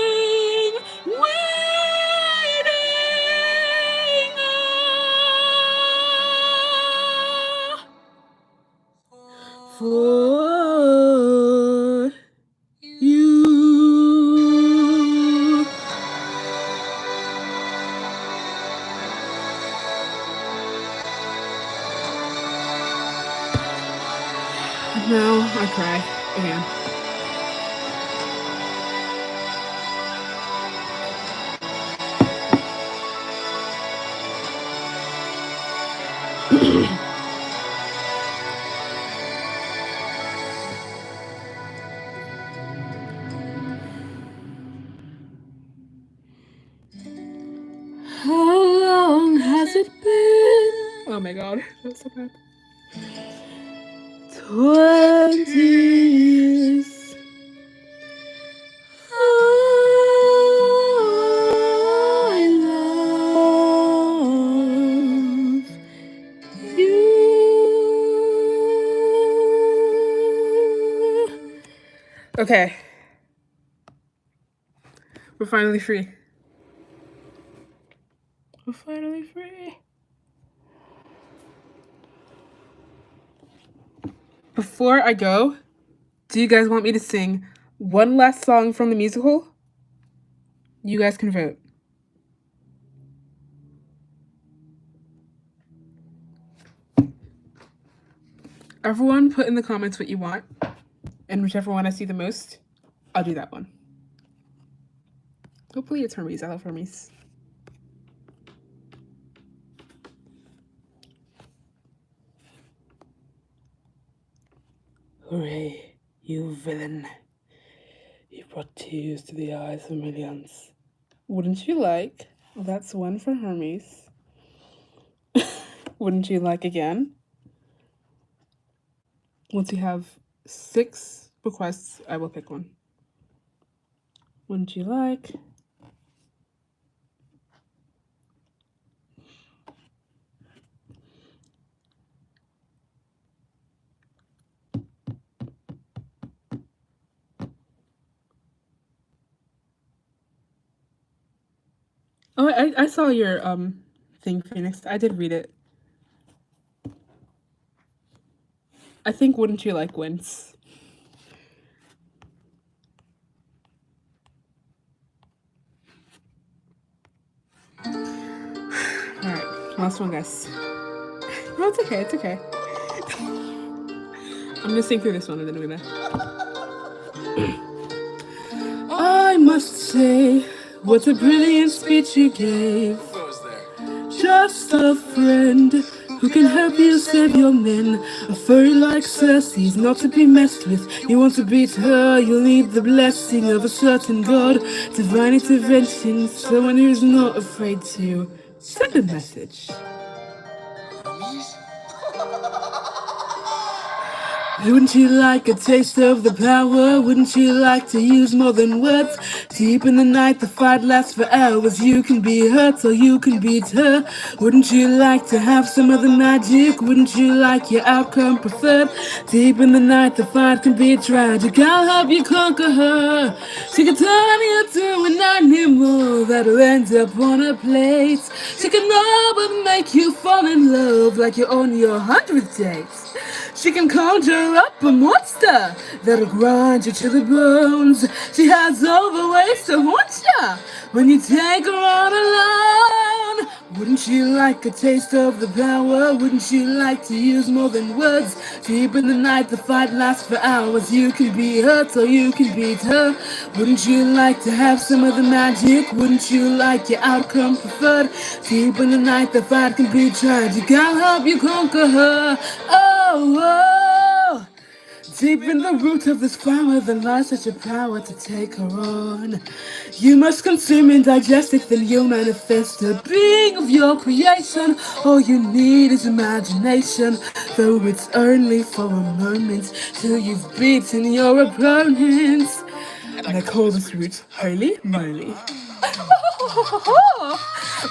waiting. For you. Now I cry again. How long has it been? Oh my god, that's so bad. 20 years. I love you. Okay. We're finally free. We're finally free. Before I go, do you guys want me to sing one last song from the musical? You guys can vote. Everyone put in the comments what you want, and whichever one I see the most, I'll do that one. Hopefully it's Hermes. I love Hermes. Hooray, you villain. You brought tears to the eyes of millions. Wouldn't you like? That's one for Hermes. Wouldn't you like again? Once you have 6 requests, I will pick one. Wouldn't you like? Oh, I saw your thing, Phoenix. I did read it. I think Wouldn't You Like wins. Alright, last one, guys. No, it's okay, it's okay. I'm gonna sing through this one and then we're gonna... I must say, what a brilliant speech you gave. Just a friend who can help you save your men. A furry like Circe's not to be messed with. You want to beat her, you'll need the blessing of a certain god. Divine intervention, someone who's not afraid to send a message. Wouldn't you like a taste of the power? Wouldn't you like to use more than words? Deep in the night, the fight lasts for hours. You can be hurt or you can beat her. Wouldn't you like to have some of the magic? Wouldn't you like your outcome preferred? Deep in the night, the fight can be tragic. I'll help you conquer her. She can turn you to an animal that'll end up on a plate. She can rob and make you fall in love like you're on your 100th date. She can conjure up a monster that'll grind you to the bones. She has all the ways to haunt ya when you take her on alone. Wouldn't you like a taste of the power? Wouldn't you like to use more than words? Deep in the night, the fight lasts for hours. You can be hurt or you can beat her. Wouldn't you like to have some of the magic? Wouldn't you like your outcome preferred? Deep in the night, the fight can be tragic. I'll help you conquer her. Oh, oh. Deep in the root of this flower, there lies such a power to take her on. You must consume and digest it, then you'll manifest the being of your creation. All you need is imagination, though it's only for a moment, till you've beaten your opponents. And I call this root Holy Moly.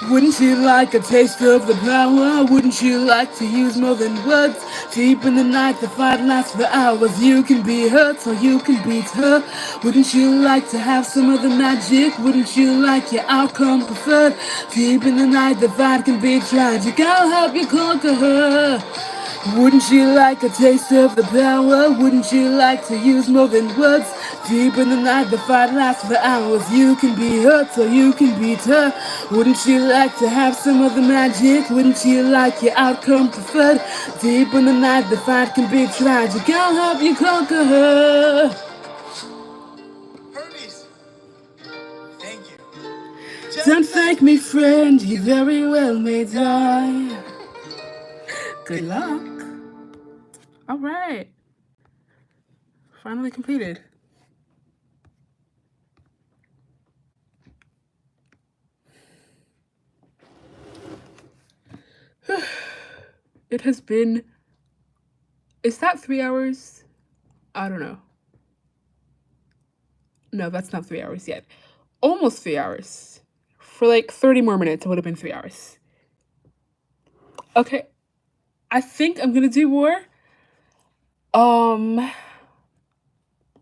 Wouldn't you like a taste of the power? Wouldn't you like to use more than words? Deep in the night, the fight lasts for hours. You can be hurt or you can beat her. Wouldn't you like to have some of the magic? Wouldn't you like your outcome preferred? Deep in the night, the fight can be tragic. I'll help you conquer her. Wouldn't you like a taste of the power? Wouldn't you like to use more than words? Deep in the night, the fight lasts for hours. You can be hurt or you can beat her. Wouldn't you like to have some of the magic? Wouldn't you like your outcome preferred? Deep in the night, the fight can be tragic. I'll help you conquer her. Hermes! Thank you. Don't thank me, friend. You very well may die. Good luck. All right. Finally completed. It has been... Is that 3 hours? I don't know. No, that's not 3 hours yet. Almost 3 hours. For like 30 more minutes, it would have been 3 hours. Okay. I think I'm gonna do more. I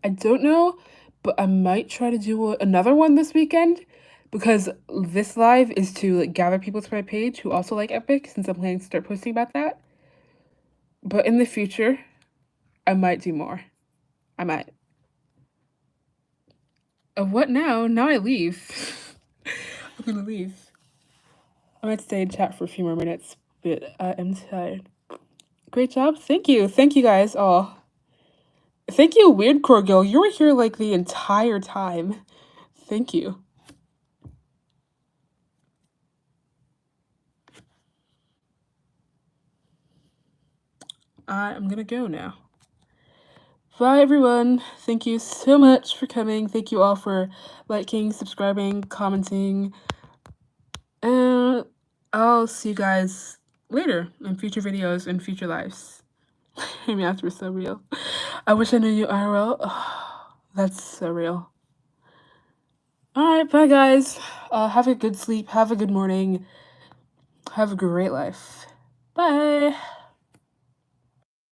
don't know, but I might try to do another one this weekend, because this live is to like gather people to my page who also like Epic, since I'm planning to start posting about that. But in the future, I might do more. I might. What now? Now I leave. I'm gonna leave. I might stay and chat for a few more minutes, but I am tired. Great job. Thank you. Thank you guys all. Thank you, Weird Core Girl. You were here like the entire time. Thank you. I'm gonna go now. Bye, everyone. Thank you so much for coming. Thank you all for liking, subscribing, commenting. And I'll see you guys later in future videos and future lives. My math was so real. I wish I knew you IRL. Oh, that's so real. Alright, bye guys. Have a good sleep. Have a good morning. Have a great life. Bye.